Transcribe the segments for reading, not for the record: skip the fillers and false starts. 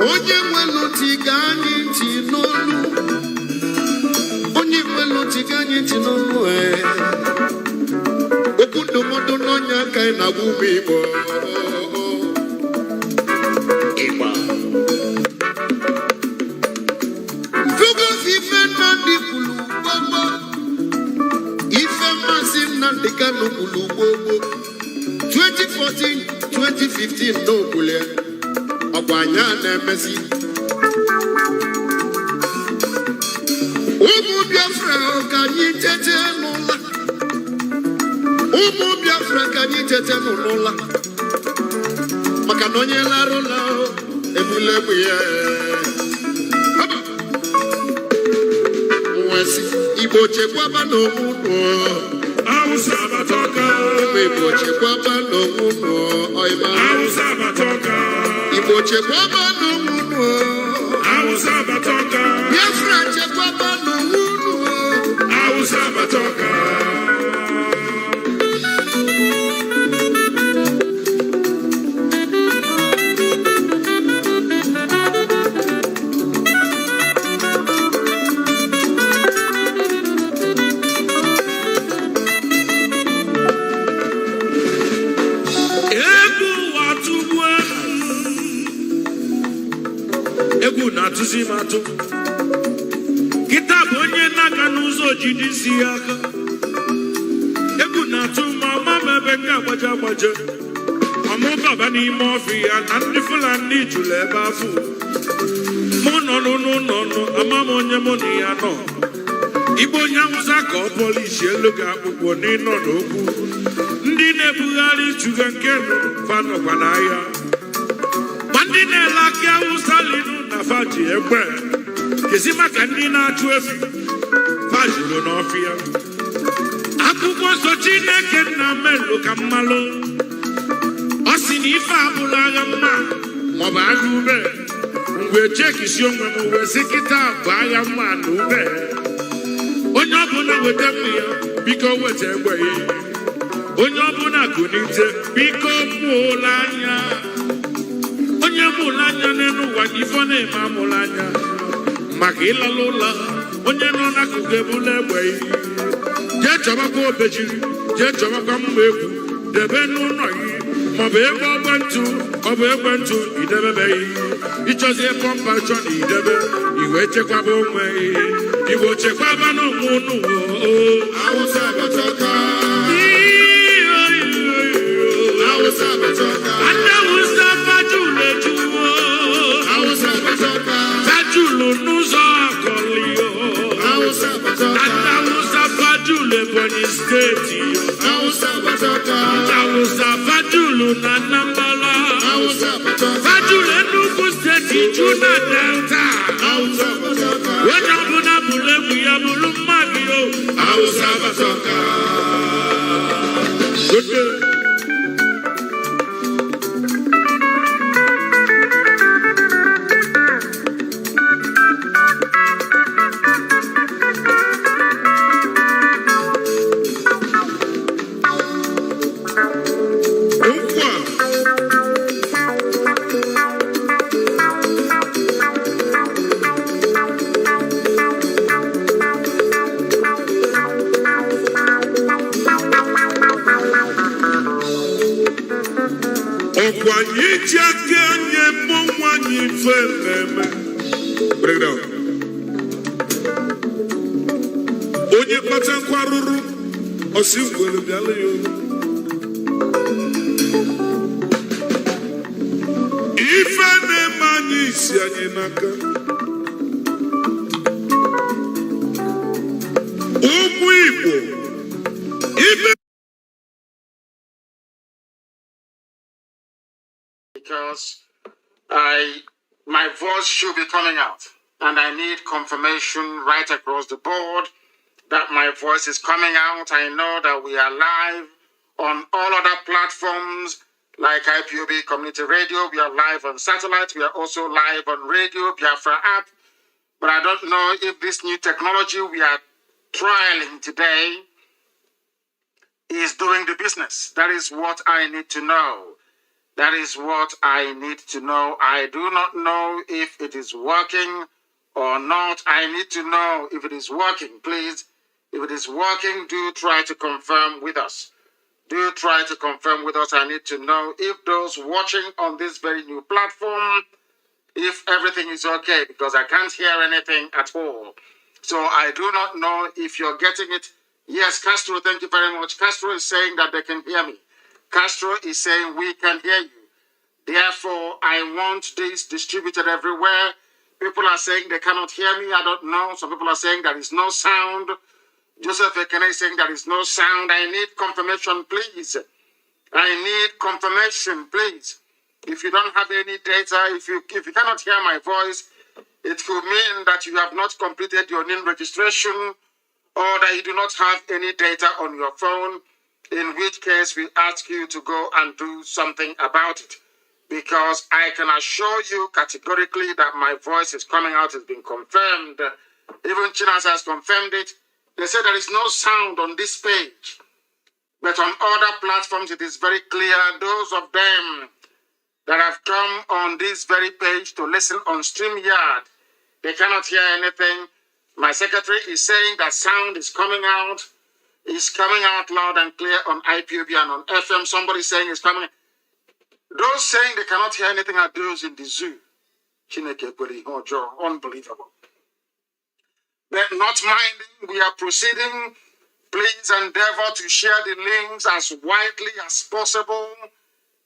Onye nwelu ti ga anyị ntị n'olu, onye nwelu Lotigani Tino, open the Modononia kind of woman. Mazi Nnamdi Kanu 2014, 2015 no kule. Agbanya na emesi. Umu Biafra kanyi tete n'ụla. Umu Biafra kanyi tete n'ụla. Maka na onye larụ la ebulemu ya. Mwesi Igbo chekwaba n'omuno. Awusa batoka. Igbo chekwaba n'omuno. Oima. Awusa batoka. Igbo chekwaba n'omuno. Awusa batoka. Biafra chekwaba n'omuno. Awusa batoka. Egu na tuzimatu kitabu onye naga n'ụzọ jidisi aka egu na tu mama mebe nke agbaja ọmụ baba n'ime ọfịa na ndị Fulani jụrụ ebe afọ mụ nọ n'ụlọ ama m onye mụ na ya nọ Igbo onye Awụsa ka ọ polisi elu ga akpụkpọ n'ịnọ n'okwu ndị na-ebugharị juga nke nụ fanọkwa n'ahịa ndị na-ele aka Awụsa linu na faji egbe kezi maka ndị na-achụ efi fajilo n'ọfịa akwụkwọ nsọ Chineke nna melụ ka mmalụ ọ sị na ife abụla agha mma maọbụ agha ube mgbe chekisi onwe m wee sị kịta bụ agha mma na ube onye ọbụla weta mmiri ya biko weta egbe ya onye ọbụla gụnite biko mụọla anya onye mụrụ anya n'elu ụwa ifo na-eme amụrụ anya maka ịlala ụlọ onye nọ n'akụkụ ebula egbe jee chọbakwa obejiri jee chọbakwa mma egwu debe n'ụlọ gị maọbụ ebe ọgbantụ ọ bụ ekwentụ idebebeghị ịchọzie pọmpa chọ na idebe iwe chekwaba onwe Igbo chekwaba n'onwe unu Awụsa batoka. Awụsa batoka. Awụsa fajulu ejuwo. Awụsa batoka. Fajulu n'ụzọ akọlio. Awụsa batoka. Awụsa fajulu Ebonyi steeti yo. Awụsa batoka. Awụsa fajulu na Anambra. Awụsa batoka. Fajulu Enugu steeti ju na Delta. Awụsa batoka. Onye ọbụla bụrụ egwu ya bụrụ mmadụ yo. Awụsa batoka. Break down. Onye kpata nkwarụrụ osi ngwere bịala ya ife na-eme anyị isi anyị n'aka ụmụ Igbo ife because my voice should be coming out, and I need confirmation right across the board that my voice is coming out. I know that we are live on all other platforms like IPOB Community Radio. We are live on satellite. We are also live on Radio Biafra app. But I don't know if this new technology we are trialing today is doing the business. That is what I need to know. That is what I need to know. I do not know if it is working or not. I need to know if it is working. Please If it is working, do try to confirm with us. Do try to confirm with us. I need to know if those watching on this very new platform, if everything is okay, because I can't hear anything at all. So I do not know if you're getting it. Yes, Castro, thank you very much. Castro is saying that they can hear me. Castro is saying we can hear you. Therefore, I want this distributed everywhere. People are saying they cannot hear me. I don't know. Some people are saying there is no sound. Joseph Ekene is saying there is no sound. I need confirmation, please. I need confirmation, please. If you don't have any data, if you cannot hear my voice, it could mean that you have not completed your name registration or that you do not have any data on your phone, in which case we ask you to go and do something about it. Because I can assure you categorically that my voice is coming out, has been confirmed. Even Chinas has confirmed it. They say there is no sound on this page. But on other platforms, it is very clear. Those of them that have come on this very page to listen on StreamYard, they cannot hear anything. My secretary is saying that sound is coming out loud and clear on IPOB and on FM. Somebody saying it's coming. Those saying they cannot hear anything are those in the zoo. Unbelievable. But not minding, we are proceeding. Please endeavor to share the links as widely as possible.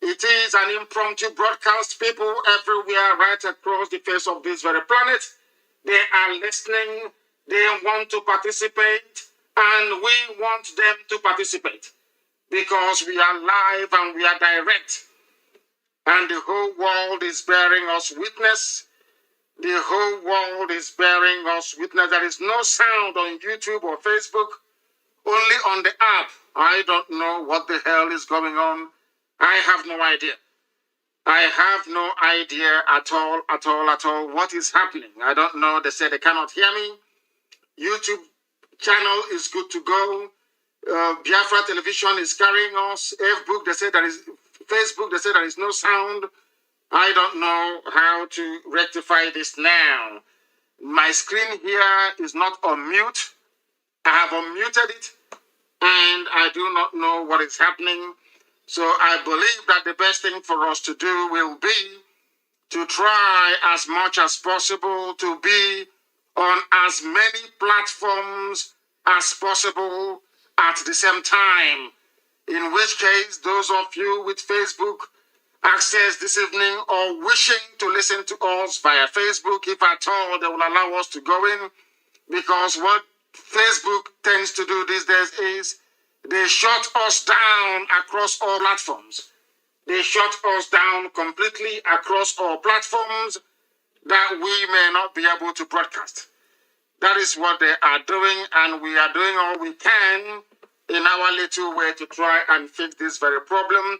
It is an impromptu broadcast. People everywhere right across the face of this very planet, they are listening. They want to participate, and we want them to participate because we are live and we are direct. And the whole world is bearing us witness. The whole world is bearing us witness. There is no sound on YouTube or Facebook, only on the app. I don't know what the hell is going on. I have no idea. I have no idea at all what is happening. I don't know. They say they cannot hear me. YouTube channel is good to go. Biafra television is carrying us. Facebook, they say there is. Facebook, they say there is no sound. I don't know how to rectify this now. My screen here is not on mute. I have unmuted it, and I do not know what is happening. So I believe that the best thing for us to do will be to try as much as possible to be on as many platforms as possible at the same time. In which case, those of you with Facebook access this evening or wishing to listen to us via Facebook, if at all they will allow us to go in, because what Facebook tends to do these days is they shut us down across all platforms. They shut us down completely across all platforms that we may not be able to broadcast. That is what they are doing, and we are doing all we can in our little way to try and fix this very problem.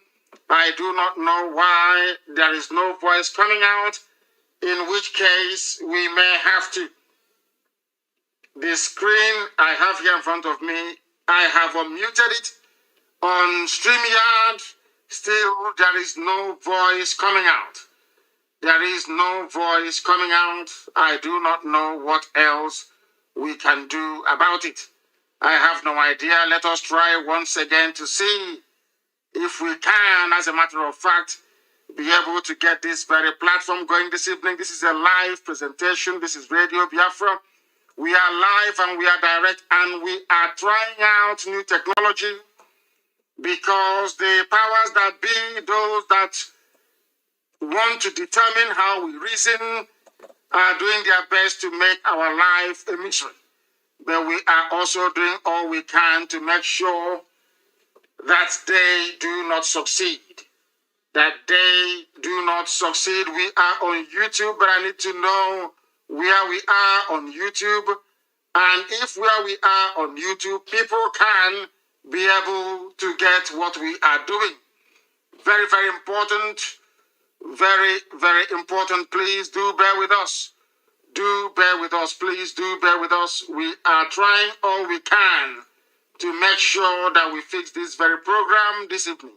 I do not know why there is no voice coming out, in which case we may have to. The screen I have here in front of me, I have unmuted it. On StreamYard, still there is no voice coming out. There is no voice coming out. I do not know what else we can do about it. I have no idea. Let us try once again to see if we can, as a matter of fact, be able to get this very platform going this evening. This is a live presentation. This is Radio Biafra. We are live and we are direct, and we are trying out new technology because the powers that be, those that want to determine how we reason, are doing their best to make our life a misery. But we are also doing all we can to make sure that they do not succeed. That they do not succeed. We are on YouTube, but I need to know where we are on YouTube. And if where we are on YouTube, people can be able to get what we are doing. Very, very important. Very, very important. Please do bear with us. Do bear with us, please. Do bear with us. We are trying all we can to make sure that we fix this very program this evening.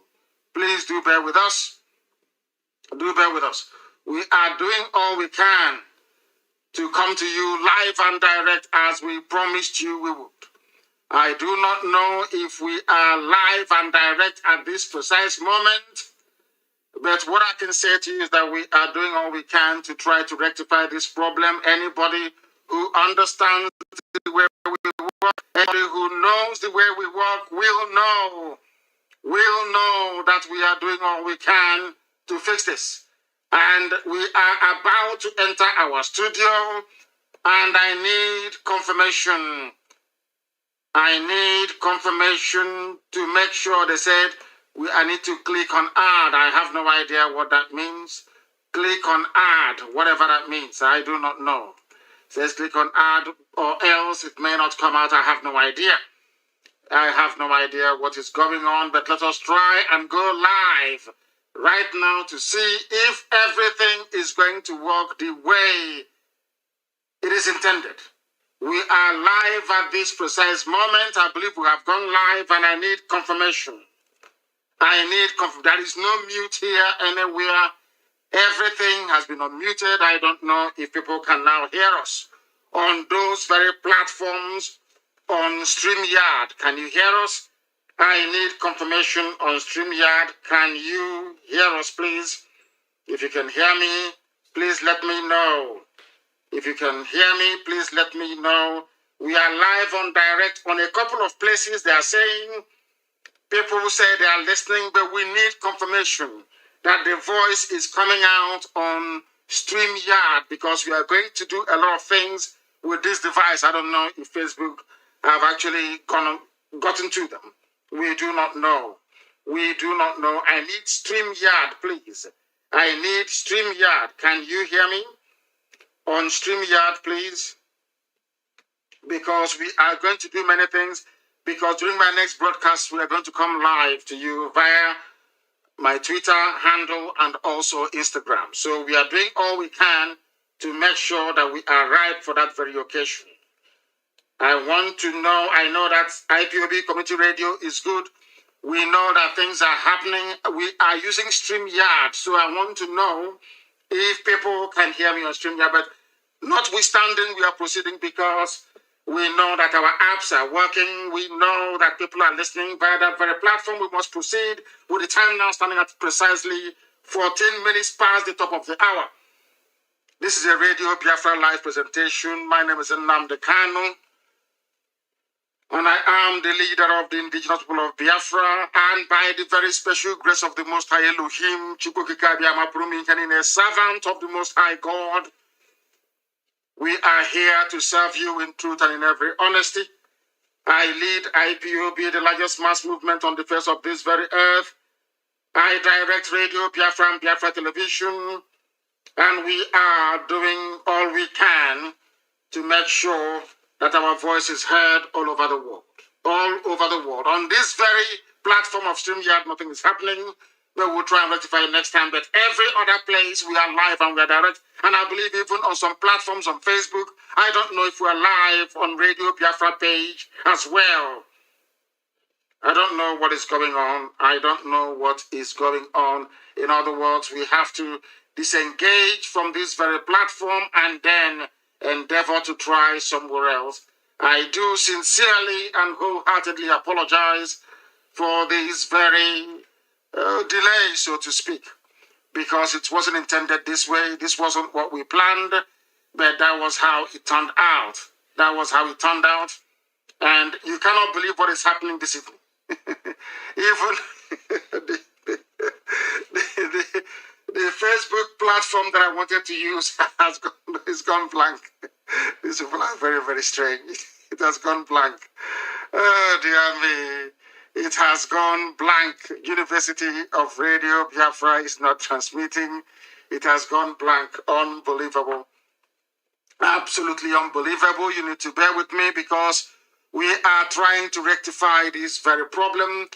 Please do bear with us. Do bear with us. We are doing all we can to come to you live and direct as we promised you we would. I do not know if we are live and direct at this precise moment, but what I can say to you is that we are doing all we can to try to rectify this problem. Anybody who understands the way we work, anybody who knows the way we work will know that we are doing all we can to fix this. And we are about to enter our studio, and I need confirmation. I need confirmation to make sure. They said I need to click on add. I have no idea what that means. Click on add, whatever that means. I do not know. It says click on add, or else it may not come out. I have no idea. I have no idea what is going on, but let us try and go live right now to see if everything is going to work the way it is intended. We are live at this precise moment. I believe we have gone live, and I need confirmation. There is no mute here anywhere. Everything has been unmuted. I don't know if people can now hear us on those very platforms. On StreamYard, can you hear us? I need confirmation on StreamYard. Can you hear us, please? If you can hear me, please let me know. If you can hear me, please let me know. We are live on direct on a couple of places. They are saying, people who say they are listening, but we need confirmation that the voice is coming out on StreamYard, because we are going to do a lot of things with this device. I don't know if Facebook have actually gotten to them. We do not know. We do not know. I need StreamYard, please. I need StreamYard. Can you hear me? On StreamYard, please. Because we are going to do many things. Because during my next broadcast, we are going to come live to you via my Twitter handle and also Instagram. So we are doing all we can to make sure that we are right for that very occasion. I want to know, I know that IPOB Community Radio is good. We know that things are happening. We are using StreamYard. So I want to know if people can hear me on StreamYard. But notwithstanding, we are proceeding because we know that our apps are working. We know that people are listening via that very platform. We must proceed with the time now standing at precisely 14 minutes past the top of the hour. This is a Radio Biafra live presentation. My name is Nnamdi Kanu. And I am the leader of the indigenous people of Biafra, and by the very special grace of the Most High Elohim, a servant of the Most High God, we are here to serve you in truth and in every honesty. I lead IPOB, the largest mass movement on the face of this very earth. I direct Radio Biafra and Biafra Television, and we are doing all we can to make sure that our voice is heard all over the world. All over the world. On this very platform of StreamYard, nothing is happening. We will try and rectify it next time. But every other place, we are live and we are direct. And I believe even on some platforms on Facebook, I don't know if we are live on Radio Biafra page as well. I don't know what is going on. I don't know what is going on. In other words, we have to disengage from this very platform and then endeavor to try somewhere else. I do sincerely and wholeheartedly apologize for this very delay, so to speak, because it wasn't intended this way. This wasn't what we planned, but that was how it turned out. That was how it turned out. And you cannot believe what is happening this evening. Even the Facebook platform that I wanted to use has gone blank. These people are very, very strange. It has gone blank. Oh, dear me. It has gone blank. University of Radio Biafra is not transmitting. It has gone blank. Unbelievable. Absolutely unbelievable. You need to bear with me because we are trying to rectify this very problem.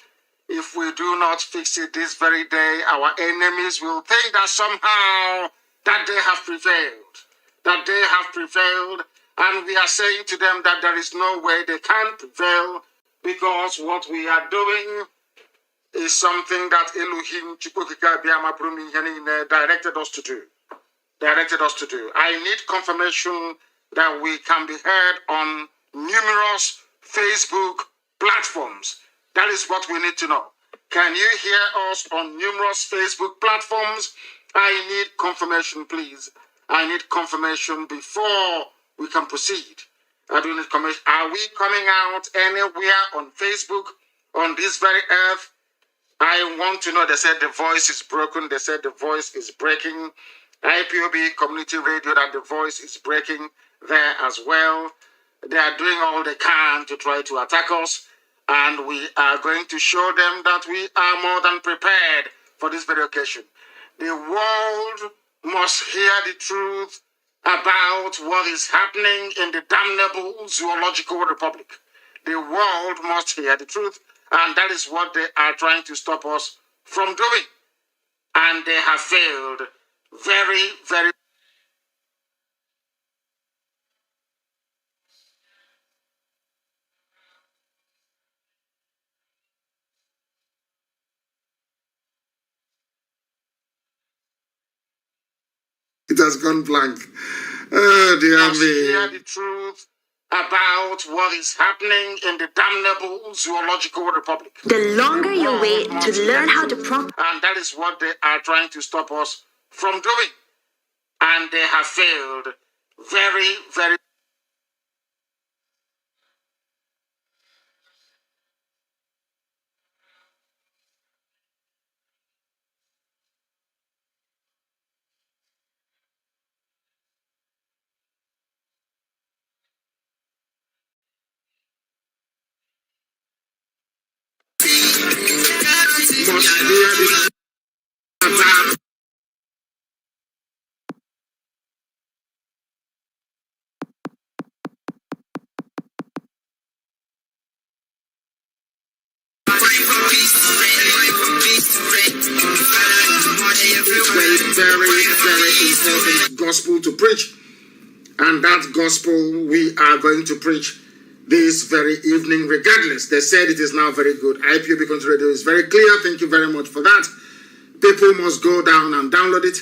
If we do not fix it this very day, our enemies will think that somehow that they have prevailed. That they have prevailed. And we are saying to them that there is no way they can prevail because what we are doing is something that Elohim directed us to do. I need confirmation that we can be heard on numerous Facebook platforms. That is what we need to know. Can you hear us on numerous Facebook platforms? I need confirmation, please. I need confirmation before we can proceed. I do need confirmation. Are we coming out anywhere on Facebook on this very earth? I want to know. They said the voice is broken. They said the voice is breaking. IPOB Community Radio, that the voice is breaking there as well. They are doing all they can to try to attack us. And we are going to show them that we are more than prepared for this very occasion. The world must hear the truth about what is happening in the damnable Zoological Republic. The world must hear the truth, and that is what they are trying to stop us from doing. And they have failed very, very. It has gone blank. Oh, dear me. Hear the truth about what is happening in the damnable Zoological Republic. The longer you wait to learn how to and that is what they are trying to stop us from doing. And they have failed very, very. Very important gospel to preach, and that gospel we are going to preach this very evening regardless. They said it is now very good. IPOB Country Radio is very clear. Thank you very much for that. People must go down and download it.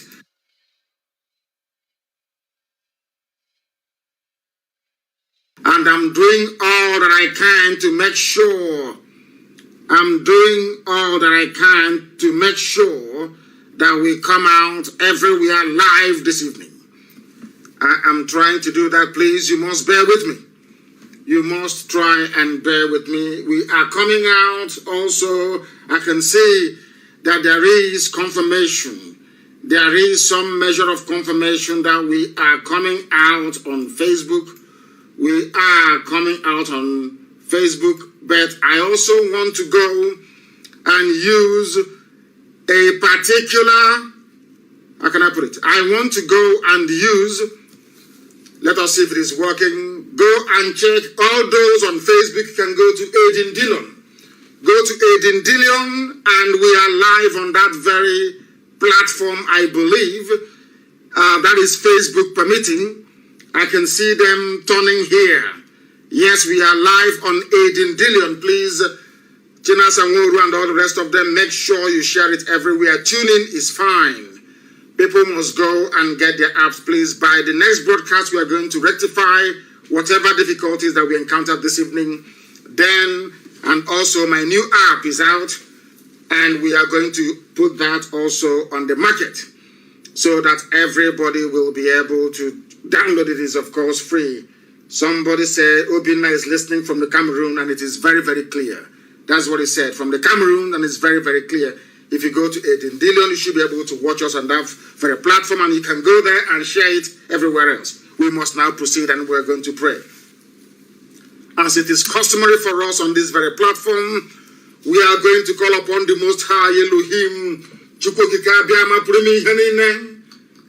And I'm doing all that I can to make sure that we come out everywhere live this evening. I am trying to do that. Please, you must bear with me. You must try and bear with me. We are coming out also. I can see that there is confirmation. There is some measure of confirmation that we are coming out on Facebook. We are coming out on Facebook, but I also want to go and use a particular, how can I put it? I want to go and use, let us see if it is working. Go and check all those on Facebook. You can go to Aiden Dillon. Go to Aiden Dillon, and we are live on that very platform, I believe. That is Facebook permitting. I can see them turning here. Yes, we are live on Aiden Dillon. Please, China Sanworu and all the rest of them, make sure you share it everywhere. Tuning is fine. People must go and get their apps, please. By the next broadcast, we are going to rectify whatever difficulties that we encountered this evening. Then, and also my new app is out, and we are going to put that also on the market so that everybody will be able to download it. Is of course free. Somebody said Obinna is listening from the Cameroon, and it is very, very clear. That's what he said, from the Cameroon, and it's very, very clear. If you go to Aiden Dillon, you should be able to watch us on that very platform, and you can go there and share it everywhere else. We must now proceed, and we're going to pray. As it is customary for us on this very platform, we are going to call upon the Most High Elohim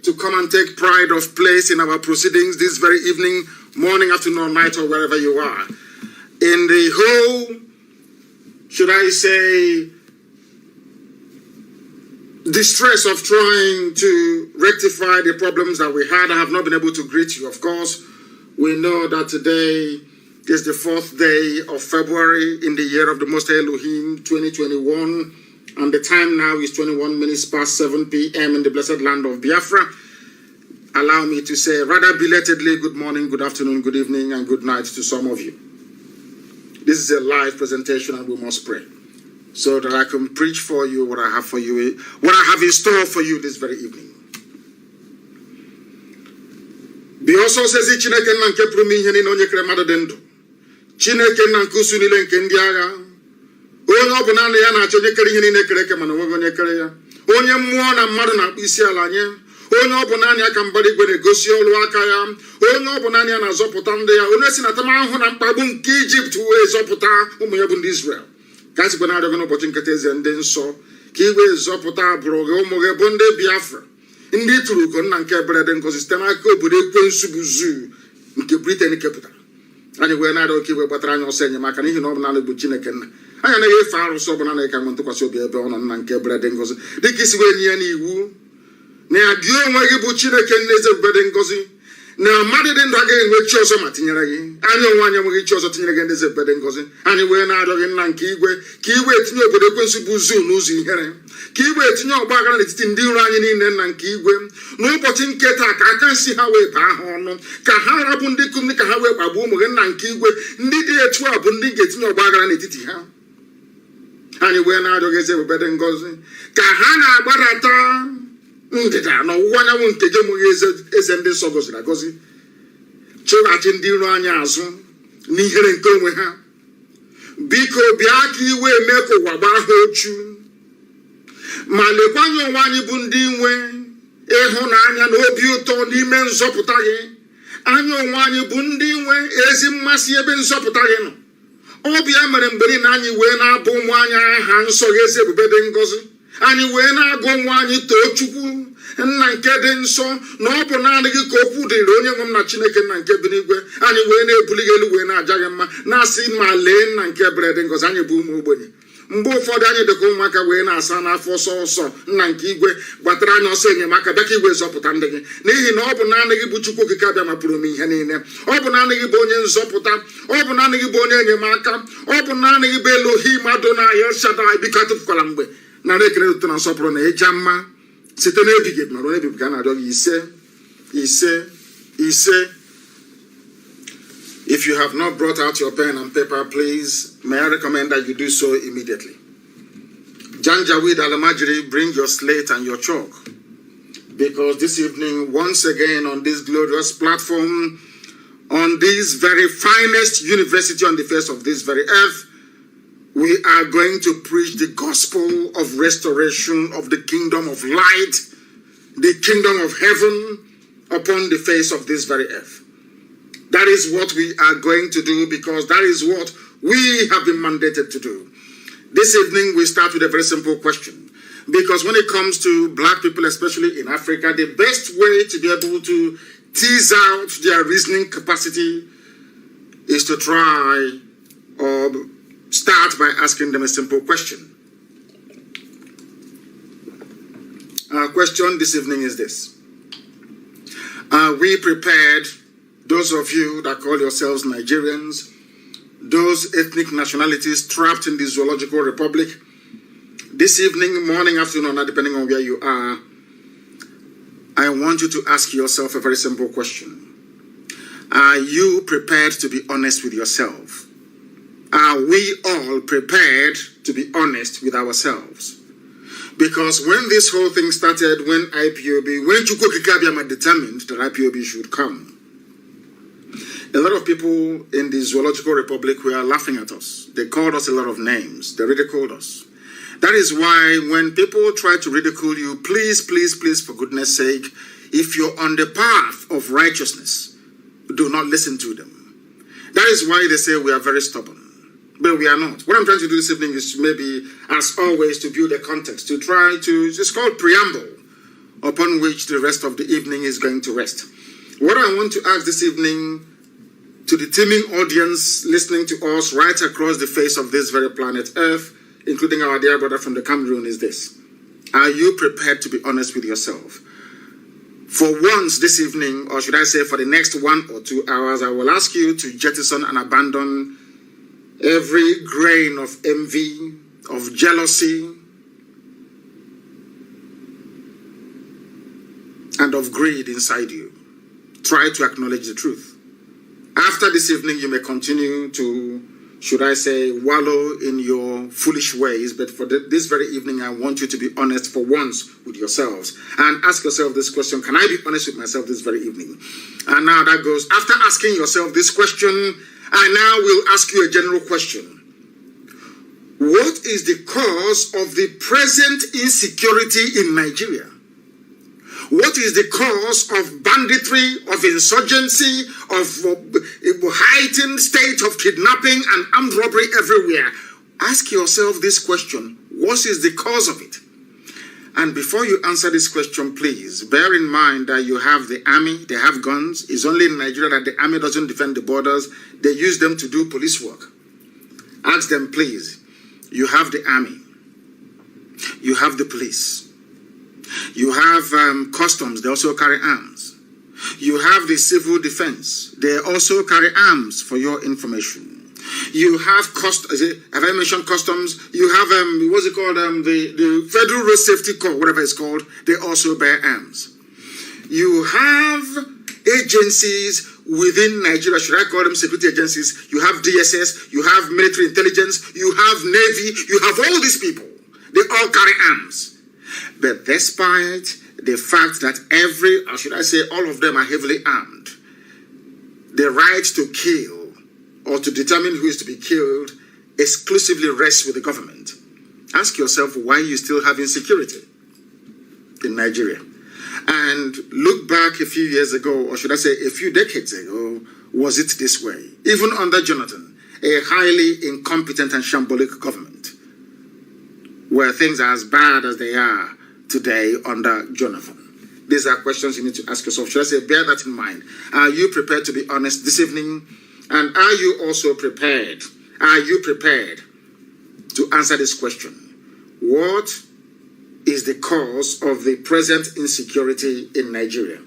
to come and take pride of place in our proceedings this very evening, morning, afternoon, night, or wherever you are. In the whole, should I say, distress of trying to rectify the problems that we had, I have not been able to greet you. Of course, we know that today is the 4th day of February in the year of the Most High Elohim 2021, and the time now is 21 minutes past 7 p.m. in the blessed land of Biafra. Allow me to say rather belatedly good morning, good afternoon, good evening, and good night to some of you. This is a live presentation and we must pray so that I can preach for you what I have for you, what I have in store for you this very evening. The also says Chineke na nke pụrụ ihe niile onye kere mmadụ dị ndụ. Chineke na nke usu niile nke ndị agha. Onye ọ bụ naanị ya na-achọ onye kere ihe niile kere eke mana onweghị onye kere ya. Onye mmụọ na mmadụ na-akpụ isi ala nye. Onye ọ bụ naanị ya ka mbara igwe na-egosi ọrụ aka ya. Onye ọ bụ naanị ya na-azọpụta ndị ya. Onye si na atamahụhụ na mkpagbu nke Ijipt wee zọpụta ụmụ ya bụ ndị Israel. Ka a sịkwa na-arịọgị n'ụbọchị nketa eze ndị nsọ ka i wee zọpụta agbụrụ gị ụmụ gị bụ ndị Biafra. Ndị tụrụ ugo nna nke ebere dị ngọzi site n'aka obodo ekwensu bụ zuu nke Britain kepụtara. Anyị wee na-arịọ ka iwe gbatara anyị ọsọ enyemaka n'ihi na ọ bụ naanị bụ Chineke nna. Anyị anaghị efe arụsị ọbụla na ịka nwe ntụkwasị obi ebe ọ nọ nna nke ebere dị ngọzi dịka isi wee nye ya n'iwu na ya gị onwe gị bụ Chineke nna eze ebube dị ngọzi na mmadụ dị ndụ agaghị enwe chi ọzọ ma tinyere gị. Anyị onwe anyị enweghị chi ọzọ tinyere gị ndị eze ebube dị ngọzi. Anyị wee na-arịọ gị nna nke igwe ka iwe etinye obodo ekwensu bụ zuu n'ụzọ ihere, ka iwe etinye ọgba aghara n'etiti ndị iro anyị niile nna nke igwe. N'ụbọchị nke taa ka aka nsi ha wee baa ha ọnụ, ka ha rabụ ndị kum ka ha wee kpagbuo ụmụ gị nna nke igwe. Ndị dị etu a bụ ndị ga-etinye ọgba aghara n'etiti ha. Anyị wee na-arịọ gị eze ebube dị ngọzi ka ha na-agbadata ndịda na ọwụwa anyanwụ nke gị enweghị eze ndị nsọ gọziri agọzi, chụghachi ndị iro anyị azụ n'ihere nke onwe ha. Biko bịa ka iwe mee ka ụwa gbaa ha ochu, ma lekwanye onwe anyị bụ ndị nwe ịhụnanya na obi ụtọ n'ime nzọpụta gị. Anyị onwe anyị bụ ndị nwe ezi mmasị ebe nzọpụta gị nọ. Ọ bụ ya mere mgbe niile anyị wee na-abụ ụmụ anyị aha nsọ gị eze ebube dị ngọzi. Anyị wee na-agụ ụmụ anyị too Chukwu nna nke dị nsọ na ọ bụ naanị gị ka okwu dịrị onye nwe m na Chineke nna nke bi n'igwe. Anyị wee na-ebuli gị elu wee na-aja gị mma na-asị ma lee nna nke ebere dị ngọzi. Anyị bụ ụmụ ogbenye, mgbe ụfọdụ anyị dịka ụmụaka wee na-asa n'afọ ọsọ ọsọ nna nke igwe gbatara anyị ọsọ enyemaka bịa ka igwe zọpụta ndị gị, n'ihi na ọ bụ naanị gị bụ Chukwu okike abịa mapụrụ m ihe niile. Ọ bụ naanị gị bụ onye nzọpụta, ọ bụ naanị gị bụ onye enyemaka, ọ bụ naanị gị bụ Elohim Adonai El Shaddai. Biko atụfukwala mgbe nara ekele ụtọ na nsọpụrụ na ịja mma site n'ebighị ebi nọrọ n'ebighị ka a na-arịọ gị ise. If you have not brought out your pen and paper, please, may I recommend that you do so immediately. Janjaweed Alamajiri, bring your slate and your chalk. Because this evening, once again on this glorious platform, on this very finest university on the face of this very earth, we are going to preach the gospel of restoration of the kingdom of light, the kingdom of heaven upon the face of this very earth. That is what we are going to do because that is what we have been mandated to do. This evening we start with a very simple question. Because when it comes to black people, especially in Africa, the best way to be able to tease out their reasoning capacity is to try or start by asking them a simple question. Our question this evening is this. Are we prepared, those of you that call yourselves Nigerians, those ethnic nationalities trapped in the Zoological Republic, this evening, morning, afternoon, depending on where you are, I want you to ask yourself a very simple question. Are you prepared to be honest with yourself? Are we all prepared to be honest with ourselves? Because when this whole thing started, when Chukwu Kikabiyama determined that IPOB should come, a lot of people in the Zoological Republic were laughing at us. They called us a lot of names. They ridiculed us. That is why when people try to ridicule you, please, please, please, for goodness sake, if you're on the path of righteousness, do not listen to them. That is why they say we are very stubborn. But we are not. What I'm trying to do this evening is maybe, as always, to build a context, to try to, it's called preamble, upon which the rest of the evening is going to rest. What I want to ask this evening to the teeming audience listening to us right across the face of this very planet Earth, including our dear brother from the Cameroon, is this. Are you prepared to be honest with yourself? For once this evening, or should I say for the next 1 or 2 hours, I will ask you to jettison and abandon every grain of envy, of jealousy, and of greed inside you. Try to acknowledge the truth. After this evening, you may continue to should I say, wallow in your foolish ways. But for this very evening, I want you to be honest for once with yourselves and ask yourself this question: can I be honest with myself this very evening? And now that goes, after asking yourself this question, I now will ask you a general question. What is the cause of the present insecurity in Nigeria? What is the cause of banditry, of insurgency, of a heightened state of kidnapping and armed robbery everywhere? Ask yourself this question. What is the cause of it? And before you answer this question, please bear in mind that you have the army, they have guns. It's only in Nigeria that the army doesn't defend the borders. They use them to do police work. Ask them, please. You have the army. You have the police. You have customs, they also carry arms. You have the civil defense, they also carry arms, for your information. You have have I mentioned customs? You have, what's it called, the Federal Road Safety Corps, whatever it's called, they also bear arms. You have agencies within Nigeria, should I call them security agencies? You have DSS, you have military intelligence, you have Navy, you have all these people. They all carry arms. But despite the fact that or should I say all of them are heavily armed, the right to kill or to determine who is to be killed exclusively rests with the government. Ask yourself why you still have insecurity in Nigeria. And look back a few years ago, or should I say a few decades ago, was it this way? Even under Jonathan, a highly incompetent and shambolic government, where things are as bad as they are today under Jonathan? These are questions you need to ask yourself. Should I say, bear that in mind. Are you prepared to be honest this evening? And are you also prepared? Are you prepared to answer this question? What is the cause of the present insecurity in Nigeria?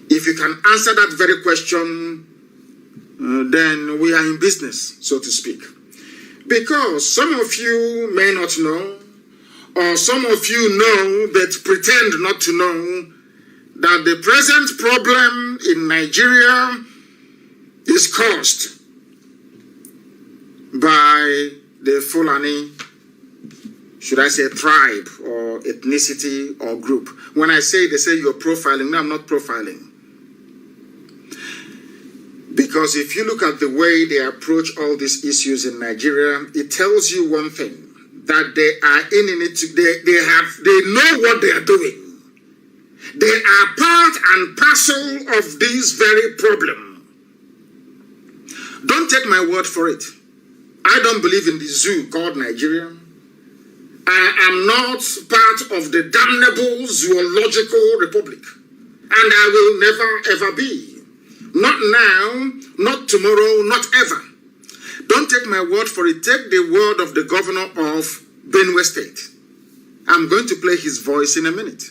If you can answer that very question, then we are in business, so to speak. Because some of you may not know, or some of you know but pretend not to know, that the present problem in Nigeria is caused by the Fulani, should I say tribe or ethnicity or group. When I say, they say you're profiling. No, I'm not profiling. Because if you look at the way they approach all these issues in Nigeria, it tells you one thing, that they are in it, they know what they are doing. They are part and parcel of this very problem. Don't take my word for it. I don't believe in the zoo called Nigeria. I am not part of the damnable zoological republic. And I will never, ever be. Not now, not tomorrow, not ever. Don't take my word for it. Take the word of the governor of Benue State. I'm going to play his voice in a minute.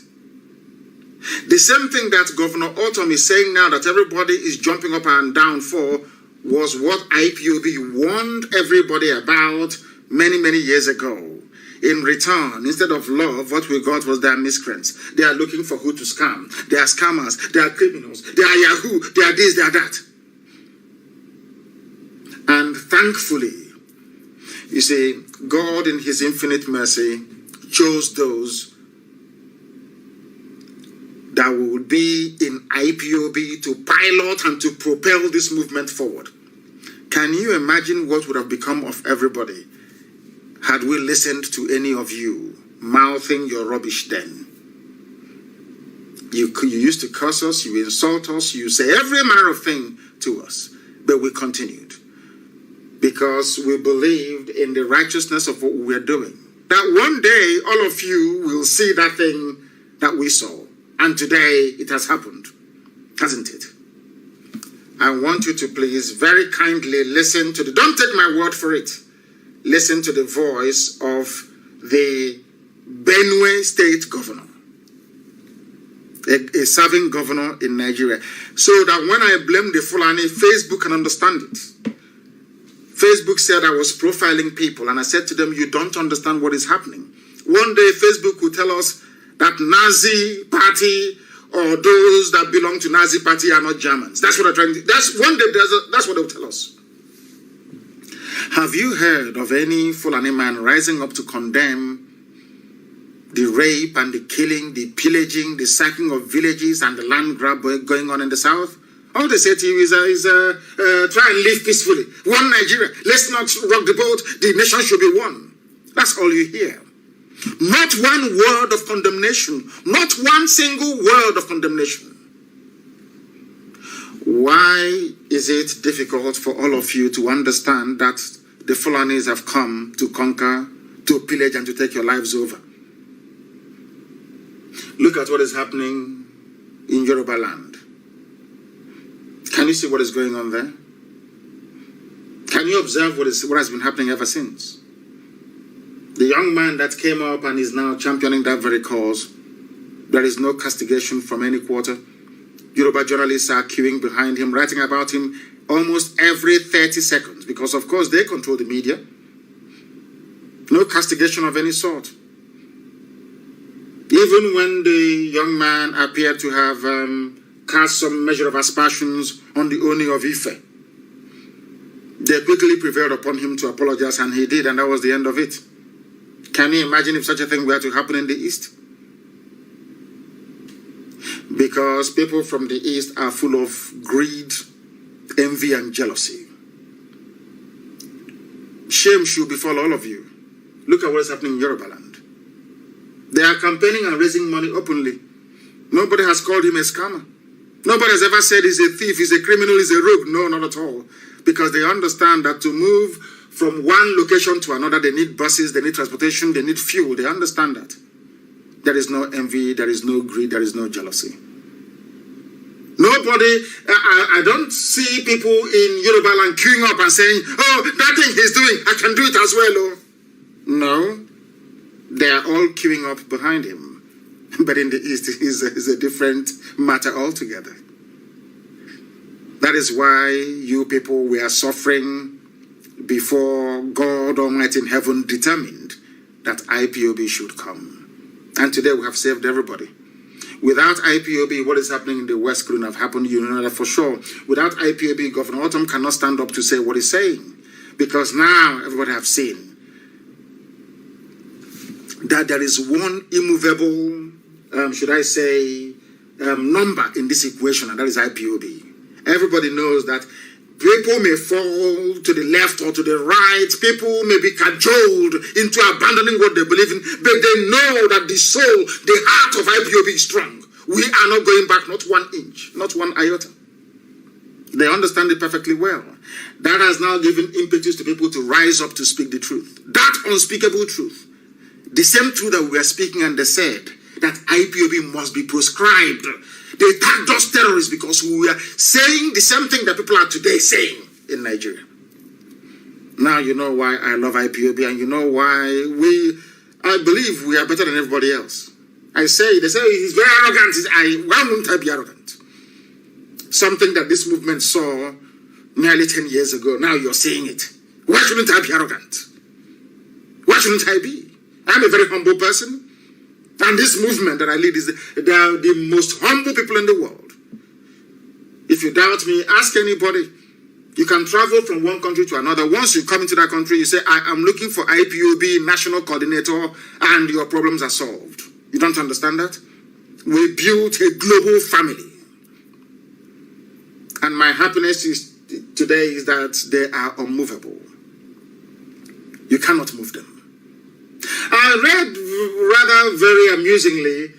The same thing that Governor Autumn is saying now that everybody is jumping up and down for was what IPOB warned everybody about many, many years ago. In return, instead of love, what we got was they are miscreants. They are looking for who to scam. They are scammers. They are criminals. They are Yahoo. They are this, they are that. And thankfully, you see, God in his infinite mercy chose those that would be in IPOB to pilot and to propel this movement forward. Can you imagine what would have become of everybody had we listened to any of you mouthing your rubbish then? You used to curse us, you insult us, you say every manner of thing to us, but we continued because we believed in the righteousness of what we were doing. That one day, all of you will see that thing that we saw. And today, it has happened, hasn't it? I want you to please very kindly listen to don't take my word for it. Listen to the voice of the Benue State governor, a serving governor in Nigeria. So that when I blame the Fulani, Facebook can understand it. Facebook said I was profiling people, and I said to them, you don't understand what is happening. One day, Facebook will tell us that Nazi party or those that belong to Nazi party are not Germans. That's what they're trying to do. That's one day, that's what they'll tell us. Have you heard of any Fulani man rising up to condemn the rape and the killing, the pillaging, the sacking of villages and the land grab going on in the south? All they say to you is try and live peacefully. One Nigeria. Let's not rock the boat. The nation should be one. That's all you hear. Not one word of condemnation. Not one single word of condemnation. Why is it difficult for all of you to understand that the Fulanis have come to conquer, to pillage, and to take your lives over? Look at what is happening in Yoruba land. Can you see what is going on there? Can you observe what has been happening ever since? The young man that came up and is now championing that very cause, there is no castigation from any quarter. Yoruba journalists are queuing behind him, writing about him almost every 30 seconds because, of course, they control the media. No castigation of any sort. Even when the young man appeared to have cast some measure of aspersions on the Oni of Ife, they quickly prevailed upon him to apologize, and he did, and that was the end of it. Can you imagine if such a thing were to happen in the East? Because people from the East are full of greed, envy, and jealousy. Shame should befall all of you. Look at what is happening in Yoruba land. They are campaigning and raising money openly. Nobody has called him a scammer. Nobody has ever said he's a thief, he's a criminal, he's a rogue. No, not at all. Because they understand that to move from one location to another, they need buses, they need transportation, they need fuel. They understand that. There is no envy, there is no greed, there is no jealousy. Nobody, I don't see people in Yoruba land queuing up and saying, oh, that thing he's doing, I can do it as well. Oh. No, they are all queuing up behind him. But in the East, it is a different matter altogether. That is why you people were suffering before God Almighty in heaven determined that IPOB should come. And today we have saved everybody. Without IPOB, what is happening in the West couldn't have happened, you know that for sure. Without IPOB, Governor Autumn cannot stand up to say what he's saying. Because now everybody have seen that there is one immovable, should I say, number in this equation, and that is IPOB. Everybody knows that people may fall to the left or to the right. People may be cajoled into abandoning what they believe in, but they know that the soul, the heart of IPOB is strong. We are not going back, not 1 inch, not 1 iota. They understand it perfectly well. That has now given impetus to people to rise up to speak the truth. That unspeakable truth. The same truth that we are speaking, and they said that IPOB must be proscribed. They tagged us terrorists because we were saying the same thing that people are today saying in Nigeria. Now you know why I love IPOB, and you know why I believe we are better than everybody else. They say he's very arrogant. Why wouldn't I be arrogant? Something that this movement saw nearly 10 years ago. Now you're saying it. Why shouldn't I be arrogant? Why shouldn't I be? I'm a very humble person. And this movement that I lead is they are the most humble people in the world. If you doubt me, ask anybody. You can travel from one country to another. Once you come into that country, you say, I am looking for IPOB national coordinator, and your problems are solved. You don't understand that? We built a global family. And my happiness today is that they are unmovable. You cannot move them. I read rather very amusingly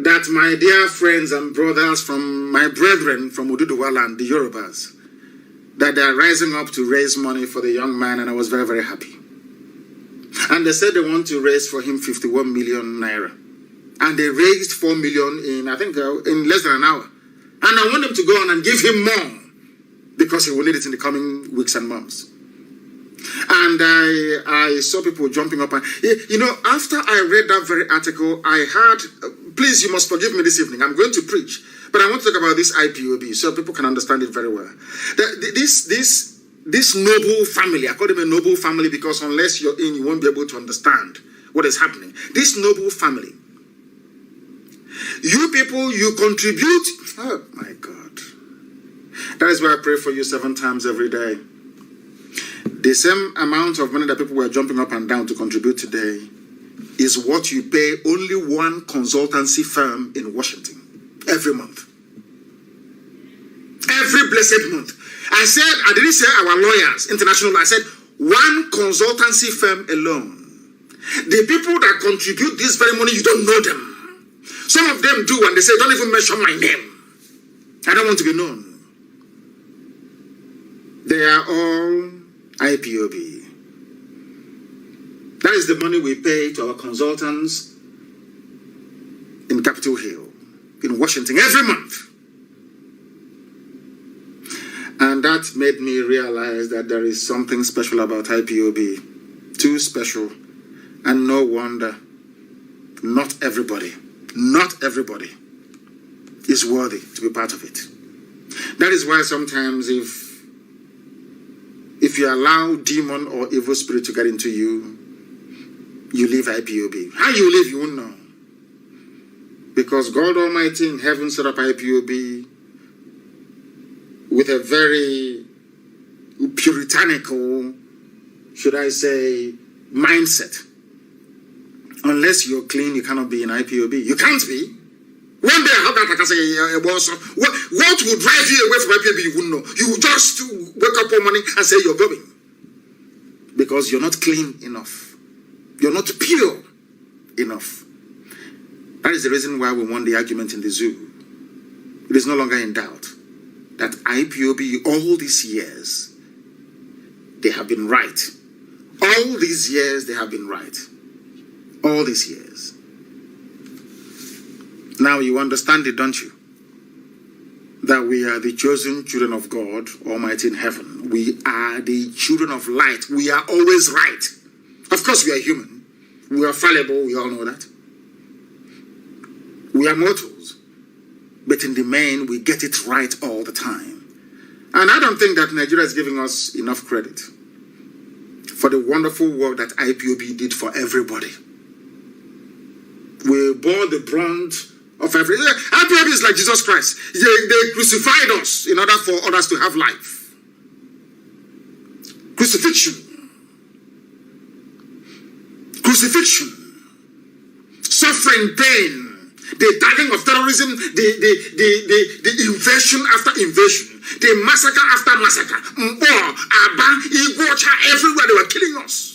that my dear friends and brothers from my brethren from Ududuwa land, the Yorubas, that they are rising up to raise money for the young man, and I was very, very happy. And they said they want to raise for him 51 million naira. And they raised 4 million in, I think, in less than an hour. And I want them to go on and give him more because he will need it in the coming weeks and months. And I saw people jumping up. And, you know, after I read that very article, I heard, please, you must forgive me this evening. I'm going to preach. But I want to talk about this IPOB so people can understand it very well. This noble family, I call them a noble family because unless you're in, you won't be able to understand what is happening. This noble family. You people, you contribute. Oh, my God. That is why I pray for you 7 times every day. The same amount of money that people were jumping up and down to contribute today is what you pay only one consultancy firm in Washington every month. Every blessed month. I didn't say our lawyers, international, I said one consultancy firm alone. The people that contribute this very money, you don't know them. Some of them do, and they say, don't even mention my name. I don't want to be known. They are all IPOB. That is the money we pay to our consultants in Capitol Hill, in Washington, every month. And that made me realize that there is something special about IPOB. Too special. And no wonder, not everybody is worthy to be part of it. That is why sometimes if you allow demon or evil spirit to get into you, you leave IPOB. How you leave, you won't know. Because God Almighty in heaven set up IPOB with a very puritanical, should I say, mindset. Unless you're clean, you cannot be in IPOB. You can't be. One day, how that I can say, what will drive you away from IPOB, you wouldn't know. You will just wake up one morning and say you're going. Because you're not clean enough. You're not pure enough. That is the reason why we won the argument in the zoo. It is no longer in doubt that IPOB, all these years, they have been right. All these years, they have been right. All these years. Now you understand it, don't you? That we are the chosen children of God Almighty in heaven. We are the children of light. We are always right. Of course we are human. We are fallible, we all know that. We are mortals. But in the main, we get it right all the time. And I don't think that Nigeria is giving us enough credit for the wonderful work that IPOB did for everybody. We bore the brunt of every... IPOB is like Jesus Christ. They crucified us in order for others to have life. Crucifixion. Suffering, pain. The dying of terrorism, the invasion after invasion, the massacre after massacre. Everywhere they were killing us.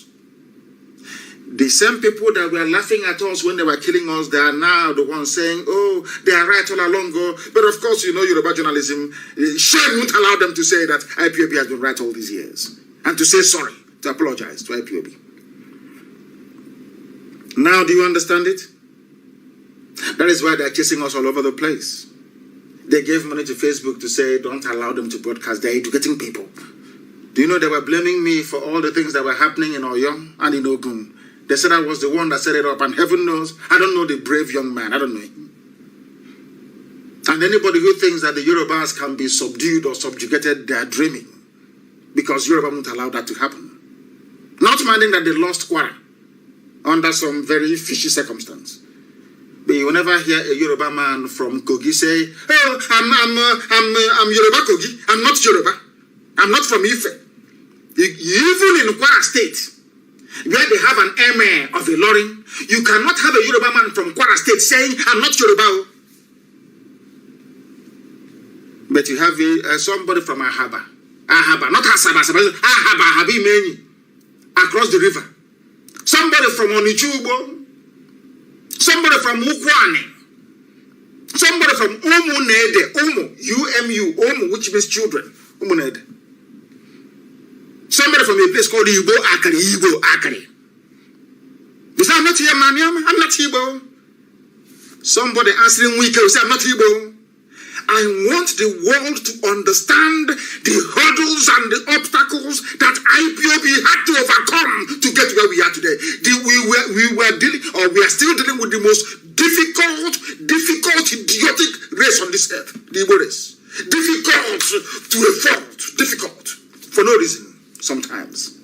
The same people that were laughing at us when they were killing us, they are now the ones saying, oh, they are right all along. But of course, you know, Yoruba journalism, shame won't allow them to say that IPOB has been right all these years. And to say sorry, to apologize to IPOB. Now, do you understand it? That is why they are chasing us all over the place. They gave money to Facebook to say, don't allow them to broadcast. They're educating people. Do you know they were blaming me for all the things that were happening in Oyo and in Ogun? They said I was the one that set it up, and heaven knows, I don't know the brave young man. I don't know him. And anybody who thinks that the Yorubas can be subdued or subjugated, they are dreaming. Because Yoruba won't allow that to happen. Not minding that they lost Kwara under some very fishy circumstance. But you will never hear a Yoruba man from Kogi say, oh, I'm Yoruba Kogi. I'm not Yoruba. I'm not from Ife. Even in Kwara State, where they have an emir of a Ilorin, you cannot have a Yoruba man from Kwara State saying, I'm not Yoruba. But you have somebody from Ahaba, not Asaba, Ahaba, Habimeni, across the river. Somebody from Onichubo. Somebody from Mukwane. Somebody from Umunede. Umu, Umu, which means children. Umunede. Somebody from a place called Igbo Akari. You say, I'm not here, man. I'm not Igbo. Somebody answering Wike will say, I'm not Igbo. I want the world to understand the hurdles and the obstacles that IPOB had to overcome to get where we are today. We are still dealing with the most difficult, idiotic race on this earth, the Igbo race. Difficult to a fault, difficult for no reason sometimes.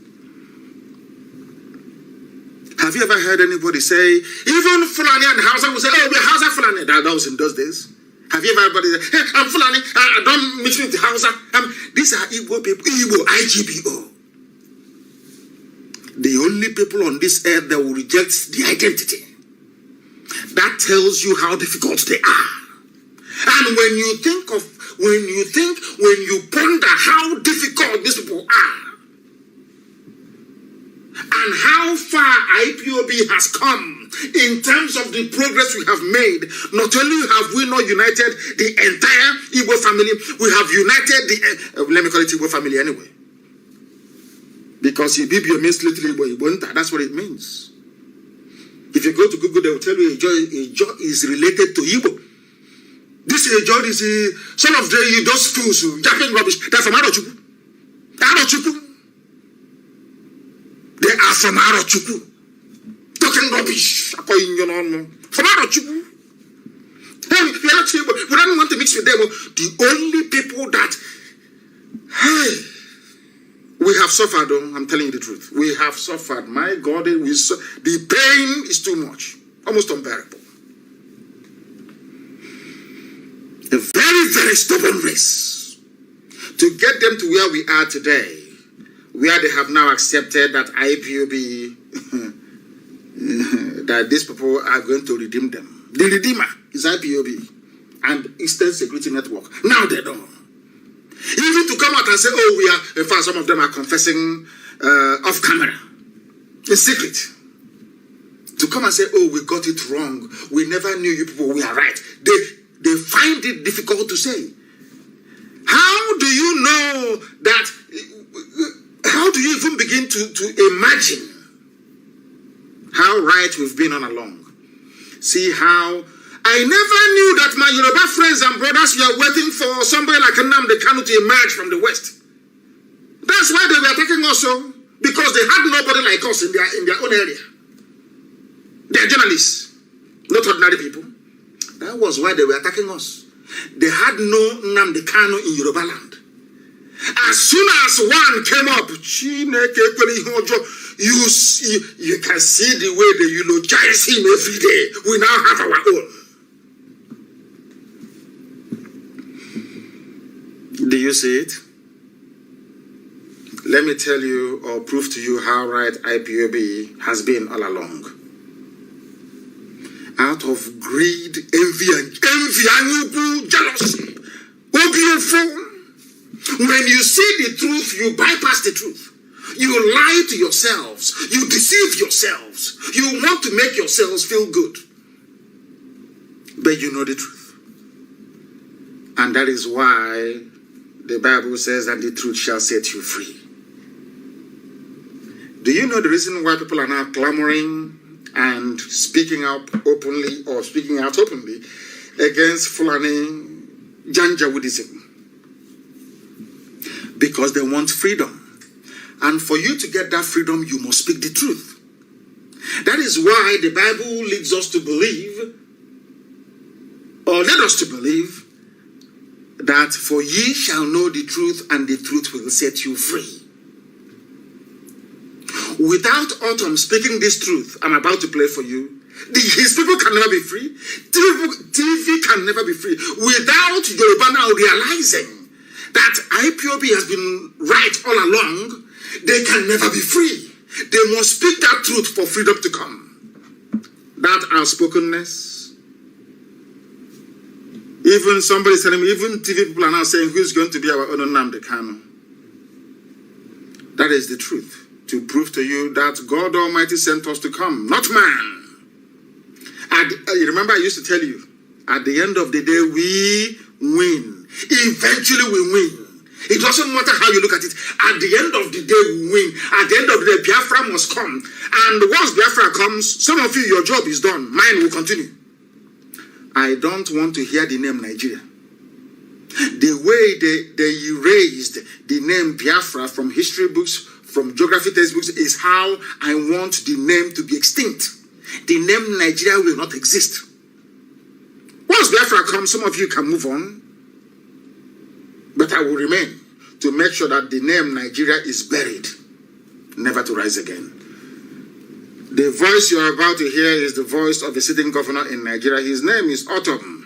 Have you ever heard anybody say, even Fulani and Hausa will say, oh, we're Hausa Fulani? That was in those days. Have you ever heard anybody say, hey, I'm Fulani, I don't mix with the Hausa. These are Igbo people, Igbo, IGBO. only people on this earth that will reject the identity. That tells you how difficult they are. And when you ponder how difficult these people are, and how far IPOB has come in terms of the progress we have made, not only have we not united the entire Igbo family, we have united the, let me call it Igbo family anyway. Because Ibibio means little Igbo, that's what it means. If you go to Google, they will tell you Ejo is related to Igbo. This Ejo is some of those fools who yapping rubbish. They're from Arochukwu. They are from Arochukwu. Talking rubbish. From Arochukwu. We don't want to mix with them. The only people that, we have suffered, I'm telling you the truth. We have suffered. My God, the pain is too much. Almost unbearable. A very, very stubborn race. To get them to where we are today, where they have now accepted that IPOB, that these people are going to redeem them. The Redeemer is IPOB and Eastern Security Network. Now they know. Even to come out and say, oh, we are, in fact, some of them are confessing off camera, in secret. To come and say, oh, we got it wrong. We never knew you people, we are right. They find it difficult to say. How do you know that? How do you even begin to imagine how right we've been all along? See how I never knew that my Yoruba friends and brothers were waiting for somebody like Nnamdi Kanu to emerge from the West. That's why they were attacking us, because they had nobody like us in their own area. They are journalists, not ordinary people. That was why they were attacking us. They had no Nnamdi Kanu in Yoruba land. As soon as one came up, you can see the way they eulogize him every day. We now have our own. Do you see it? Let me tell you or prove to you how right IPOB has been all along. Out of greed, envy, jealousy, when you see the truth, you bypass the truth. You lie to yourselves. You deceive yourselves. You want to make yourselves feel good. But you know the truth. And that is why the Bible says that the truth shall set you free. Do you know the reason why people are now clamoring and speaking out openly against Fulani Janjaweedism? Because they want freedom. And for you to get that freedom, you must speak the truth. That is why the Bible leads us to believe, or led us to believe, that for ye shall know the truth, and the truth will set you free. Without Autumn speaking this truth I'm about to play for you, his people can never be free. TV can never be free. Without Yoruba now realizing that IPOB has been right all along, they can never be free. They must speak that truth for freedom to come. That outspokenness. Even somebody is telling me, even TV people are now saying, who's going to be our own Nnamdi Kanu? That is the truth. To prove to you that God Almighty sent us to come, not man. And you remember I used to tell you, at the end of the day, we win. Eventually we win. It doesn't matter how you look at it. At the end of the day, we win. At the end of the day, Biafra must come. And once Biafra comes, some of you, your job is done. Mine will continue. I don't want to hear the name Nigeria. The way they erased the name Biafra from history books, from geography textbooks, is how I want the name to be extinct. The name Nigeria will not exist. Once Biafra comes, some of you can move on. But I will remain to make sure that the name Nigeria is buried, never to rise again. The voice you are about to hear is the voice of the sitting governor in Nigeria. His name is Autumn.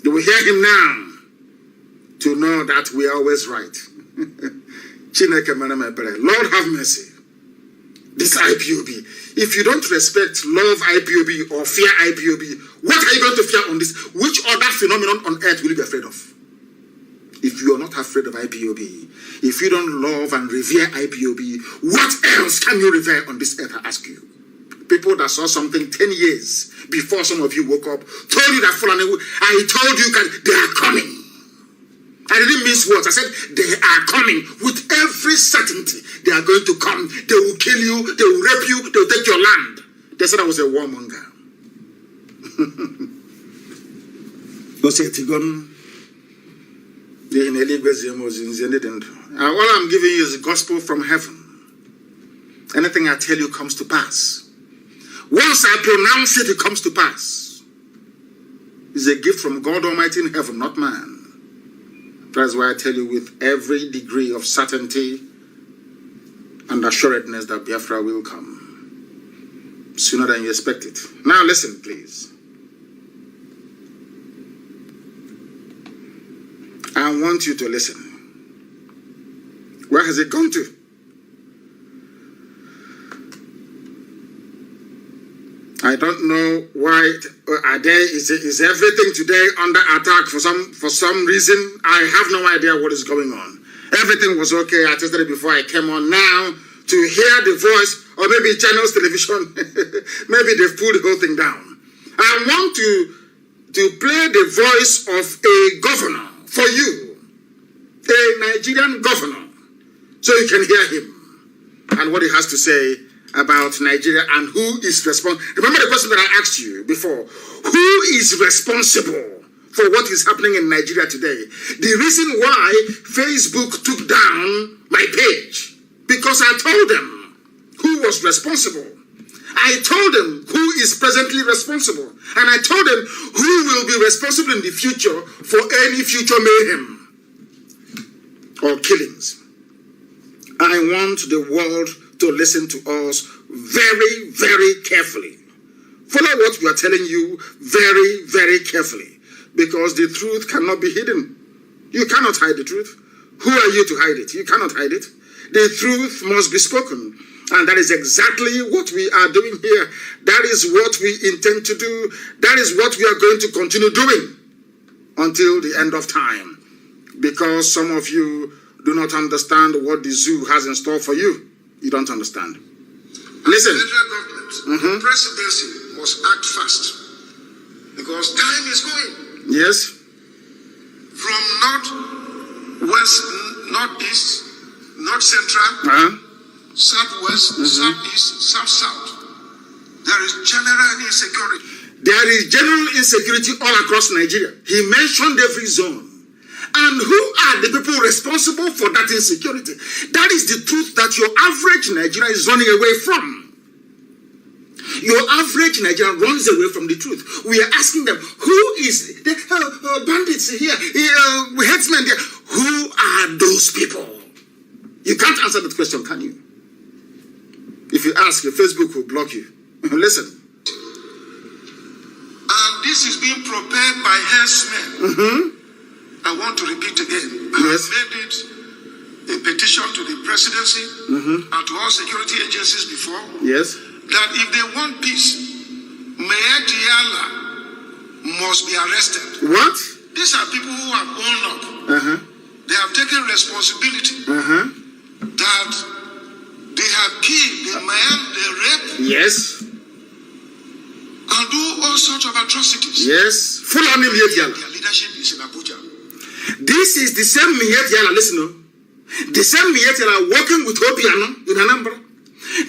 You will hear him now to know that we are always right. Lord have mercy. this IPOB. If you don't respect, love IPOB or fear IPOB, what are you going to fear on this? Which other phenomenon on earth will you be afraid of? If you are not afraid of IPOB, if you don't love and revere IPOB, what else can you revere on this earth, I ask you? People that saw something 10 years before some of you woke up, told you that Fulani, I told you they are coming. I didn't mince words. I said they are coming with every certainty. They are going to come. They will kill you. They will rape you. They will take your land. They said I was a warmonger. All I'm giving you is the gospel from heaven. Anything I tell you comes to pass. Once I pronounce it, it comes to pass. It's a gift from God Almighty in heaven, not man. That's why I tell you with every degree of certainty and assuredness that Biafra will come sooner than you expect it. Now listen, please. I want you to listen. Where has it gone to? I don't know why is everything today under attack for some reason. I have no idea what is going on. Everything was okay. I tested it before I came on. Now to hear the voice, or maybe channels television, maybe they've pulled the whole thing down. I want to play the voice of a governor for you, a Nigerian governor, so you can hear him and what he has to say about Nigeria and who is responsible. Remember the question that I asked you before. Who is responsible for what is happening in Nigeria today? The reason why Facebook took down my page, because I told them who was responsible. I told them who is presently responsible. And I told them who will be responsible in the future for any future mayhem or killings. I want the world to listen to us very, very carefully. Follow what we are telling you very, very carefully, because the truth cannot be hidden. You cannot hide the truth. Who are you to hide it? You cannot hide it. The truth must be spoken, and that is exactly what we are doing here. That is what we intend to do. That is what we are going to continue doing until the end of time, because some of you do not understand what the zoo has in store for you. You don't understand. Listen. The federal government, the presidency must act fast, because time is going. Yes. From north, west, northeast, north central, southwest, southeast, south. There is general insecurity. There is general insecurity all across Nigeria. He mentioned every zone. And who are the people responsible for that insecurity? That is the truth that your average Nigerian is running away from. Your average Nigerian runs away from the truth. We are asking them, who is the bandits here, headsmen there? Who are those people? You can't answer that question, can you? If you ask, your Facebook will block you. Listen. And this is being prepared by herdsmen. I want to repeat again. I have made it a petition to the presidency and to all security agencies before. Yes. That if they want peace, Mayor Diala must be arrested. What? These are people who have owned up. They have taken responsibility that they have killed the man, they rape. Yes. And do all sorts of atrocities. Yes. Full on Diala. Their leadership is in Abuja. This is the same Diala, listen. The same Diala working with Obiano in Anambra.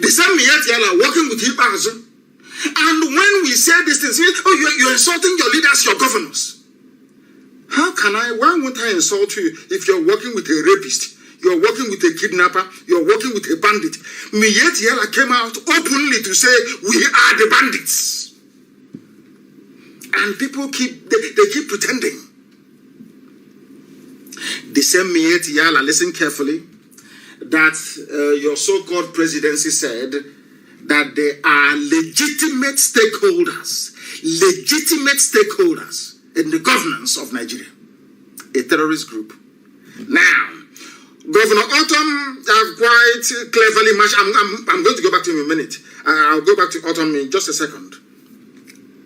The same Diala working with Ibazo. And when we say these things, you're insulting your leaders, your governors. Why won't I insult you if you're working with a rapist? You're working with a kidnapper. You're working with a bandit. Diala came out openly to say, we are the bandits. And people keep pretending. The same Diala, listen carefully, that your so-called presidency said that they are legitimate stakeholders in the governance of Nigeria, a terrorist group. Now, Governor Autumn have quite cleverly matched. I'm going to go back to him in a minute. I'll go back to Autumn in just a second.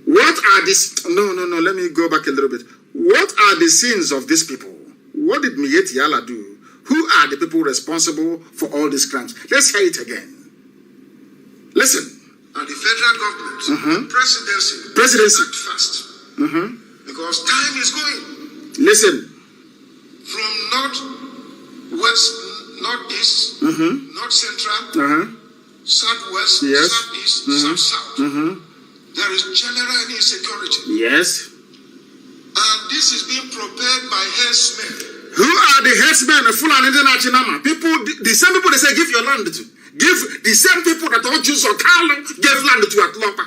What are these? No. Let me go back a little bit. What are the sins of these people? What did Miyetti Allah do? Who are the people responsible for all these crimes? Let's hear it again. Listen. And the federal government, presidency, act fast. Because time is going. Listen. From north-west, northeast, north central, southwest, southeast, south-south. There is general insecurity. Yes. And this is being propelled by herdsmen. Who are the herdsmen of Fulani Nachinama? People, the same people they say give your land to. Give the same people that all Jews or Carlo gave land to Atlopa.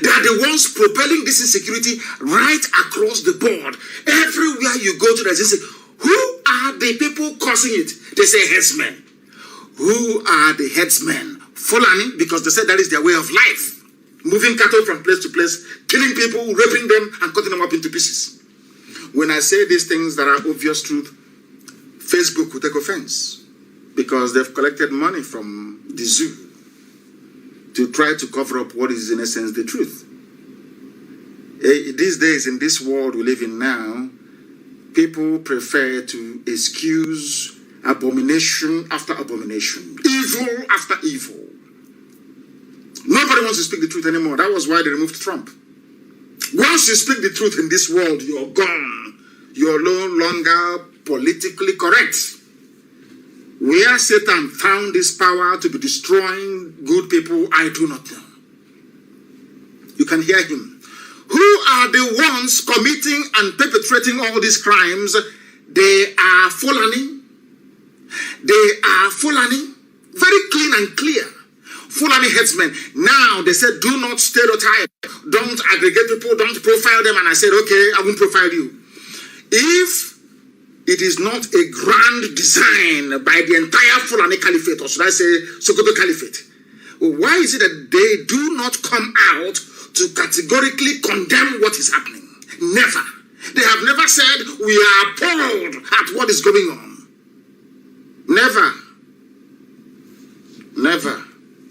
They are the ones propelling this insecurity right across the board. Everywhere you go to, they say, who are the people causing it? They say headsmen. Who are the headsmen? Fulani, because they said that is their way of life. Moving cattle from place to place, killing people, raping them, and cutting them up into pieces. When I say these things that are obvious truth, Facebook will take offense because they've collected money from the zoo to try to cover up what is in essence the truth. These days, in this world we live in now, people prefer to excuse abomination after abomination, evil after evil. Nobody wants to speak the truth anymore. That was why they removed Trump. Once you speak the truth in this world, you're gone. You're no longer politically correct. Where Satan found this power to be destroying good people, I do not know. You can hear him. Who are the ones committing and perpetrating all these crimes? They are Fulani. They are Fulani. Very clean and clear. Fulani headsmen. Now they said, do not stereotype. Don't aggregate people. Don't profile them. And I said, okay, I won't profile you. If it is not a grand design by the entire Fulani Caliphate, or should I say Sokoto Caliphate, why is it that they do not come out to categorically condemn what is happening? Never. They have never said, we are appalled at what is going on. Never. Never.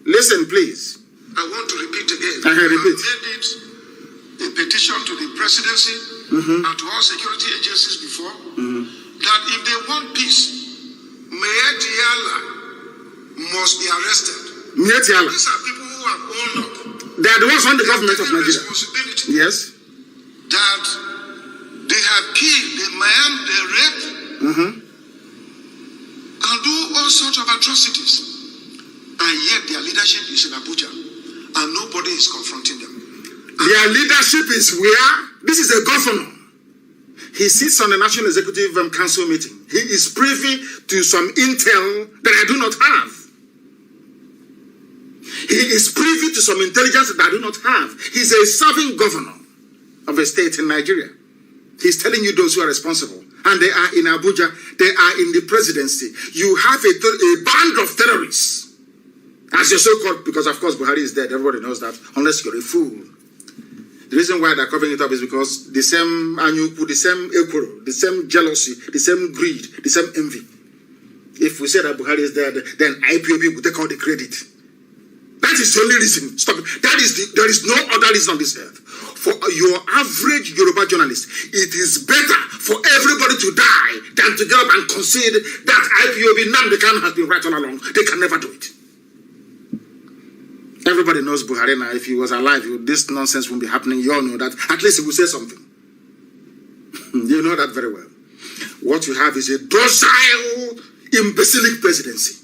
Listen, please. I want to repeat again. I repeat. I made it a petition to the presidency and to all security agencies before that if they want peace, Miyetti Allah must be arrested. Miyetti Allah. These are people who have owned up. They are the ones on the government of Nigeria. Responsibility. Yes. That they have killed, they maimed, they raped, and do all sorts of atrocities. And yet their leadership is in Abuja, and nobody is confronting them. Their leadership is where? This is a governor. He sits on the National Executive Council meeting. He is privy to some intel that I do not have. He is privy to some intelligence that I do not have. He's a serving governor of a state in Nigeria. He's telling you those who are responsible. And they are in Abuja. They are in the presidency. You have a band of terrorists. As you're so-called, because of course Buhari is dead. Everybody knows that, unless you're a fool. The reason why they're covering it up is because the same anyuku, the same equoro, the same jealousy, the same greed, the same envy. If we say that Buhari is dead, then IPOB will take all the credit. That is the only reason. Stop it. There is no other reason on this earth. For your average Yoruba journalist, it is better for everybody to die than to get up and concede that IPOB Nnamdi Kanu has been right all along. They can never do it. Everybody knows Buhari now. If he was alive, this nonsense wouldn't be happening. You all know that. At least he will say something. You know that very well. What you have is a docile, imbecilic presidency.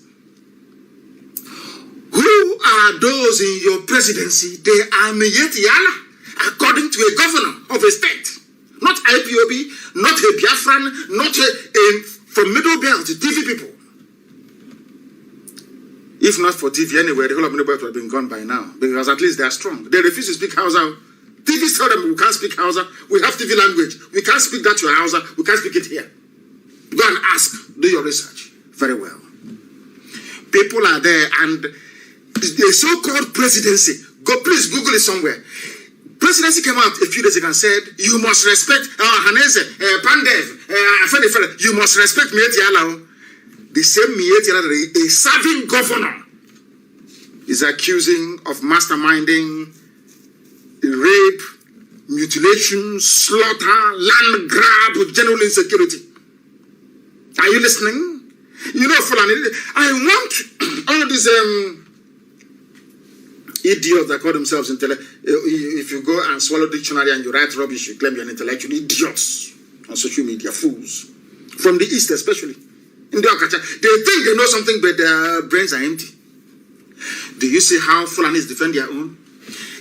Who are those in your presidency? They are Miyetti Allah, according to a governor of a state. Not IPOB, not a Biafran, not from Middle Belt, TV people. If not for TV anyway, the whole of Middle Belt would have been gone by now. Because at least they are strong. They refuse to speak Hausa. TV tell them we can't speak Hausa. We have TV language. We can't speak that to Hausa. We can't speak it here. Go and ask. Do your research. Very well. People are there and the so-called presidency. Go, please Google it somewhere. presidency came out a few days ago and said, you must respect Haneze, Pandev, you must respect Mieti Alao. The same Mieti Alao, a serving governor, is accusing of masterminding rape, mutilation, slaughter, land grab with general insecurity. Are you listening? You know, Fulani, I want all these idiots that call themselves intellectual. If you go and swallow dictionary and you write rubbish, you claim you're an intellectual. Idiots on social media, fools. From the East especially. In the Okacha, they think they know something, but their brains are empty. Do you see how Fulanis defend their own?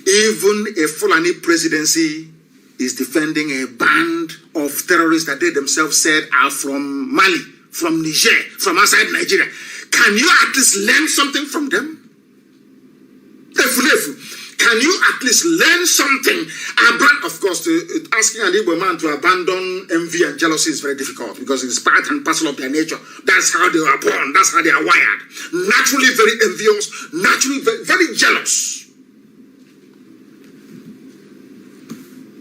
Even a Fulani presidency is defending a band of terrorists that they themselves said are from Mali, from Niger, from outside Nigeria. Can you at least learn something from them? Can you at least learn something? Of course, asking an Igbo man to abandon envy and jealousy is very difficult because it's part and parcel of their nature. That's how they are born. That's how they are wired. Naturally very envious, naturally very, very jealous.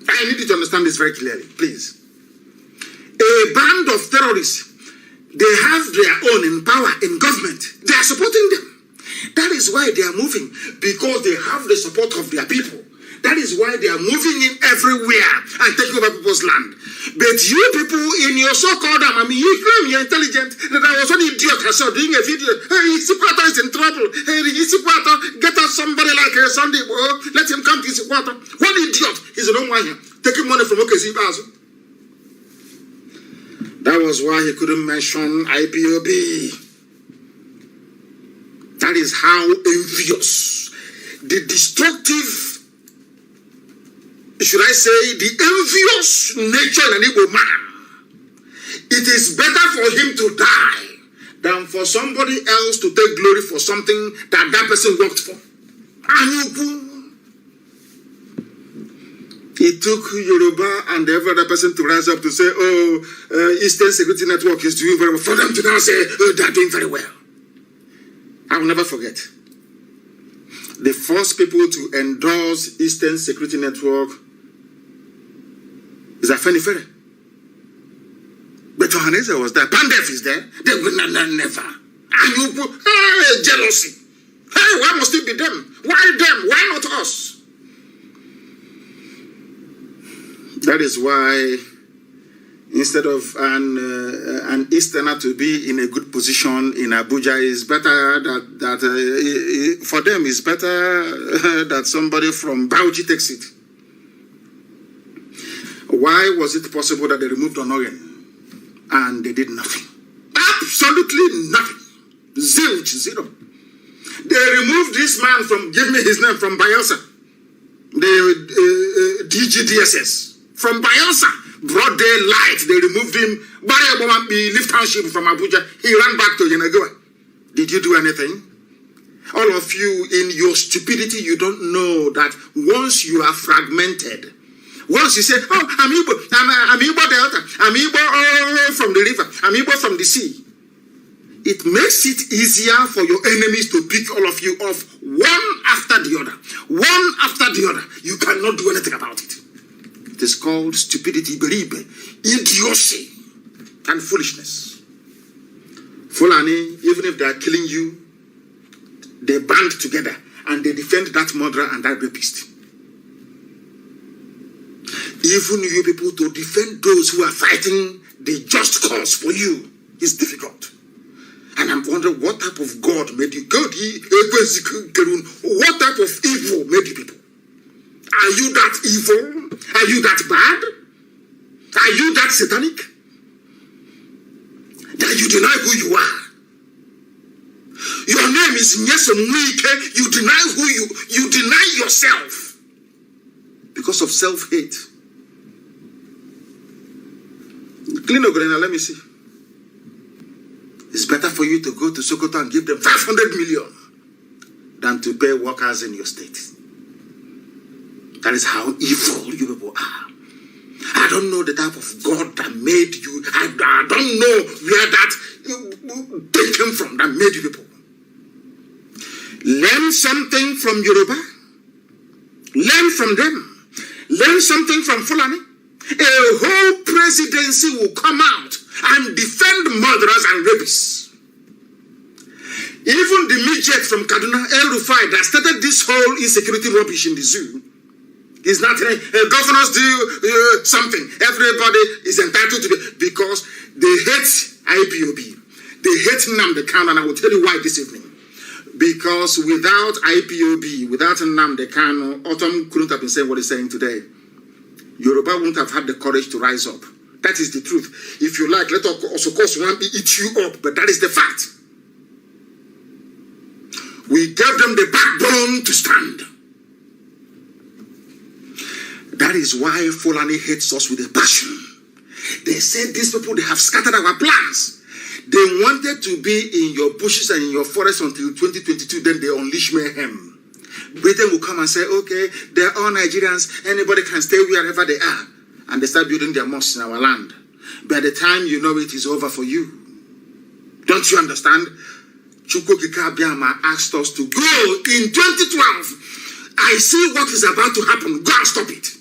I need you to understand this very clearly, please. A band of terrorists, they have their own in power, in government. They are supporting them. That is why they are moving, because they have the support of their people. That is why they are moving in everywhere and taking over people's land. But you people in your so-called you claim you're intelligent. That I was one idiot I saw doing a video. Hey, Isikwato is in trouble. Hey, Isikwato, get us somebody like Sunday. Let him come to Isikwato. One idiot. He's an one here. Taking money from OKC Bazo. That was why he couldn't mention IPOB. That is how envious, the destructive, should I say, the envious nature in an Igbo man. It is better for him to die than for somebody else to take glory for something that that person worked for. It took Yoruba and every other person to rise up to say, Eastern Security Network is doing very well. For them to now say, they're doing very well. I will never forget. The first people to endorse Eastern Security Network is Afenifere. But Johannes was there. Pandef is there. They will never. And you put jealousy. Hey, why must it be them? Why them? Why not us? That is why instead of an Easterner to be in a good position in Abuja, is better that for them it's better that somebody from Bauchi takes it. Why was it possible that they removed Onoyen and they did nothing? Absolutely nothing. Zilch, zero. They removed this man from, give me his name, from Bayelsa. The DGDSS. From Bayelsa. Broad daylight, they removed him. Lift township from Abuja. He ran back to Yenagoa. Did you do anything? All of you, in your stupidity, you don't know that once you are fragmented, once you say, I'm Igbo Delta, I'm Igbo from the river, I'm Igbo from the sea, it makes it easier for your enemies to pick all of you off one after the other. One after the other. You cannot do anything about it. It is called stupidity, beribe, idiocy, and foolishness. Fulani, even if they are killing you, they band together and they defend that murderer and that rapist. Even you people to defend those who are fighting the just cause for you is difficult. And I'm wondering what type of God made you? God, what type of evil made you people? Are you that evil? Are you that bad? Are you that satanic? That you deny who you are? Your name is Nyesomwike. You deny you deny yourself because of self-hate. Clean Ogrena, let me see. It's better for you to go to Sokoto and give them 500 million than to pay workers in your state. That is how evil you people are. I don't know the type of God that made you. I don't know where that they came from that made you people. Learn something from Yoruba. Learn from them. learn something from Fulani. A whole presidency will come out and defend murderers and rapists. Even the midget from Kaduna, El Rufai, that started this whole insecurity rubbish in the zoo, is not governors do something. Everybody is entitled to it because they hate IPOB. They hate Nnamdi Kanu, and I will tell you why this evening. Because without IPOB, without Nnamdi Kanu, Autumn couldn't have been saying what he's saying today. Yoruba wouldn't have had the courage to rise up. That is the truth. If you like, let us, of course, one eat you up, but that is the fact. We gave them the backbone to stand. That is why Fulani hates us with a passion. They said these people, they have scattered our plans. They wanted to be in your bushes and in your forest until 2022, then they unleash mayhem. Britain will come and say, okay, they're all Nigerians, anybody can stay wherever they are. And they start building their mosques in our land. By the time you know it is over for you. Don't you understand? Chukwuka Biama asked us to go in 2012. I see what is about to happen. Go and stop it.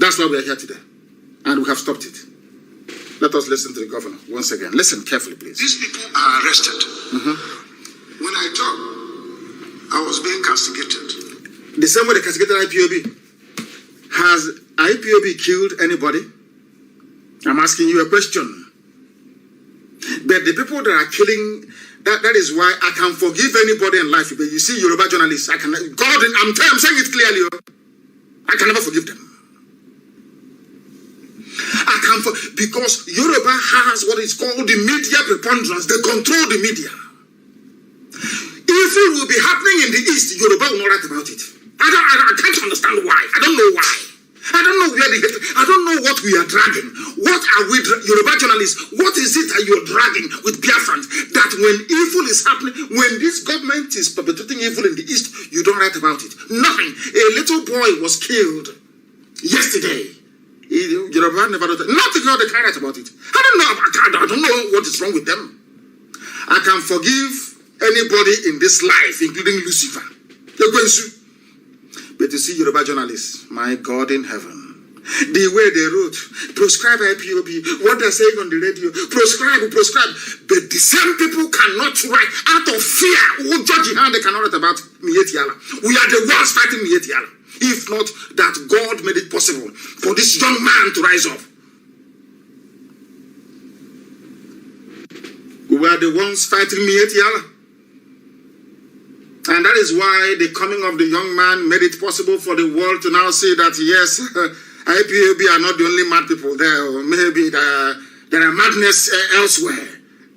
That's why we are here today. And we have stopped it. Let us listen to the governor once again. Listen carefully, please. These people are arrested. When I talk, I was being castigated. The same way they castigated IPOB. Has IPOB killed anybody? I'm asking you a question. But the people that are killing, that is why I can forgive anybody in life. But you see, Yoruba journalists, I'm saying it clearly. I can never forgive them. Because Yoruba has what is called the media preponderance. They control the media. Evil will be happening in the East. Yoruba will not write about it. I can't understand why. I don't know why. I don't know where I don't know what we are dragging. What are we, Yoruba journalists, what is it that you're dragging with Biafrans? That when evil is happening, when this government is perpetrating evil in the East, you don't write about it. Nothing. A little boy was killed yesterday. Yoruba never done nothing. No, they can't write about it. I don't know what is wrong with them. I can forgive anybody in this life, including Lucifer. But you see, Yoruba journalists, my God in heaven, the way they wrote, proscribe IPOB, what they're saying on the radio, proscribe. But the same people cannot write out of fear. Oh, Judge Hand, they cannot write about Mietiala. We are the ones fighting Mietiala. If not that God made it possible for this young man to rise up. We were the ones fighting Mietiala. And that is why the coming of the young man made it possible for the world to now say that, yes, IPOB are not the only mad people there, or maybe there are madness elsewhere.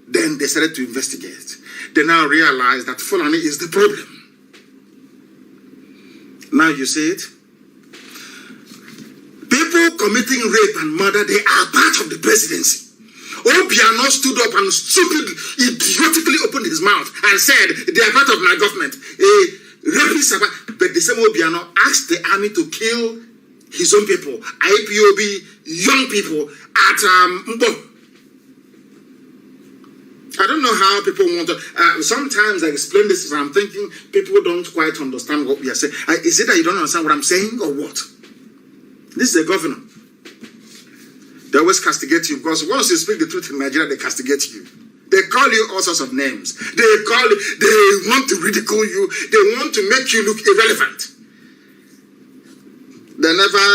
Then they started to investigate. They now realize that Fulani is the problem. Now you see it. People committing rape and murder, they are part of the presidency. Obiano stood up and idiotically opened his mouth and said, they are part of my government. But the same Obiano asked the army to kill his own people, IPOB, young people at Mbo. I don't know how people want to. Sometimes I explain this and I'm thinking people don't quite understand what we are saying. Is it that you don't understand what I'm saying or what? This is a governor. They always castigate you because once you speak the truth in Nigeria, they castigate you. They call you all sorts of names. They want to ridicule you. They want to make you look irrelevant. They never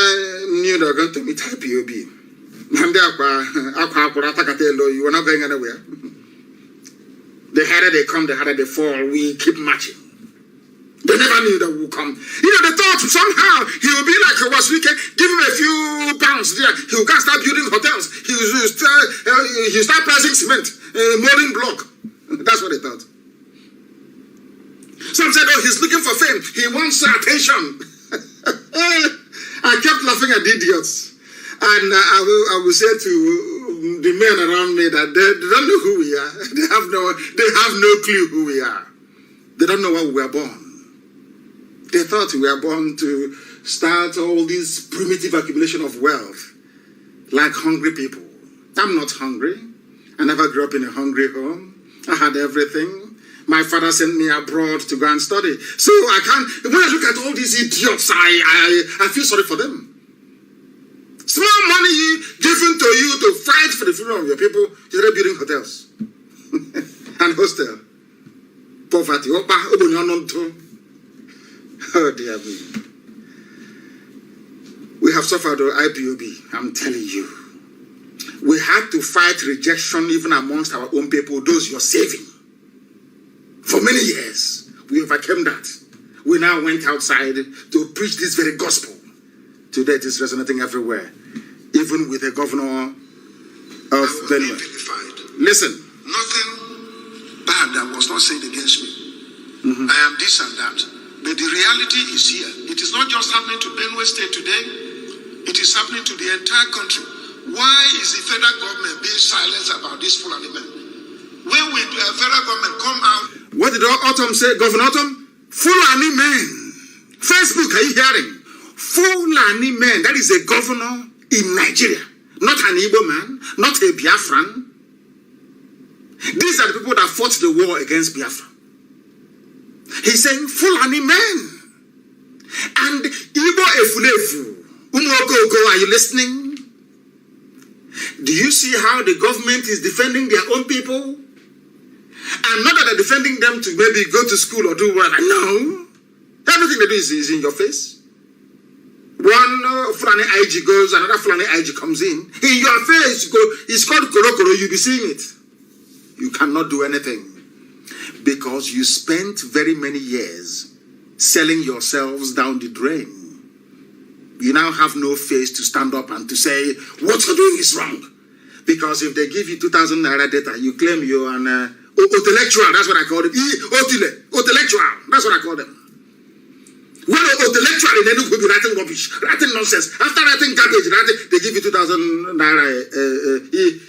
knew they were going to meet IPOB. You were not going anywhere. The harder they come, the harder they fall. We keep marching. They never knew that we would come. You know, they thought somehow he would be like was wicked, give him a few pounds there. He would start building hotels. He would start pricing cement, molding block. That's what they thought. Some said, oh, he's looking for fame. He wants attention. I kept laughing at the idiots. And I will say to the men around me that they don't know who we are. They have no clue who we are. They don't know why we were born. They thought we were born to start all this primitive accumulation of wealth, like hungry people. I'm not hungry. I never grew up in a hungry home. I had everything. My father sent me abroad to go and study. So I can't, when I look at all these idiots, I feel sorry for them. Small money given to you to fight for the freedom of your people, you're building hotels and hostel. Poverty. Oh dear me. We have suffered IPOB, I'm telling you. We had to fight rejection even amongst our own people, those you're saving. For many years, we overcame that. We now went outside to preach this very gospel. Today it is resonating everywhere, even with the governor of Benue. Listen. Nothing bad that was not said against me. I am this and that. But the reality is here. It is not just happening to Benue State today. It is happening to the entire country. Why is the federal government being silent about this Fulani men? When will the federal government come out? What did Autumn say, Governor Autumn? Fulani men. Facebook, are you hearing? Fulani men. That is a governor in Nigeria. Not an Igbo man, not a Biafran. These are the people that fought the war against Biafra. He's saying Fulani men. And Igbo Efulefu. Umoko, are you listening? Do you see how the government is defending their own people? And not that they're defending them to maybe go to school or do whatever. No. Everything they do is in your face. One Fulani IG goes, another Fulani IG comes in. In your face, it's called Korokoro, you'll be seeing it. You cannot do anything. Because you spent very many years selling yourselves down the drain. You now have no face to stand up and to say, what you're doing is wrong. Because if they give you 2,000 naira data, you claim you're an intellectual, that's what I call it. Intellectual, that's what I call them. Well, intellectual, they could be writing rubbish, writing nonsense. After writing garbage, they give you 2,000 naira.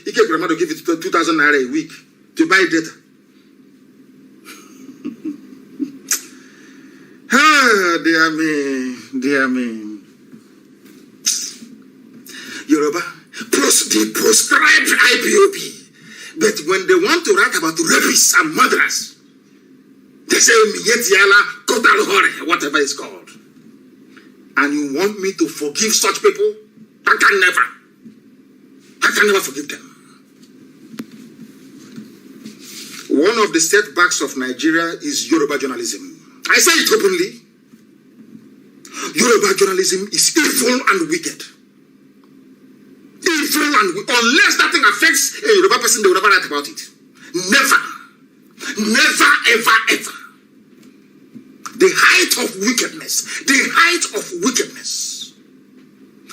He gave grandma to give you 2,000 naira a week to buy data. Ah, dear me. Yoruba, the proscribed IPOB. But when they want to write about rapists and murderers, they say Miyetiala, Kotalhore, whatever it's called. And you want me to forgive such people? I can never forgive them. One of the setbacks of Nigeria is Yoruba journalism. I say it openly. Yoruba journalism is evil and wicked. Evil and unless that thing affects a Yoruba person, they will never write about it. Never, ever. The height of wickedness.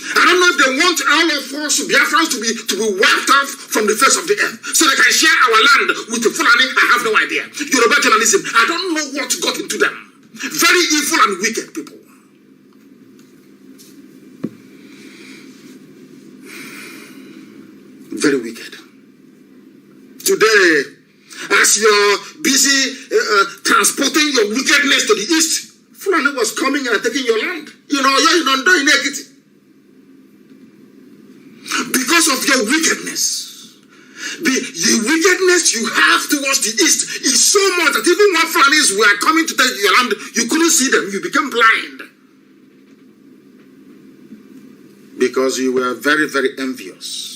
I don't know if they want all of us, Biafrans, to be wiped off from the face of the earth so they can share our land with the Fulani. I have no idea. Yoruba journalism, I don't know what got into them. Very evil and wicked people. Very wicked. Today, as you're busy transporting your wickedness to the east, Fulani was coming and taking your land. You're not doing it. Because of your wickedness. The wickedness you have towards the east is so much that even when Fulanis were coming to take your land, you couldn't see them. You became blind. Because you were very, very envious.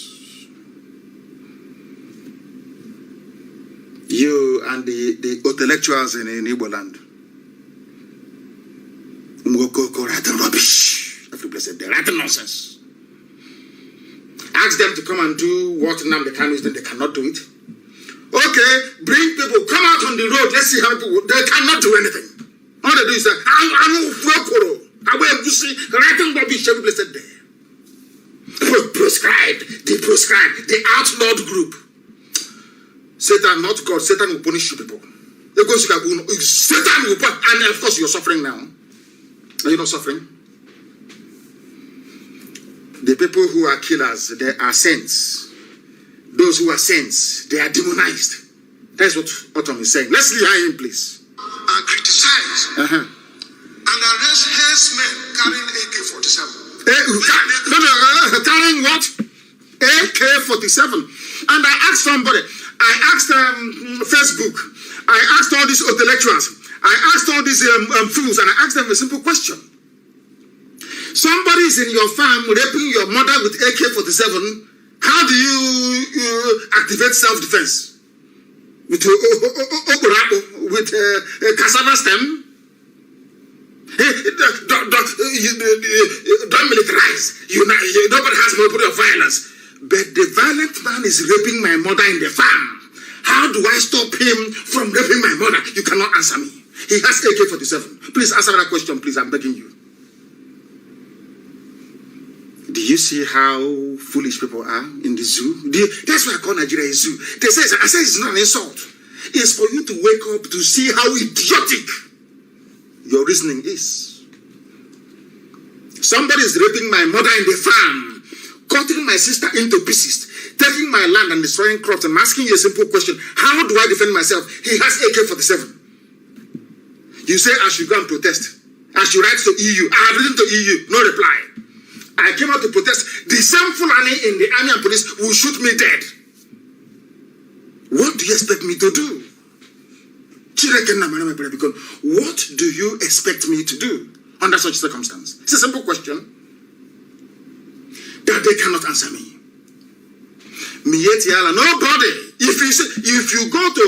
You and the intellectuals in Igbo land. Writing rubbish. Every place they're writing nonsense. Ask them to come and do what Nnamdi Kanu is doing. They cannot do it. Okay, bring people, come out on the road. Let's see how people. They cannot do anything. All they do is that writing rubbish. Every place there. Proscribed, the outlawed group. Satan, not God. Satan will punish you people. Satan will punish, and of course you're suffering now. Are you not suffering? The people who are killers, they are saints. Those who are saints, they are demonized. That's what Autumn is saying. Let's hear him, please. And criticize and arrest herdsmen carrying AK-47. Carrying what? AK-47. And I asked somebody, Facebook, I asked all these intellectuals, I asked all these fools, and I asked them a simple question. Somebody is in your farm raping your mother with AK-47. How do you activate self-defense? With a cassava stem? Don't militarize. Nobody has monopoly of violence. But the violent man is raping my mother in the farm. How do I stop him from raping my mother? You cannot answer me. He has AK-47. Please answer that question, please. I'm begging you. Do you see how foolish people are in the zoo? That's why I call Nigeria a zoo. I say it's not an insult. It's for you to wake up to see how idiotic your reasoning is. Somebody is raping my mother in the farm, cutting my sister into pieces, taking my land and destroying crops. I'm asking you a simple question. How do I defend myself? He has AK-47. You say I should go and protest. I should write to EU. I have written to EU. No reply. I came out to protest. The same Fulani in the army and police will shoot me dead. What do you expect me to do? What do you expect me to do under such circumstance? It's a simple question that they cannot answer me. Nobody. If you go to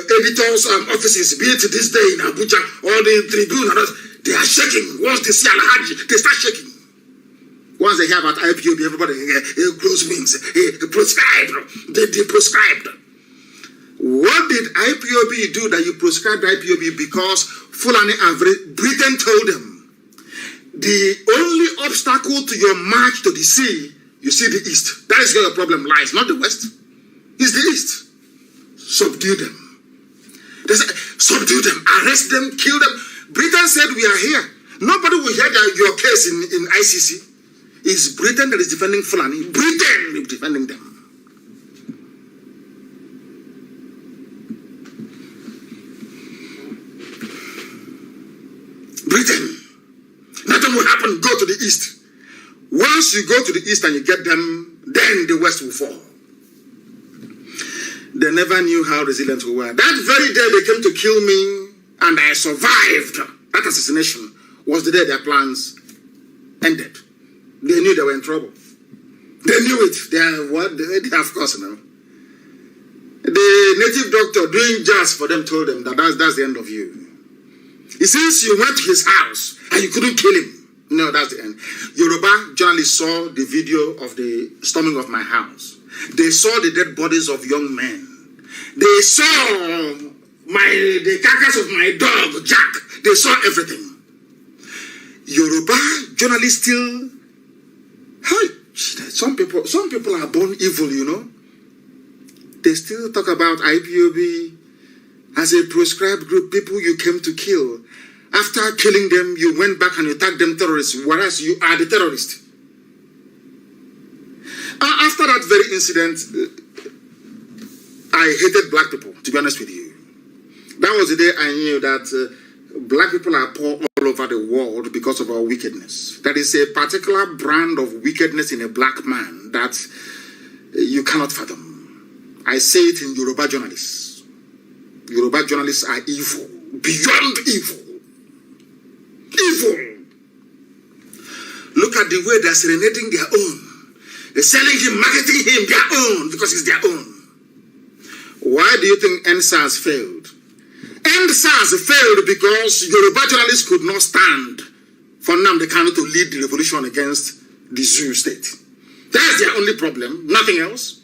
editors' offices, be it this day in Abuja or the Tribune, they are shaking. Once they see Al-Hajj, they start shaking. Once they hear about IPOB, everybody close wings. Prescribed. They prescribed. What did IPOB do that you prescribed IPOB? Because Fulani Britain told them the only obstacle to your march to the sea, you see the east. That is where your problem lies, not the west. It's the east. Subdue them. They said, subdue them, arrest them, kill them. Britain said, we are here. Nobody will hear your case in ICC. It's Britain that is defending Fulani. Britain is defending them. Britain. Nothing will happen. Go to the east. Once you go to the east and you get them, then the west will fall. They never knew how resilient we were. That very day they came to kill me and I survived. That assassination was the day their plans ended. They knew they were in trouble. They knew it. They of course, you know. The native doctor doing just for them told them that that's the end of you. Since you went to his house and you couldn't kill him, no, that's the end. Yoruba journalists saw the video of the storming of my house. They saw the dead bodies of young men. They saw the carcass of my dog, Jack. They saw everything. Yoruba journalists still... Some people are born evil, you know. They still talk about IPOB as a proscribed group, people you came to kill. After killing them, you went back and you tagged them terrorists, whereas you are the terrorist. After that very incident, I hated black people, to be honest with you. That was the day I knew that black people are poor all over the world because of our wickedness. There is a particular brand of wickedness in a black man that you cannot fathom. I say it in Yoruba journalists. Yoruba journalists are evil, beyond evil. Evil. Look at the way they're serenading their own. They're selling him, marketing him their own because it's their own. Why do you think NSAS failed? NSAS failed because Yoruba journalists could not stand for Nnamdi Kanu to lead the revolution against the Zoo state. That's their only problem, nothing else.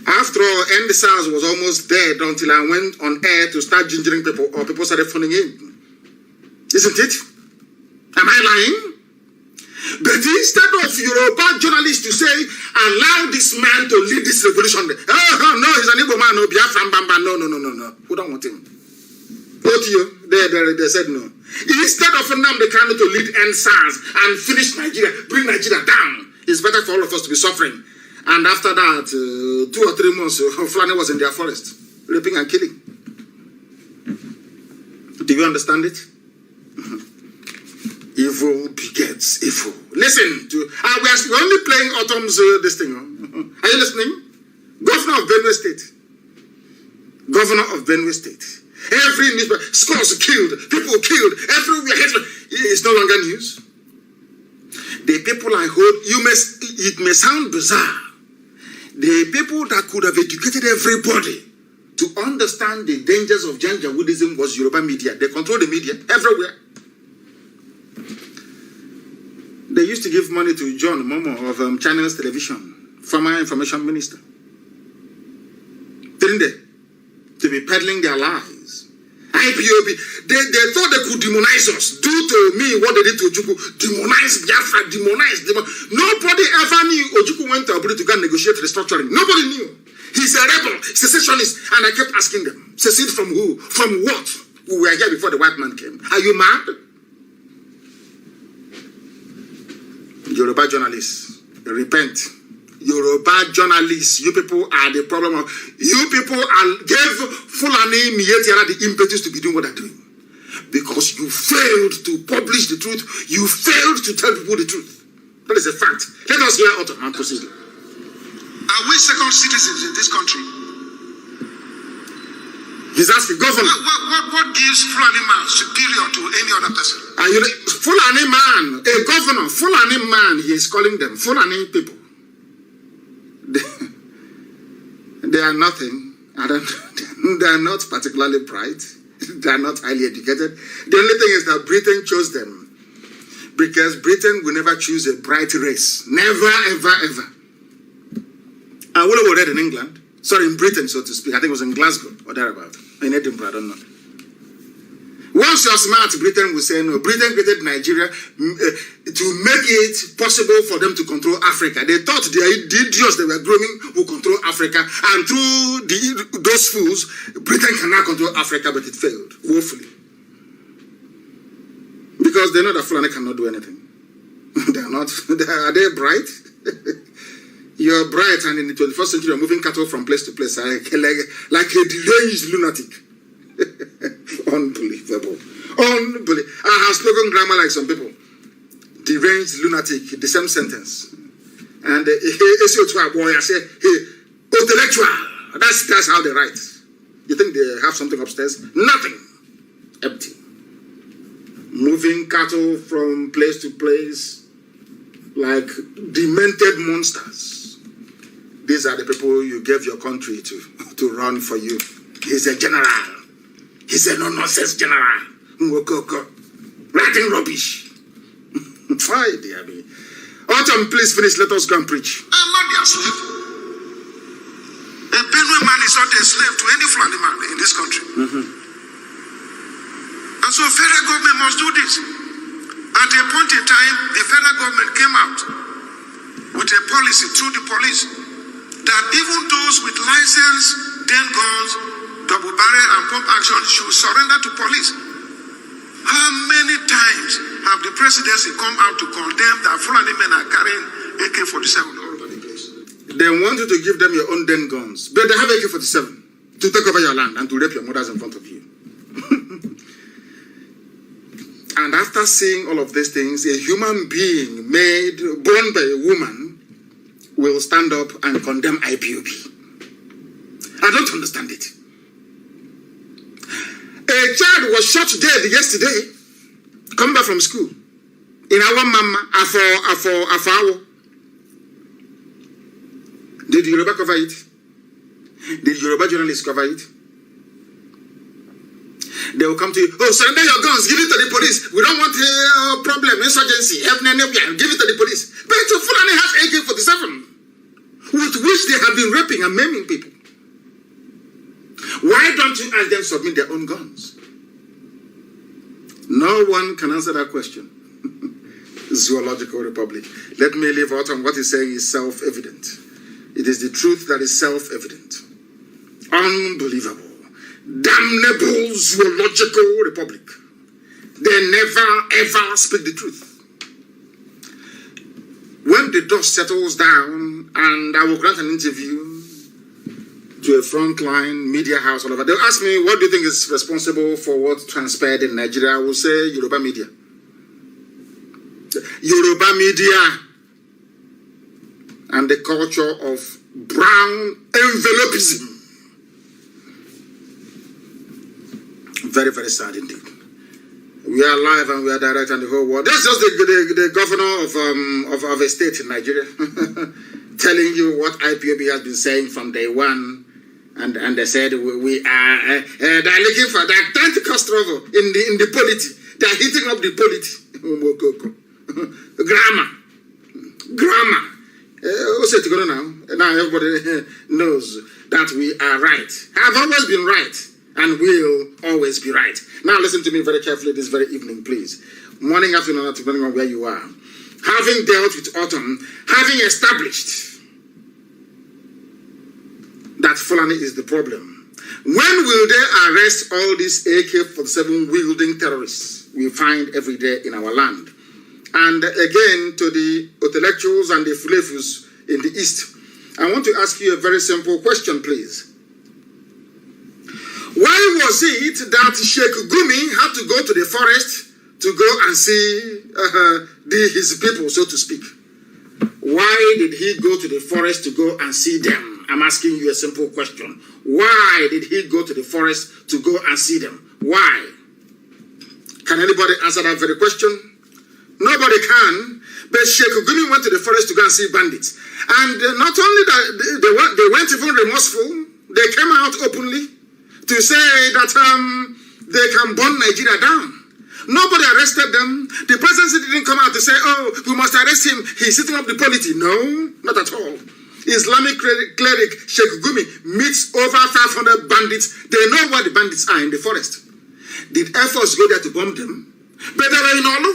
After all, NSAS was almost dead until I went on air to start gingering people, or people started phoning in. Isn't it? Am I lying? But instead of Yoruba journalists to say, allow this man to lead this revolution. Oh, no, he's an Igbo man, no, Biafran Bamba. No. Who don't want him? They said no. Instead of Nnamdi Kanu to lead NSAS and finish Nigeria, bring Nigeria down, it's better for all of us to be suffering. And after that, 2 or 3 months, Fulani was in their forest, raping and killing. Do you understand it? Evil begets evil. Listen to... we're only playing Autumn's this thing. Are you listening? Governor of Benue State. governor of Benue State. Every newspaper, scores killed, people killed, everywhere. It's no longer news. The people I hold, it may sound bizarre. The people that could have educated everybody to understand the dangers of Janjaweedism was Yoruba media. They control the media everywhere. They used to give money to John Momo of Channels Television, former information minister. Didn't they? To be peddling their lies. IPOB, they thought they could demonize us. Do to me what they did to Ojukwu. Demonize Biafra, demonize. Nobody ever knew Ojukwu went to Abuja to go and negotiate restructuring. Nobody knew. He's a rebel, secessionist. And I kept asking them, secede from who? From what? We were here before the white man came. Are you mad? Yoruba journalists, repent. Yoruba journalists, you people are the problem. You people gave Fulani Mietiara the impetus to be doing what they're doing. Because you failed to publish the truth. You failed to tell people the truth. That is a fact. Let us hear out and proceed. Are we second citizens in this country? He's asking, governor. What gives Fulani man superior to any other person? Fulani man, a governor, Fulani man, he is calling them Fulani people. They are nothing. They are not particularly bright. They are not highly educated. The only thing is that Britain chose them. Because Britain will never choose a bright race. Never, ever, ever. I would have read in England. Sorry, in Britain, so to speak. I think it was in Glasgow or thereabout. In Edinburgh, I don't know. Once you're smart, Britain will say no. Britain created Nigeria to make it possible for them to control Africa. They thought the idiots they were grooming would control Africa. And through those fools, Britain cannot control Africa, but it failed woefully. Because they know that Fulani cannot do anything. They are not. Are they bright? You're bright, and in the 21st century, you're moving cattle from place to place like a deranged lunatic. Unbelievable. Unbelievable. I have spoken grammar like some people. Deranged lunatic, the same sentence. And I say, hey, intellectual. That's how they write. You think they have something upstairs? Nothing. Empty. Moving cattle from place to place like demented monsters. These are the people you gave your country to run for you. He's a general. He's a no-nonsense general. Writing rubbish. Why, dear me? Autumn, please finish. Let us go and preach. I'm not their slave. A Benue man is not a slave to any Fulani man in this country. And so federal government must do this. At a point in time, the federal government came out with a policy through the police that even those with license, then guns, double barrel and pump action should surrender to police. How many times have the presidency come out to condemn that Fulani men are carrying AK-47 all over the place? They want you to give them your own den guns, but they have AK-47 to take over your land and to rape your mothers in front of you. And after seeing all of these things, a human being born by a woman will stand up and condemn IPOB. I don't understand it. A child was shot dead yesterday, coming back from school. In our mama, Afo. Did Yoruba cover it? Did Yoruba journalists cover it? They will come to you, oh, surrender your guns, give it to the police. We don't want a problem, insurgency, give it to the police. But Fulani has AK-47, with which they have been raping and maiming people. Why don't you ask them to submit their own guns? No one can answer that question. Zoological Republic. Let me leave out on what he's saying is self-evident. It is the truth that is self-evident. Unbelievable. Damnable Zoological Republic. They never ever speak the truth. When the dust settles down and I will grant an interview to a frontline media house all over, they'll ask me, what do you think is responsible for what transpired in Nigeria? I will say Yoruba media. Yoruba media and the culture of brown envelopism. Very, very sad indeed. We are live and we are direct on the whole world. That's just the governor of a state in Nigeria telling you what IPOB has been saying from day one. And they said we are they're looking for that trying to cause trouble in the polity. They're heating up the polity. Grammar. What's it going now? Now everybody knows that we are right. Have always been right and will always be right. Now listen to me very carefully this very evening, please. Morning, afternoon, depending on where you are. Having dealt with autumn, having established that Fulani is the problem, when will they arrest all these AK-47 wielding terrorists we find every day in our land? And again, to the intellectuals and the fulefus in the East, I want to ask you a very simple question, please. Why was it that Sheikh Gumi had to go to the forest to go and see his people, so to speak? Why did he go to the forest to go and see them? I'm asking you a simple question. Why did he go to the forest to go and see them? Why? Can anybody answer that very question? Nobody can. But Sheikh Gumi went to the forest to go and see bandits. And not only that, they weren't even remorseful. They came out openly to say that they can burn Nigeria down. Nobody arrested them. The presidency didn't come out to say, oh, we must arrest him. He's setting up the polity. No, not at all. Islamic cleric Sheikh Gumi meets over 500 bandits. They know where the bandits are in the forest. Did Air Force go there to bomb them? But they were in Olu,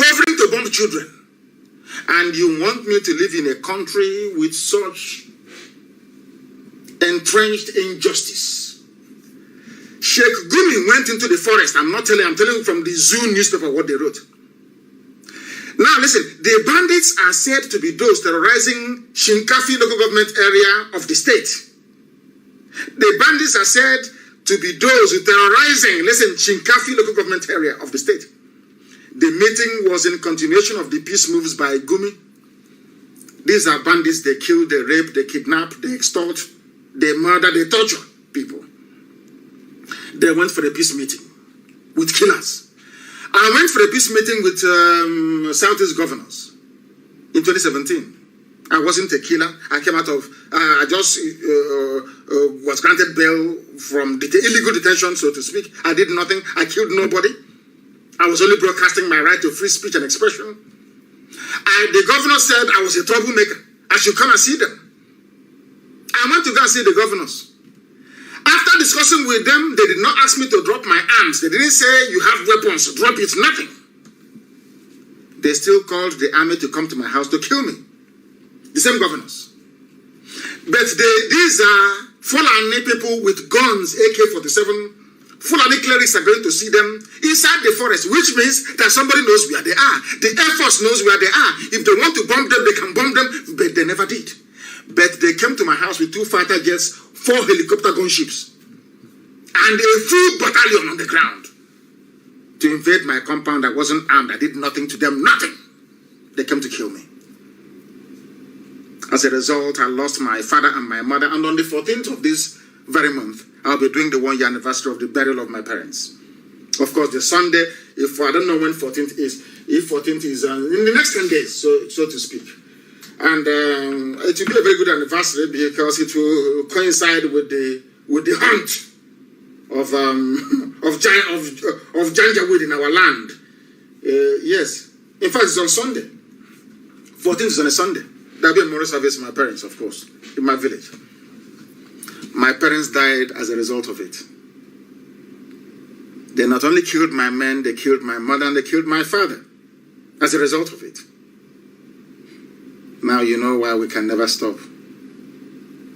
hovering to bomb children. And you want me to live in a country with such entrenched injustice? Sheikh Gumi went into the forest. I'm telling you from the Zoo newspaper what they wrote. Now listen, the bandits are said to be those terrorizing Shinkafi local government area of the state. The bandits are said to be those terrorizing, listen, Shinkafi local government area of the state. The meeting was in continuation of the peace moves by Gumi. These are bandits. They kill, they rape, they kidnap, they extort, they murder, they torture people. They went for a peace meeting with killers. I went for a peace meeting with Southeast governors in 2017. I wasn't a killer. I came out of, I just was granted bail from illegal detention, so to speak. I did nothing. I killed nobody. I was only broadcasting my right to free speech and expression. The governor said I was a troublemaker. I should come and see them. I went to go and see the governors. After discussing with them, they did not ask me to drop my arms. They didn't say, you have weapons, drop it, nothing. They still called the army to come to my house to kill me. The same governors. But these are Fulani people with guns, AK-47. Fulani clerics are going to see them inside the forest, which means that somebody knows where they are. The Air Force knows where they are. If they want to bomb them, they can bomb them, but they never did. But they came to my house with 2 fighter jets, 4 helicopter gunships, and a full battalion on the ground to invade my compound. I wasn't armed. I did nothing to them, nothing. They came to kill me. As a result, I lost my father and my mother, and on the 14th of this very month, I'll be doing the 1-year anniversary of the burial of my parents. Of course, the Sunday, if I don't know when 14th is, if 14th is in the next 10 days, so to speak. And it will be a very good anniversary because it will coincide with the hunt of Janjaweed in our land. Yes, in fact, it's on Sunday. 14th is on a Sunday. There'll be a memorial service for my parents, of course, in my village. My parents died as a result of it. They not only killed my men, they killed my mother, and they killed my father as a result of it. Now you know why we can never stop.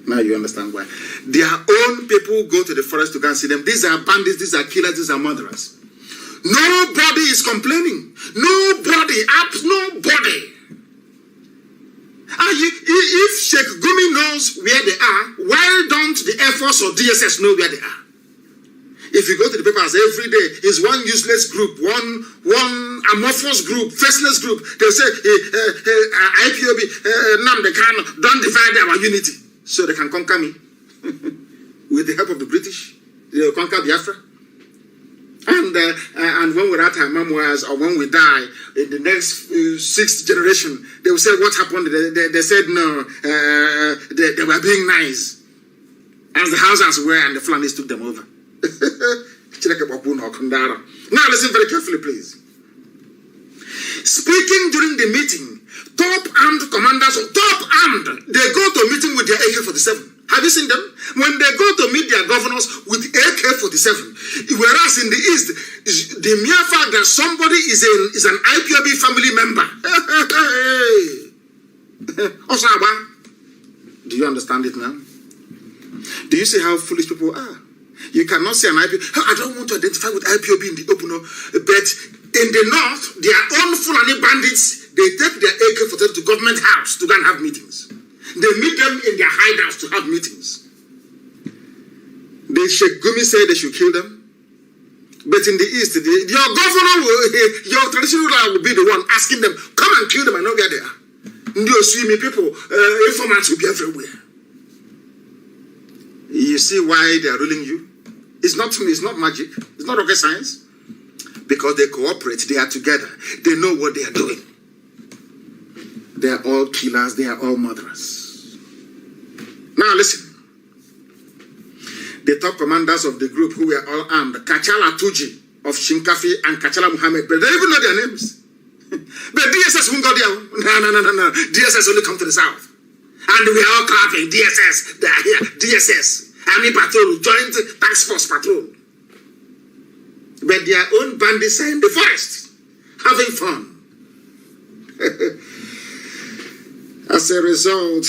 Now you understand why. Their own people go to the forest to go and see them. These are bandits, these are killers, these are murderers. Nobody is complaining. Nobody. If Sheikh Gumi knows where they are, why don't the Air Force or DSS know where they are? If you go to the papers every day, it's one useless group, one amorphous group, faceless group. They'll say, IPOB, Nnamdi Kanu, don't divide our unity. So they can conquer me. With the help of the British, they'll conquer Biafra. And when we write our memoirs or when we die, in the next sixth generation, they will say what happened. They said no, they were being nice. As the houses were and the Flanders took them over. Now listen very carefully, please. Speaking during the meeting, top armed commanders, they go to meeting with their AK-47. Have you seen them? When they go to meet their governors with AK-47, whereas in the East, the mere fact that somebody is an IPOB family member. Do you understand it now? Do you see how foolish people are? You cannot say an IPOB. I don't want to identify with IPOB in the open, but in the North, their own Fulani bandits, they take their AK-47 to government house to go and have meetings. They meet them in their hideouts to have meetings. The Sheikh Gumi said they should kill them. But in the East, your governor, your traditional ruler will be the one asking them, come and kill them, I know where they are. You see me, people, informants will be everywhere. You see why they are ruling you? It's not magic. It's not rocket science. Because they cooperate, they are together. They know what they are doing. They are all killers, they are all murderers. Now listen. The top commanders of the group who were all armed, Kachala Tuji of Shinkafi and Kachala Muhammad, but they don't even know their names. But DSS won't go there. No. DSS only come to the south. And we are all clapping. DSS, they are here. DSS. Army patrol, joint task force patrol. But their own bandits are in the forest, having fun. As a result,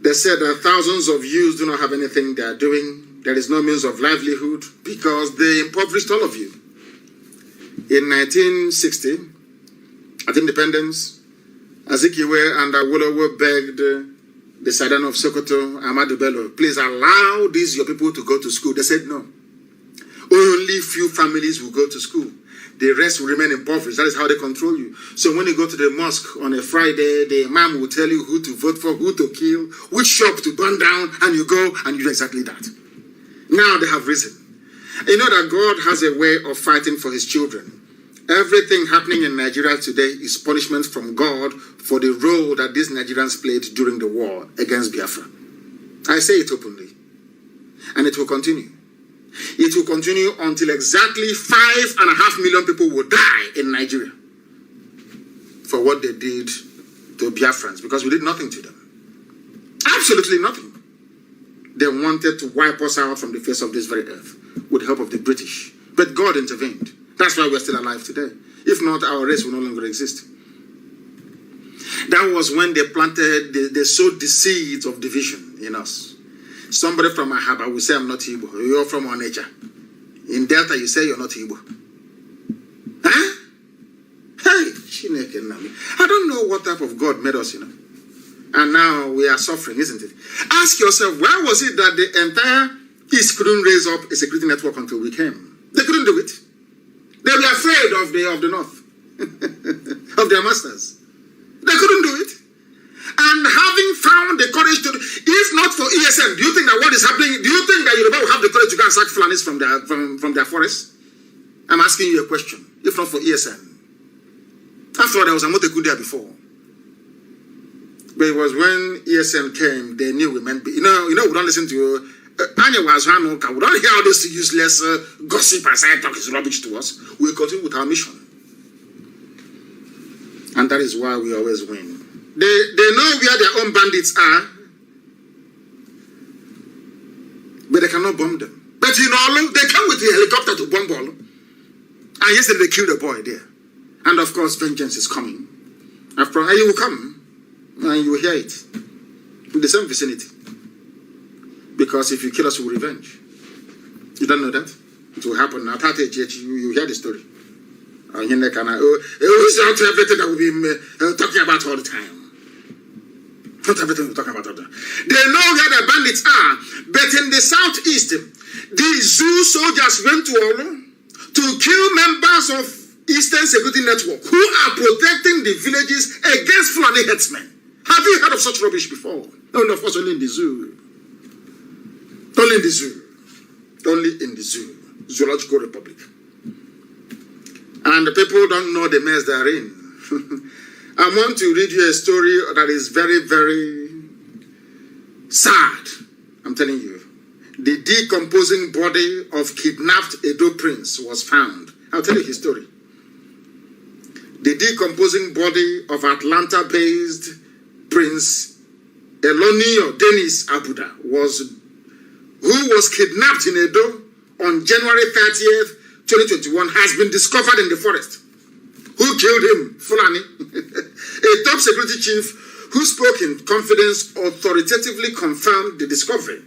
they said that thousands of youths do not have anything they are doing. There is no means of livelihood because they impoverished all of you. In 1960, at independence, Azikiwe and Awolowo begged the Sadan of Sokoto, Ahmadu Bello, please allow these your people to go to school. They said no. Only few families will go to school. The rest will remain impoverished. That is how they control you. So when you go to the mosque on a Friday, the imam will tell you who to vote for, who to kill, which shop to burn down, and you go and you do exactly that. Now they have risen. You know that God has a way of fighting for his children. Everything happening in Nigeria today is punishment from God for the role that these Nigerians played during the war against Biafra. I say it openly. And it will continue. It will continue until exactly 5.5 million people will die in Nigeria for what they did to Biafrans, because we did nothing to them. Absolutely nothing. They wanted to wipe us out from the face of this very earth with the help of the British. But God intervened. That's why we're still alive today. If not, our race will no longer exist. That was when they planted, they sowed the seeds of division in us. Somebody from Ahaba will say, I'm not Igbo. You're from Onitsha. In Delta, you say you're not Igbo. Huh? Hey, Chineke Nami. I don't know what type of God made us, And now we are suffering, isn't it? Ask yourself, why was it that the entire East couldn't raise up a security network until we came? They couldn't do it. They were afraid of the North, of their masters. They couldn't do it. And having found the courage to, if not for ESN, do you think that what is happening, do you think that Yoruba will have the courage to go and sack Fulanis from their forests? I'm asking you a question. If not for ESN. After all, there was a Moteku there before. But it was when ESN came, they knew we meant, we don't listen to Anya was we don't hear all this useless gossip and side talk is rubbish to us. We continue with our mission. And that is why we always win. They know where their own bandits are, but they cannot bomb them. But they come with the helicopter to bomb all. And yesterday they killed a boy there. And of course, vengeance is coming. After all, you will come and you will hear it in the same vicinity. Because if you kill us, we will revenge. You don't know that? It will happen now. You hear the story. Who's out to everything that we've been talking about all the time? Not everything we're talking about all the time. They know where the bandits are, but in the southeast, the zoo soldiers went to Olu to kill members of Eastern Security Network who are protecting the villages against Fulani headsmen. Have you heard of such rubbish before? No, of course, only in the zoo. Only in the zoo. Only in the zoo. Zoological Republic. And the people don't know the mess they're in. I want to read you a story that is very, very sad. I'm telling you. The decomposing body of kidnapped Edo prince was found. I'll tell you his story. The decomposing body of Atlanta-based Prince Elonio Dennis Abuda who was kidnapped in Edo on January 30th, 2021, has been discovered in the forest. Who killed him? Fulani. A top security chief who spoke in confidence authoritatively confirmed the discovery.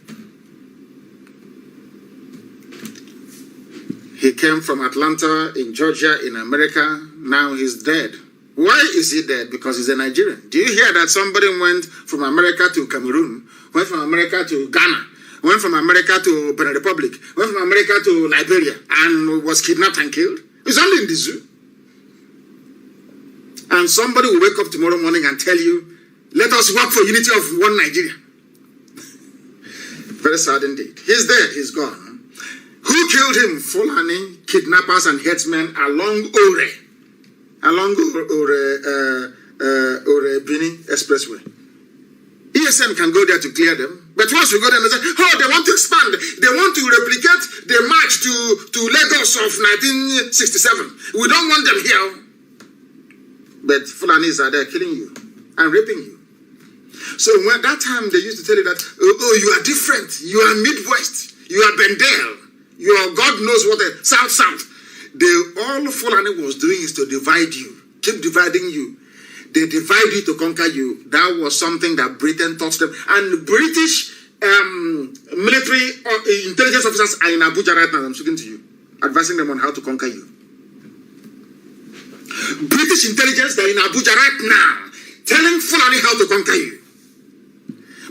He came from Atlanta in Georgia in America. Now he's dead. Why is he dead? Because he's a Nigerian. Do you hear that somebody went from America to Cameroon, went from America to Ghana, went from America to Benin Republic, went from America to Liberia, and was kidnapped and killed? It's only in the zoo. And somebody will wake up tomorrow morning and tell you, let us work for unity of one Nigeria. Very sad indeed. He's dead, he's gone. Who killed him? Fulani kidnappers and headsmen along Bini Expressway. ESN can go there to clear them. But once we go there and say, oh, they want to expand. They want to replicate the march to Lagos of 1967. We don't want them here. But Fulanis are there killing you and raping you. So when that time they used to tell you that, oh, you are different. You are Midwest. You are Bendel. You are God knows what the South. All Fulani was doing is to divide you. Keep dividing you. They divide you to conquer you. That was something that Britain taught them. And British military intelligence officers are in Abuja right now. I'm speaking to you, advising them on how to conquer you. British intelligence, they're in Abuja right now, telling Fulani how to conquer you.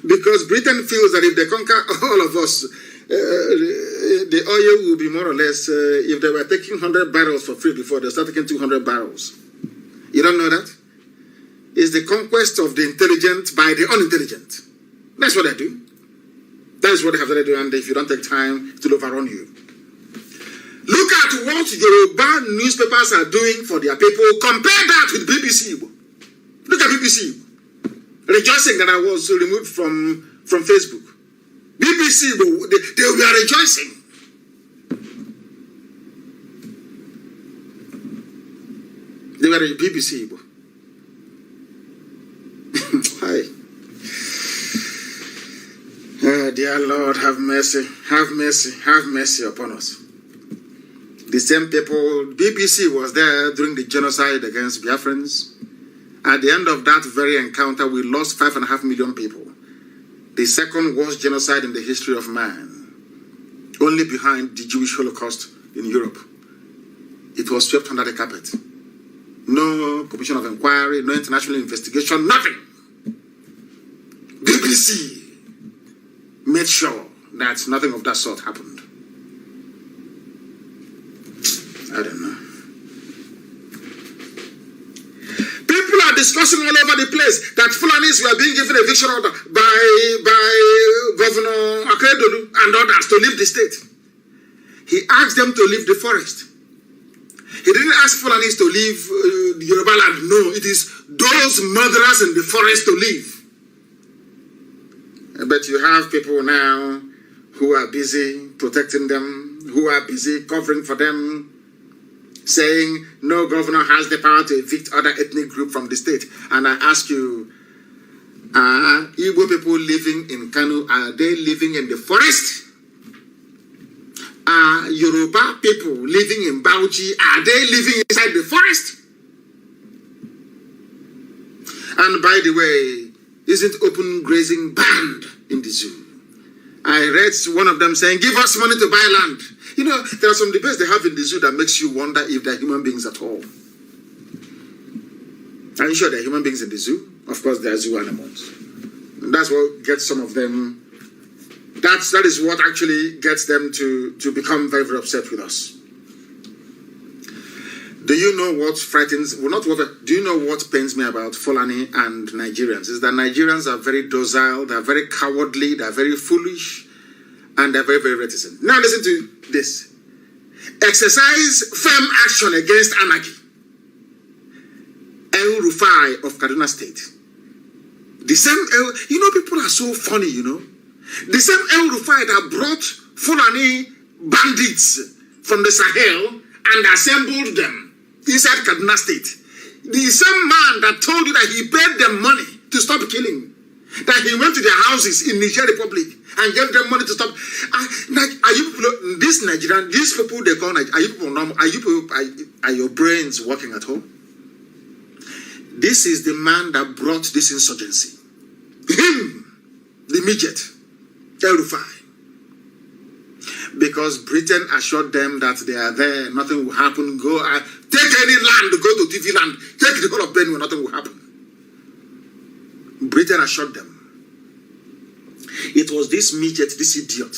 Because Britain feels that if they conquer all of us, the oil will be more or less, if they were taking 100 barrels for free before, they'll start taking 200 barrels. You don't know that? It's the conquest of the intelligent by the unintelligent. That's what they do. That is what they have to do, and if you don't take time, it will overrun you. Look at what Yoruba newspapers are doing for their people. Compare that with BBC. Look at BBC. Rejoicing that I was removed from Facebook. BBC, they were rejoicing. They were BBC. Hi. Dear Lord, have mercy. Have mercy. Have mercy upon us. The same people, BBC was there during the genocide against Biafrans. At the end of that very encounter, we lost 5.5 million people. The second worst genocide in the history of man, only behind the Jewish Holocaust in Europe. It was swept under the carpet. No commission of inquiry, no international investigation, nothing. BBC made sure that nothing of that sort happened. I don't know. People are discussing all over the place that Fulanis were being given eviction order by Governor Akeredolu and others to leave the state. He asked them to leave the forest. He didn't ask Fulanis to leave Yoruba land. No, it is those murderers in the forest to leave. But you have people now who are busy protecting them, who are busy covering for them, saying no governor has the power to evict other ethnic group from the state. And I ask you, are Igbo people living in Kanu, are they living in the forest? Are Yoruba people living in Bauchi, are they living inside the forest? And by the way, isn't open grazing banned in the zoo? I read one of them saying, give us money to buy land. You know, there are some debates they have in the zoo that makes you wonder if they're human beings at all. Are you sure they're human beings in the zoo? Of course, they're zoo animals. And that's what gets some of them, that is what actually gets them to become very, very upset with us. Do you know what frightens, well, not what, do you know what pains me about Fulani and Nigerians? Is that Nigerians are very docile, they're very cowardly, they're very foolish, and they're very, very reticent. Now listen to this. exercise firm action against anarchy. El Rufai of Kaduna State. The same, people are so funny, The same El Rufai that brought Fulani bandits from the Sahel and assembled them inside Kaduna State. The same man that told you that he paid them money to stop killing. That he went to their houses in Niger Republic and gave them money to stop. These Nigerian, these people they call Nigerian, are you people normal? Are your brains working at home? This is the man that brought this insurgency. Him, the midget, El Rufai. Because Britain assured them that they are there, nothing will happen. Go take any land, go to TV land, take the whole of Benue, nothing will happen. Britain assured them. It was this midget, this idiot,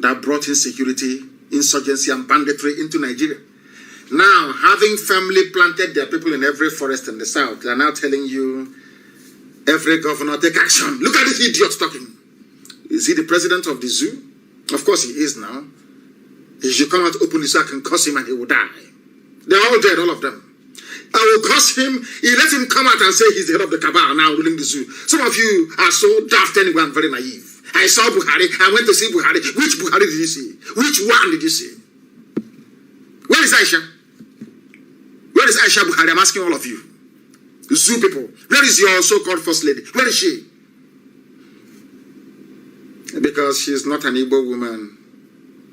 that brought insecurity, insurgency, and banditry into Nigeria. Now, having firmly planted their people in every forest in the south, they are now telling you, every governor, take action. Look at this idiot talking. Is he the president of the zoo? Of course he is now. He should come out openly so I can curse him and he will die. They're all dead, all of them. I will curse him. You let him come out and say he's the head of the cabal now ruling the zoo. Some of you are so daft anyway and very naive. I saw Buhari. I went to see Buhari. Which Buhari did you see? Which one did you see? Where is Aisha? Where is Aisha Buhari? I'm asking all of you. Zoo people. Where is your so-called first lady? Where is she? Because she's not an Igbo woman.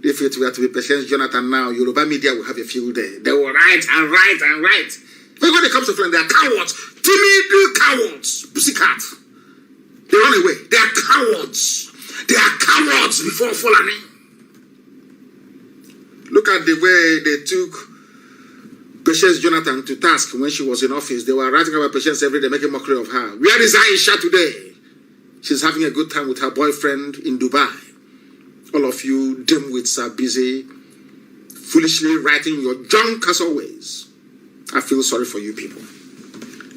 If it were to be Patience Jonathan now, Yoruba media will have a field day. They will write and write and write. But when it comes to Fulani, they are cowards. Timid cowards. Pussycat. They run away. They are cowards. They are cowards before Fulani. Look at the way they took Patience Jonathan to task when she was in office. They were writing about Patience every day, making mockery of her. Where is Aisha today? She's having a good time with her boyfriend in Dubai. All of you dimwits are busy, foolishly writing your junk as always. I feel sorry for you people.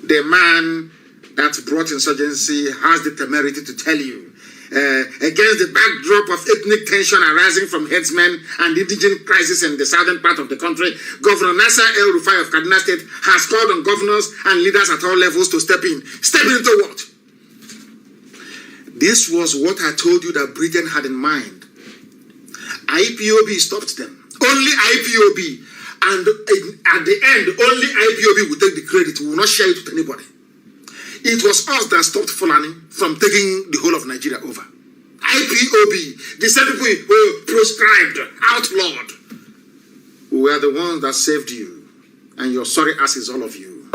The man that brought insurgency has the temerity to tell you, against the backdrop of ethnic tension arising from headsmen and indigent crisis in the southern part of the country, Governor Nasser El Rufai of Kaduna State has called on governors and leaders at all levels to step in. Step into what? This was what I told you that Britain had in mind. IPOB stopped them. Only IPOB. And at the end, only IPOB will take the credit. We will not share it with anybody. It was us that stopped Fulani from taking the whole of Nigeria over. IPOB, the same people who proscribed, outlawed. We are the ones that saved you. And your sorry asses, all of you.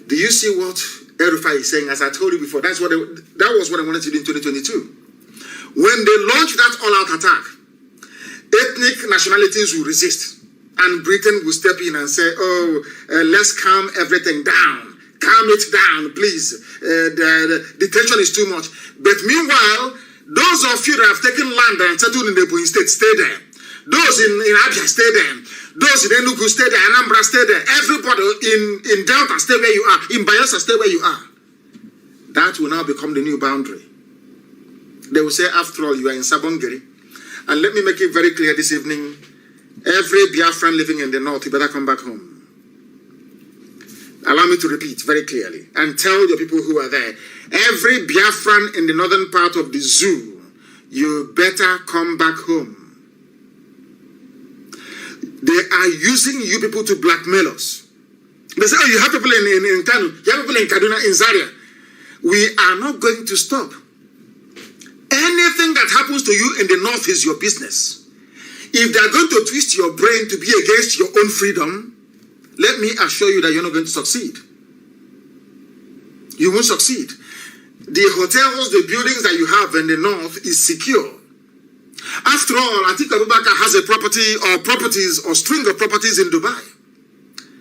Do you see what El Rufai is saying? As I told you before, that was what I wanted to do in 2022. When they launched that all-out attack, ethnic nationalities will resist. And Britain will step in and say, let's calm everything down. Calm it down, please. The tension is too much. But meanwhile, those of you that have taken land and settled in the Ebonyi State, stay there. Those in Abia, stay there. Those in Enugu, stay there. Anambra, stay there. Everybody in Delta, stay where you are. In Bayelsa, stay where you are. That will now become the new boundary. They will say, after all, you are in Sabongeri. And let me make it very clear this evening, every Biafran living in the north, you better come back home. Allow me to repeat very clearly and tell your people who are there, every Biafran in the northern part of the zoo, you better come back home. They are using you people to blackmail us. They say, you have people in Kanu, you have people in Kaduna, in Zaria. We are not going to stop. Anything that happens to you in the north is your business. If they are going to twist your brain to be against your own freedom, let me assure you that you're not going to succeed. You won't succeed. The hotels, the buildings that you have in the north is secure. After all, I think Abubakar has a property or properties or string of properties in Dubai.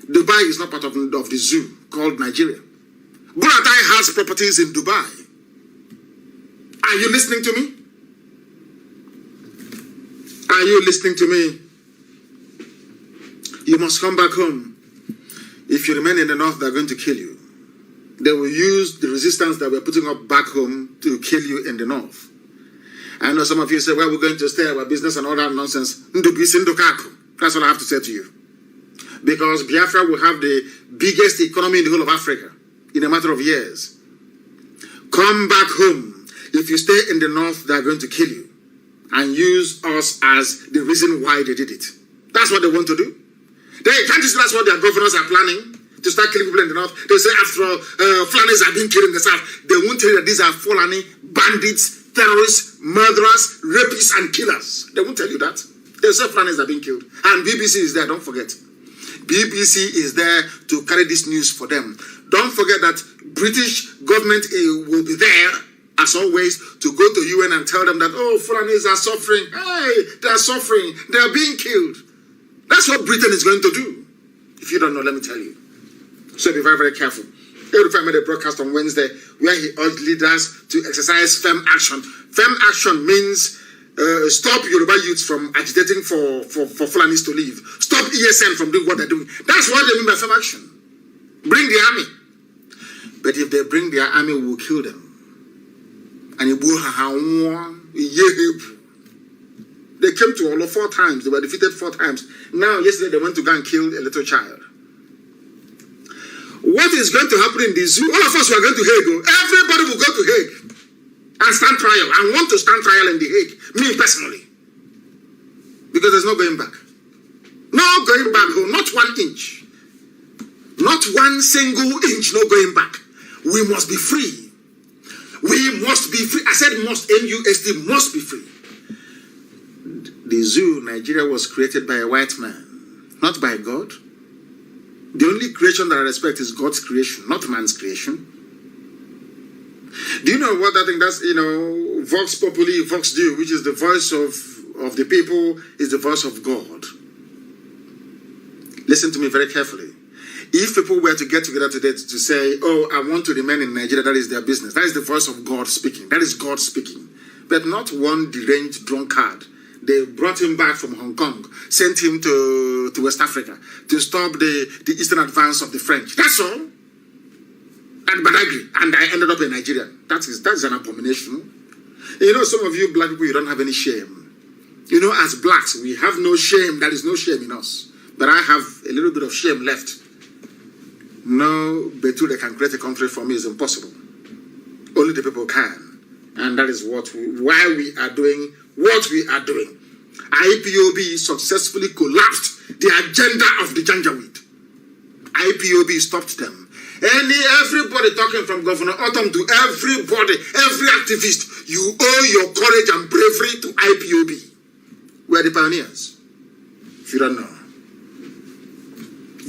Dubai is not part of the zoo called Nigeria. Buratai has properties in Dubai. Are you listening to me? Are you listening to me? You must come back home. If you remain in the north, they're going to kill you. They will use the resistance that we're putting up back home to kill you in the north. I know some of you say, well, we're going to stay our business and all that nonsense. That's what I have to say to you. Because Biafra will have the biggest economy in the whole of Africa in a matter of years. Come back home. If you stay in the north, they are going to kill you and use us as the reason why they did it. That's what they want to do. Can't you see that's what their governors are planning? To start killing people in the north. They say after all, Fulanis are being killed in the south. They won't tell you that these are Fulani bandits, terrorists, murderers, rapists, and killers. They won't tell you that. They say Fulanis are being killed. And BBC is there, don't forget. BBC is there to carry this news for them. Don't forget that British government will be there, as always, to go to UN and tell them that, oh, Fulanis are suffering. Hey, they are suffering. They are being killed. That's what Britain is going to do. If you don't know, let me tell you. So be very, very careful. Erufai made a broadcast on Wednesday where he urged leaders to exercise firm action. Firm action means stop Yoruba youths from agitating for Fulanis to leave. Stop ESN from doing what they're doing. That's what they mean by firm action. Bring the army. But if they bring their army, we will kill them. And they came to Olo 4 times. They were defeated 4 times. Now, yesterday, they went to go and kill a little child. What is going to happen in the zoo? All of us are going to Hague. Everybody will go to Hague and stand trial. I want to stand trial in the Hague. Me personally. Because there's no going back. No going back. Not 1 inch. Not 1 single inch. No going back. We must be free. We must be free. I said must. MUST must be free. The zoo, Nigeria, was created by a white man, not by God. The only creation that I respect is God's creation, not man's creation. Do you know what I think? That's, Vox Populi, Vox Deo, which is the voice of the people, is the voice of God. Listen to me very carefully. If people were to get together today to say, oh, I want to remain in Nigeria, that is their business. That is the voice of God speaking. That is God speaking. But not one deranged drunkard. They brought him back from Hong Kong, sent him to West Africa to stop the eastern advance of the French. That's all. And Badagry. And I ended up in Nigeria. That is an abomination. Some of you black people, you don't have any shame. As blacks, we have no shame. There is no shame in us. But I have a little bit of shame left. No Betul that can create a country for me is impossible. Only the people can. And that is why we are doing what we are doing. IPOB successfully collapsed the agenda of the Janjaweed. IPOB stopped them. Everybody talking from Governor Autumn to everybody, every activist, you owe your courage and bravery to IPOB. We are the pioneers. If you don't know.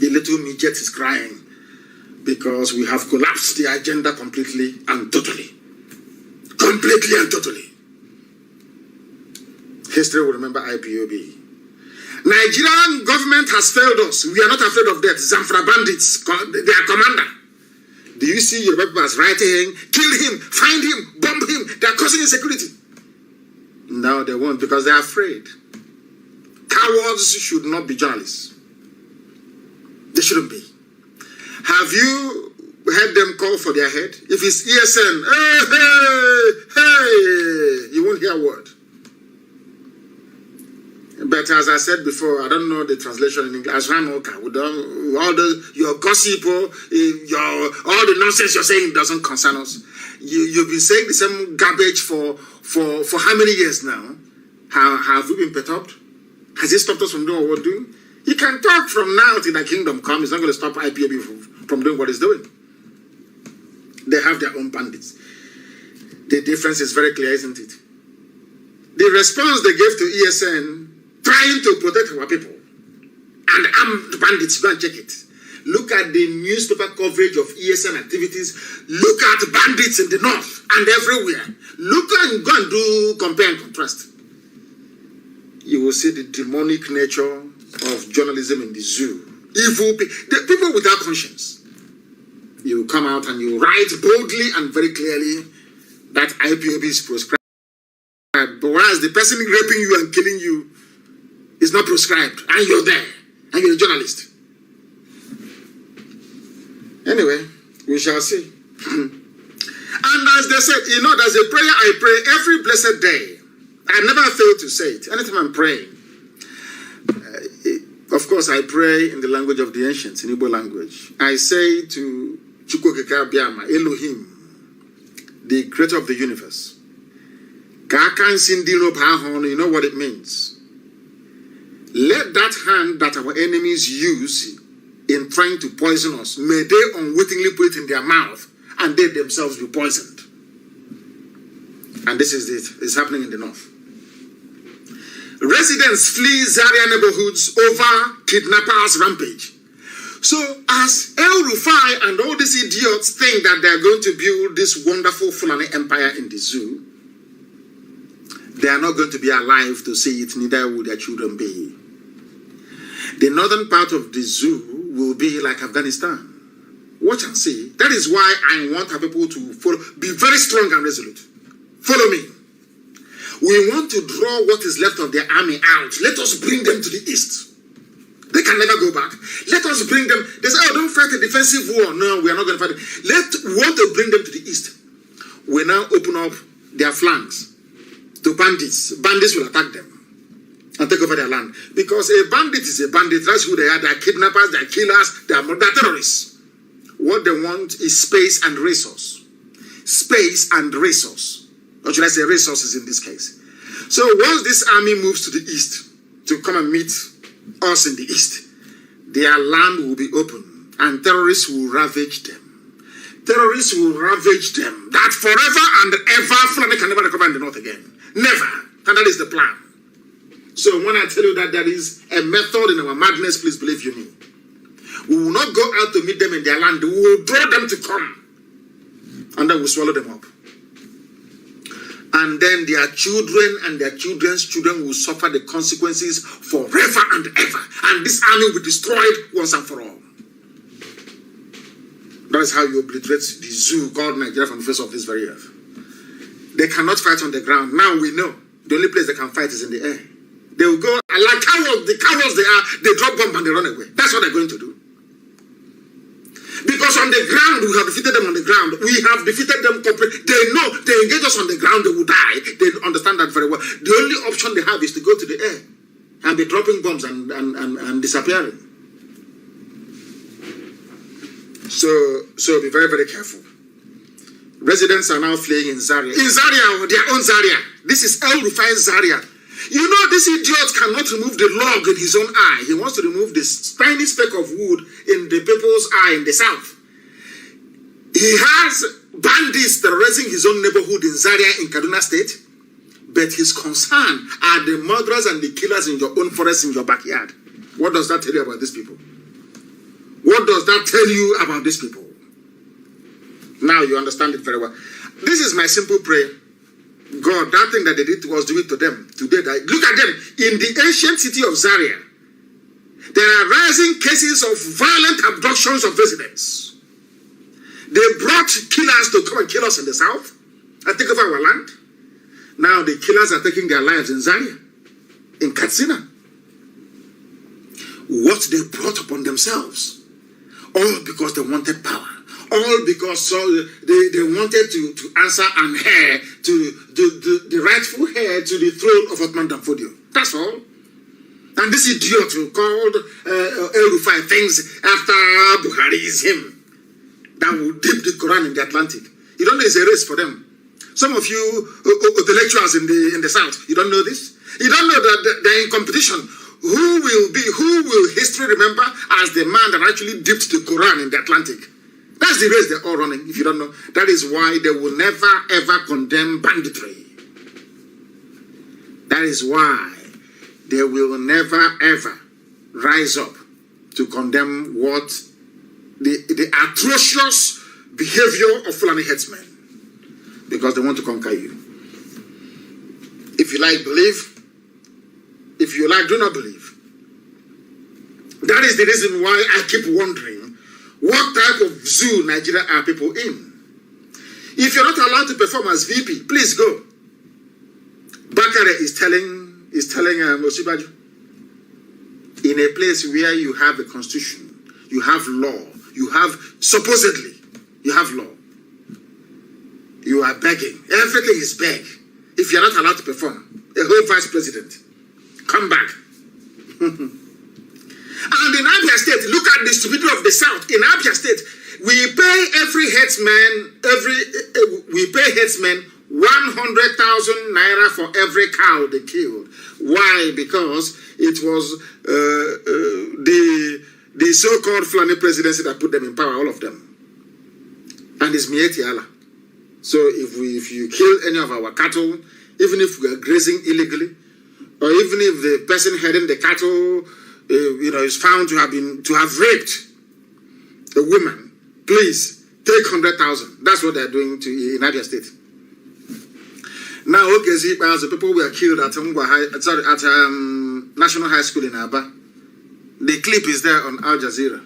The little midget is crying because we have collapsed the agenda completely and totally. Completely and totally. History will remember IPOB. Nigerian government has failed us. We are not afraid of death. Zamfara bandits, their commander. Do you see your people as writing, kill him, find him, bomb him? They are causing insecurity. No, they won't because they are afraid. Cowards should not be journalists. They shouldn't be. Have you heard them call for their head? If it's ESN, hey, you won't hear a word. But as I said before, I don't know the translation in English. Your gossip, all the nonsense you're saying doesn't concern us. You've been saying the same garbage for how many years now? Have we been perturbed? Has it stopped us from doing what we're doing? You can talk from now till the kingdom comes. It's not going to stop IPOB from doing what it's doing. They have their own bandits. The difference is very clear, isn't it? The response they gave to ESN, trying to protect our people, and armed bandits, go and check it. Look at the newspaper coverage of ESN activities. Look at bandits in the north and everywhere. Look and go and do compare and contrast. You will see the demonic nature of journalism in the zoo. Evil the people without conscience. You come out and you write boldly and very clearly that IPOB is proscribed. But whereas the person raping you and killing you is not proscribed, and you're there, and you're a journalist. Anyway, we shall see. And as they said, there's a prayer I pray every blessed day. I never fail to say it. Anytime I'm praying, of course, I pray in the language of the ancients, in Igbo language. I say to Chukwokeka Biama, Elohim, the creator of the universe. You know what it means. Let that hand that our enemies use in trying to poison us, may they unwittingly put it in their mouth and they themselves be poisoned. And this is it. It's happening in the north. Residents flee Zaria neighborhoods over kidnappers' rampage. So as El Rufai and all these idiots think that they're going to build this wonderful Fulani empire in the zoo, they are not going to be alive to see it, neither will their children be. The northern part of the zoo will be like Afghanistan. Watch and see. That is why I want our people to follow, be very strong and resolute. Follow me. We want to draw what is left of their army out. Let us bring them to the east. They can never go back. Let us bring them. They say, oh, don't fight a defensive war. No, we are not going to fight it. We want to bring them to the east. We now open up their flanks to bandits. Bandits will attack them and take over their land. Because a bandit is a bandit. That's who they are. They are kidnappers, they are killers, they are terrorists. What they want is space and resource. Space and resource. Or should I say resources in this case. So once this army moves to the east to come and meet us in the east, their land will be open and terrorists will ravage them. Terrorists will ravage them. That forever and ever, Fulani can never recover in the north again. Never. And that is the plan. So when I tell you that there is a method in our madness, please believe you me. We will not go out to meet them in their land. We will draw them to come. And then we'll swallow them up. And then their children and their children's children will suffer the consequences forever and ever. And this army will be destroyed once and for all. That is how you obliterate the zoo called Nigeria from the face of this very earth. They cannot fight on the ground. Now we know the only place they can fight is in the air. They will go like cowards, the cowards they are, they drop bomb and they run away. That's what they're going to do. Because on the ground, we have defeated them on the ground. We have defeated them completely. They know they engage us on the ground, they will die. They understand that very well. The only option they have is to go to the air and be dropping bombs and disappearing. So be very, very careful. Residents are now fleeing in Zaria. In Zaria, their own Zaria. This is El Rufai's Zaria. You know, this idiot cannot remove the log in his own eye. He wants to remove this tiny speck of wood in the people's eye in the south. He has bandits terrorizing his own neighborhood in Zaria in Kaduna State. But his concern are the murderers and the killers in your own forest, in your backyard. What does that tell you about these people? What does that tell you about these people? Now you understand it very well. This is my simple prayer. God, that thing that they did was do it to them. Today, look at them. In the ancient city of Zaria, there are rising cases of violent abductions of residents. They brought killers to come and kill us in the south and take over our land. Now the killers are taking their lives in Zaria, in Katsina. What they brought upon themselves, all because they wanted power. All because they wanted to answer and heir to the rightful heir to the throne of Ottoman Danfodio. That's all. And this idiot who called El Rufai things after Buhari is him. That will dip the Quran in the Atlantic. You don't know it's a race for them. Some of you, the lecturers in the south, you don't know this? You don't know that they're in competition. Who will history remember as the man that actually dipped the Quran in the Atlantic? That's the race they're all running, if you don't know. That is why they will never, ever condemn banditry. That is why they will never, ever rise up to condemn what the atrocious behavior of Fulani headsmen. Because they want to conquer you. If you like, believe. If you like, do not believe. That is the reason why I keep wondering, what type of zoo Nigeria are people in? If you're not allowed to perform as VP, please go. Bakare is telling Osibaju, in a place where you have a constitution, you have law, you have, supposedly, you have law. You are begging. Everything is beg. If you're not allowed to perform, a whole vice president. Come back. And in Abia State, look at the stupidity of the South. In Abia State, we pay every headsman, we pay headsmen 100,000 naira for every cow they killed. Why? Because it was the so-called Fulani presidency that put them in power, all of them. And it's Mieti Allah. So if you kill any of our cattle, even if we are grazing illegally, or even if the person heading the cattle, is found to have raped a woman, please take 100,000. That's what they're doing in Abia State. Now, okay, see, the people were killed at National High School in Aba. The clip is there on Al Jazeera.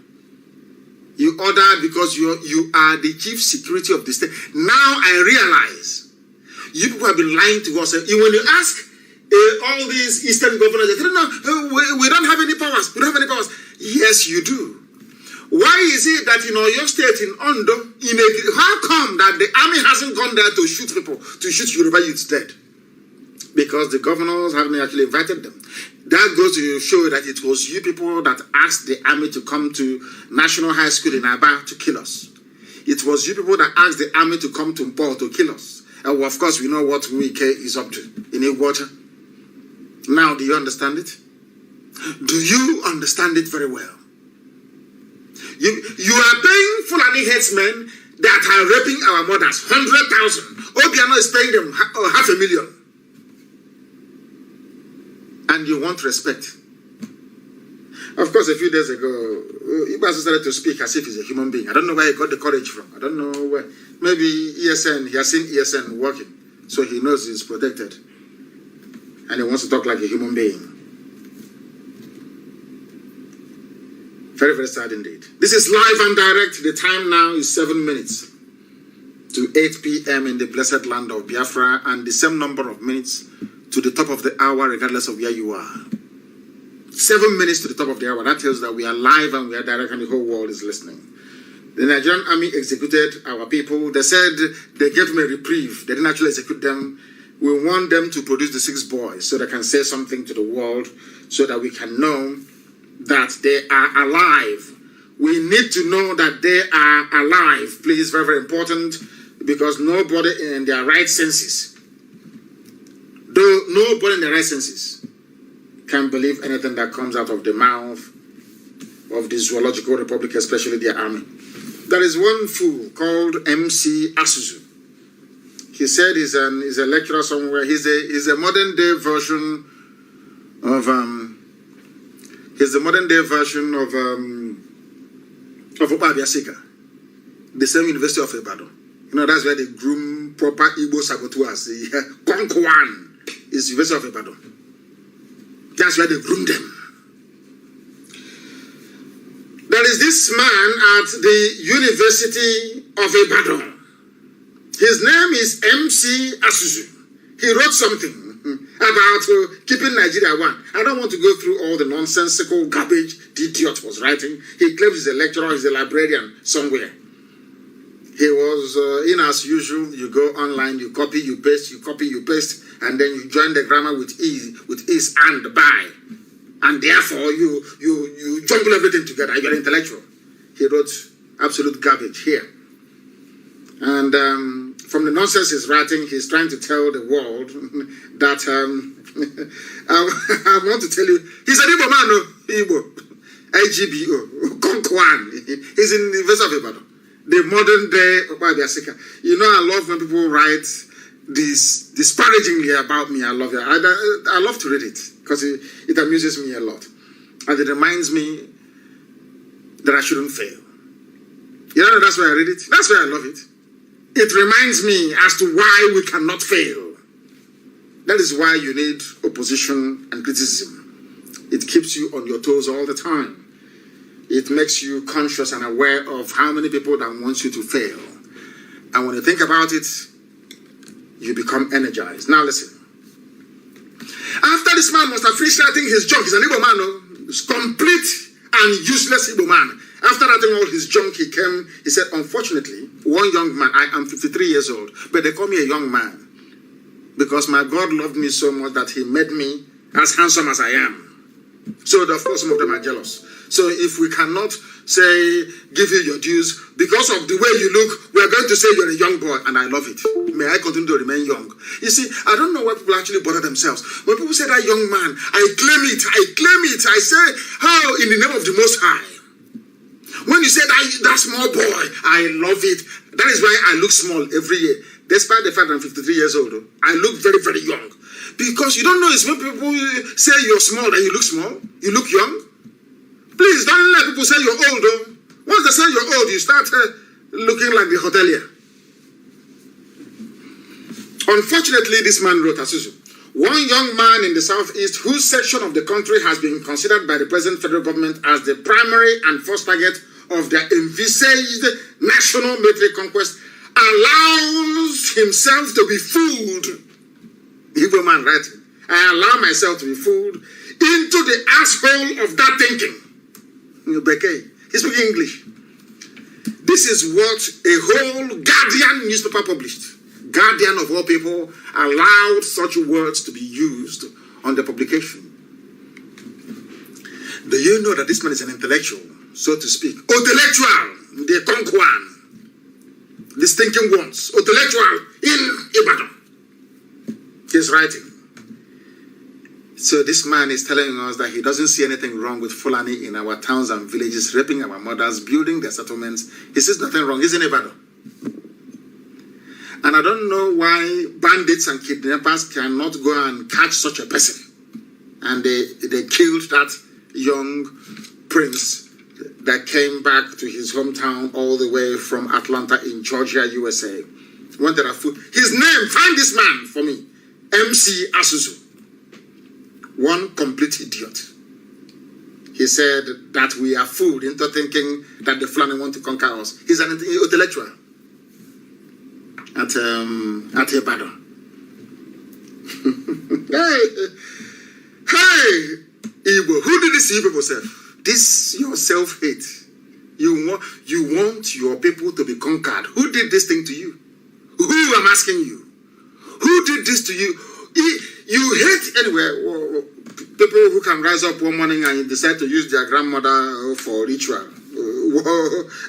You ordered because you are the chief security of the state. Now I realize you people have been lying to us. When you ask all these Eastern governors, they say, no, we don't have any powers. We don't have any powers. Yes, you do. Why is it that in your state, in Ondo, how come that the army hasn't gone there to shoot people, to shoot Yoruba youths dead? Because the governors haven't actually invited them. That goes to show that it was you people that asked the army to come to National High School in Aba to kill us. It was you people that asked the army to come to Mpo to kill us. And of course, we know what Wike is up to in Iguacha. Now, do you understand it? Do you understand it very well? You are paying Fulani headsmen that are raping our mothers 100,000. Obiano is paying them 500,000. And you want respect. Of course, a few days ago, Ibasu started to speak as if he's a human being. I don't know where he got the courage from. I don't know where. Maybe ESN, he has seen ESN working. So he knows he's protected. And he wants to talk like a human being. Very, very sad indeed. This is live and direct. The time now is 7 minutes to 8 p.m. in the blessed land of Biafra, and the same number of minutes to the top of the hour, regardless of where you are. 7 minutes to the top of the hour. That tells that we are live and we are direct and the whole world is listening. The Nigerian army executed our people. They said they gave them a reprieve. They didn't actually execute them. We want them to produce the 6 boys so they can say something to the world, so that we can know that they are alive. We need to know that they are alive. Please, very, very important, because nobody in their right senses, can believe anything that comes out of the mouth of the Zoological Republic, especially their army. There is one fool called MC Asuzu. He said he's a lecturer somewhere. He's a modern day version of Obabiasika, the same University of Ibadan. That's where they groom proper Igbo saboteurs. Konkwan is University of Ibadan. That's where they groom them. There is this man at the University of Ibadan. His name is MC Asuzu. He wrote something about keeping Nigeria one. I don't want to go through all the nonsensical garbage the idiot was writing. He claims he's a lecturer, he's a librarian somewhere. He was, as usual, you go online, you copy, you paste, and then you join the grammar with is and by. And therefore, you jumble everything together. You're intellectual. He wrote absolute garbage here. And from the nonsense he's writing, he's trying to tell the world that, I want to tell you, he's an Igbo man, Igbo, IGBO, Konkwan. He's in the University of Ibadan. The modern day Obabiasika. I love when people write this disparagingly about me. I love it. I love to read it because it amuses me a lot. And it reminds me that I shouldn't fail. That's why I read it. That's why I love it. It reminds me as to why we cannot fail. That is why you need opposition and criticism. It keeps you on your toes all the time. It makes you conscious and aware of how many people that want you to fail. And when you think about it, you become energized. Now listen. After this man must have finished writing his junk, he's an Igbo man, complete and useless Igbo man. After writing all his junk, he said, unfortunately, one young man, I am 53 years old, but they call me a young man. because my God loved me so much that he made me as handsome as I am. So of course some of them are jealous. So if we cannot say, give you your dues, because of the way you look, we are going to say you're a young boy, and I love it. May I continue to remain young. You see, I don't know why people actually bother themselves. When people say that young man, I claim it. I say, how in the name of the Most High. When you say that small boy, I love it. That is why I look small every year. Despite the fact that I'm 53 years old, I look very, very young. Because you don't know, it's when people say you're small that you look small, you look young. Please don't let people say you're old, though. Once they say you're old, you start looking like the hotelier. Unfortunately, this man wrote, Asusu, one young man in the southeast whose section of the country has been considered by the present federal government as the primary and first target of their envisaged national military conquest allows himself to be fooled. Igbo man writing, I allow myself to be fooled into the asshole of that thinking. He's speaking English. This is what a whole Guardian newspaper published. Guardian of all people allowed such words to be used on the publication. Do you know that this man is an intellectual, so to speak? Intellectual, the Konkwan. These thinking ones. Intellectual in Ibadan. He's writing. So this man is telling us that he doesn't see anything wrong with Fulani in our towns and villages, raping our mothers, building their settlements. He sees nothing wrong. He's in Ibadan. And I don't know why bandits and kidnappers cannot go and catch such a person. And they killed that young prince that came back to his hometown all the way from Atlanta in Georgia, USA. Wanted a food. His name, find this man for me. MC Asuzu. One complete idiot. He said that we are fooled into thinking that the Fulani want to conquer us. He's an intellectual at Ibadan. Hey, Igbo, who did this to you people self? This your self-hate. You want your people to be conquered. Who did this thing to you? Who, I'm asking you? Who did this to you? You hate anyway. People who can rise up one morning and decide to use their grandmother for ritual.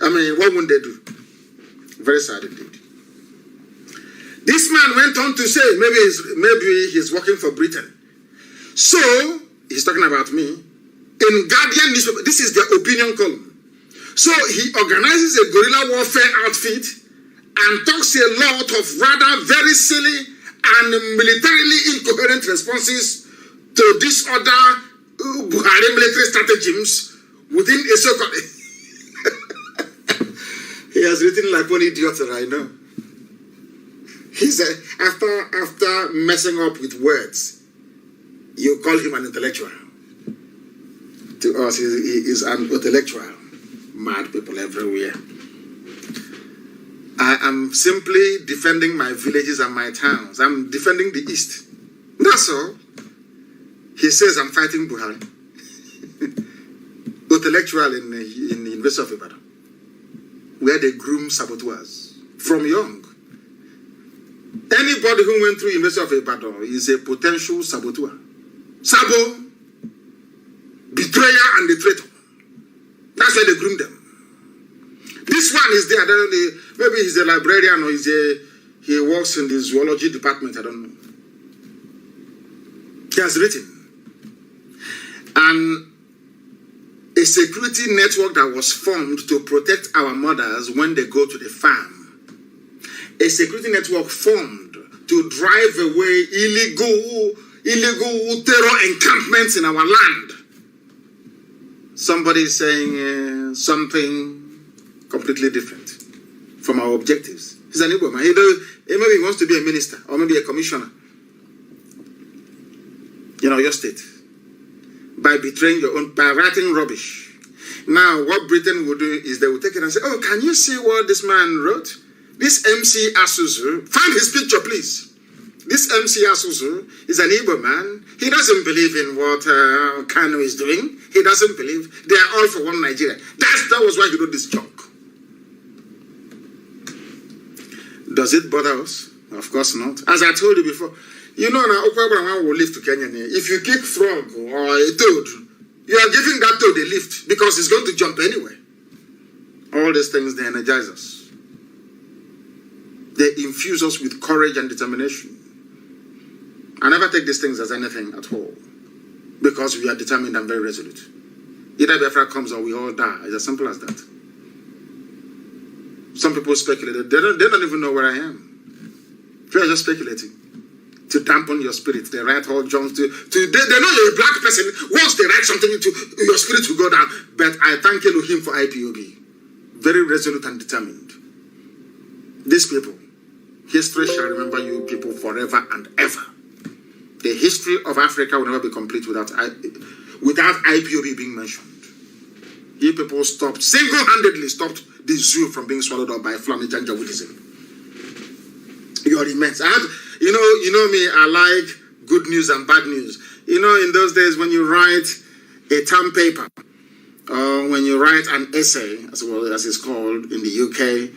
I mean, what would they do? Very sad indeed. This man went on to say, maybe he's working for Britain. So he's talking about me. In Guardian newspaper, this is their opinion column. So he organizes a guerrilla warfare outfit and talks a lot of rather very silly and militarily incoherent responses to these other Buhari military stratagems within a so-called... He has written like one idiot that I know. He's after messing up with words, you call him an intellectual. To us, he is an intellectual. Mad people everywhere. I am simply defending my villages and my towns. I'm defending the East. That's all. He says I'm fighting Buhari. Intellectual in the University of Ibadan, where they groom saboteurs from young. Anybody who went through University of Ibadan is a potential saboteur. Sabo, betrayer and the traitor. That's why they groom them. This one is there. I don't know, maybe he's a librarian or he works in the zoology department. I don't know. He has written. And a security network that was formed to protect our mothers when they go to the farm. A security network formed to drive away illegal terror encampments in our land. Somebody is saying something completely different from our objectives. He's an Igbo man. Maybe he wants to be a minister or maybe a commissioner. Your state. By betraying your own, by writing rubbish. Now, what Britain will do is they will take it and say, oh, can you see what this man wrote? This MC Asuzu, find his picture, please. This MC Asuzu is an Igbo man. He doesn't believe in what Kanu is doing. He doesn't believe. They are all for one Nigeria. That was why he wrote this junk. Does it bother us? Of course not. As I told you before, You know, now Okwabraman will lift to Kenya. If you kick frog or a toad, you are giving that toad a lift because it's going to jump anyway. All these things, they energize us. They infuse us with courage and determination. I never take these things as anything at all because we are determined and very resolute. Either Biafra comes or we all die. It's as simple as that. Some people speculate. They don't even know where I am. They are just speculating to dampen your spirit. They write all Johns they know you're a black person. Once they write something into your spirit will go down. But I thank Elohim for IPOB. Very resolute and determined. These people, history shall remember you people forever and ever. The history of Africa will never be complete without IPOB being mentioned. You people single-handedly stopped the zoo from being swallowed up by Fulani Janjaweedism. You are immense. You know me, I like good news and bad news. You know, in those days when you write a term paper, or when you write an essay, as well as it's called in the UK,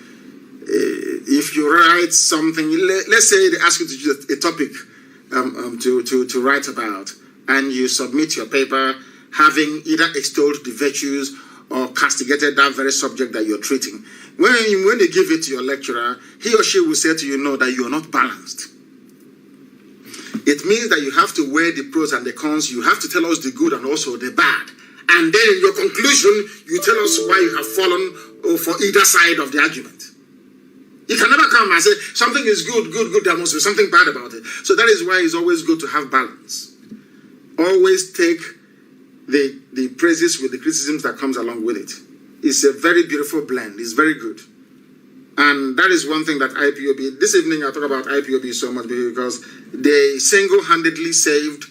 if you write something, let's say they ask you to choose a topic to write about, and you submit your paper having either extolled the virtues or castigated that very subject that you're treating. When you give it to your lecturer, he or she will say to you, no, that you are not balanced. It means that you have to weigh the pros and the cons. You have to tell us the good and also the bad. And then in your conclusion, you tell us why you have fallen for either side of the argument. You can never come and say, something is good, there must be something bad about it. So that is why it's always good to have balance. Always take the praises with the criticisms that comes along with it. It's a very beautiful blend. It's very good. And that is one thing that IPOB, this evening I talk about IPOB so much because they single-handedly saved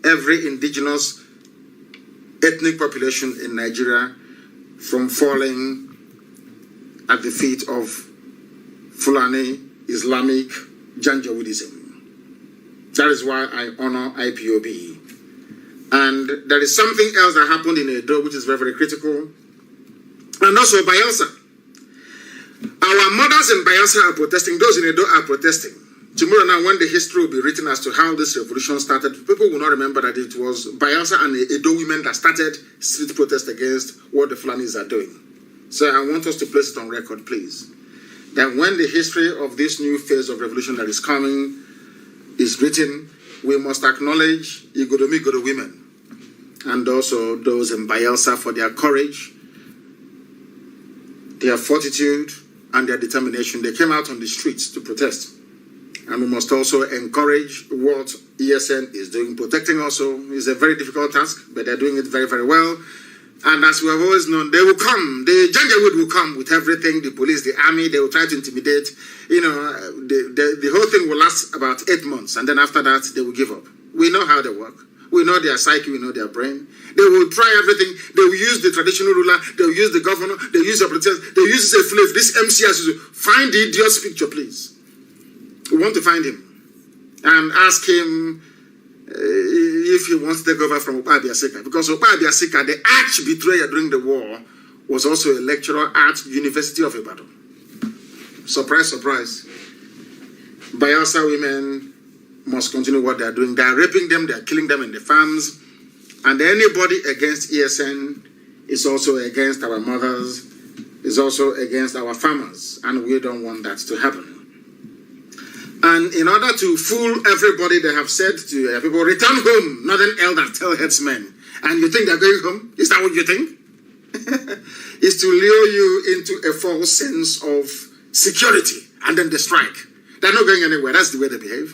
every indigenous ethnic population in Nigeria from falling at the feet of Fulani Islamic Janjaweedism. That is why I honor IPOB. And there is something else that happened in Edo which is very, very critical. And also Bayelsa. Our mothers in Bayelsa are protesting. Those in Edo are protesting. Tomorrow now, when the history will be written as to how this revolution started, people will not remember that it was Bayelsa and the Edo women that started street protest against what the Fulanis are doing. So I want us to place it on record, please. That when the history of this new phase of revolution that is coming is written, we must acknowledge Igodomi women and also those in Bayelsa for their courage, their fortitude, and their determination. They came out on the streets to protest. And we must also encourage what ESN is doing. Protecting also is a very difficult task, but they're doing it very, very well. And as we have always known, they will come. The Janjaweed will come with everything, the police, the army. They will try to intimidate. You know, the whole thing will last about 8 months. And then after that, they will give up. We know how they work. We know their psyche. We know their brain. They will try everything. They will use the traditional ruler. They will use the governor. They will use the politicians. They will use a slave. This MCS. Find the idiot's picture, please. We want to find him and ask him if he wants to take over from Opa Abiasika. Because Opa Abiasika, the arch betrayer during the war, was also a lecturer at University of Ibadan. Surprise, surprise. Bayelsa women must continue what they are doing. They are raping them, they are killing them in the farms. And anybody against ESN is also against our mothers, is also against our farmers. And we don't want that to happen. And in order to fool everybody, they have said to people, return home, northern elders tell headsmen. And you think they're going home? Is that what you think? Is to lure you into a false sense of security, and then they strike. They're not going anywhere. That's the way they behave.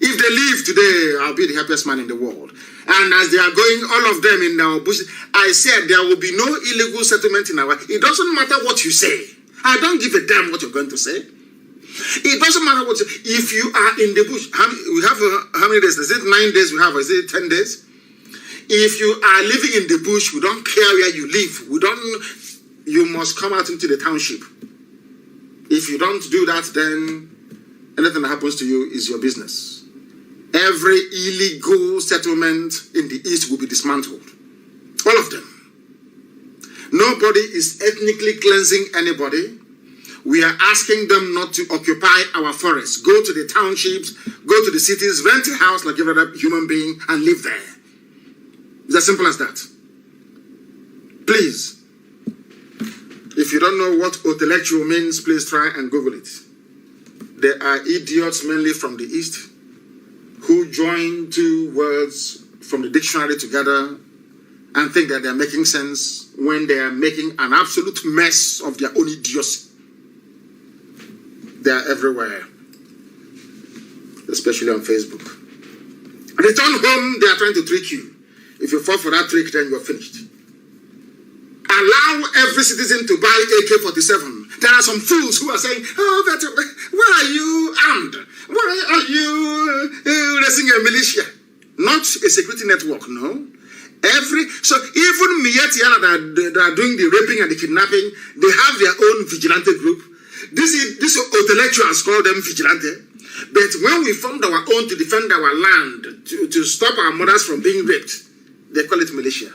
If they leave today, I'll be the happiest man in the world. And as they are going, all of them in our bush, I said there will be no illegal settlement in our... It doesn't matter what you say. I don't give a damn what you're going to say. It doesn't matter what you say. If you are in the bush, we have how many days? Is it 9 days we have? Is it 10 days? If you are living in the bush, we don't care where you live. You must come out into the township. If you don't do that, then anything that happens to you is your business. Every illegal settlement in the east will be dismantled. All of them. Nobody is ethnically cleansing anybody. We are asking them not to occupy our forests. Go to the townships, go to the cities, rent a house like every other human being and live there. It's as simple as that. Please, if you don't know what intellectual means, please try and Google it. There are idiots mainly from the East who join two words from the dictionary together and think that they are making sense when they are making an absolute mess of their own idiocy. They are everywhere, especially on Facebook. Return home, they are trying to trick you. If you fall for that trick, then you are finished. Allow every citizen to buy AK-47. There are some fools who are saying, oh, but why are you armed? Why are you raising a militia? Not a security network, no. So even Mietiana that are doing the raping and the kidnapping, they have their own vigilante group. These intellectuals call them vigilante. But when we formed our own to defend our land, to stop our mothers from being raped, they call it militia.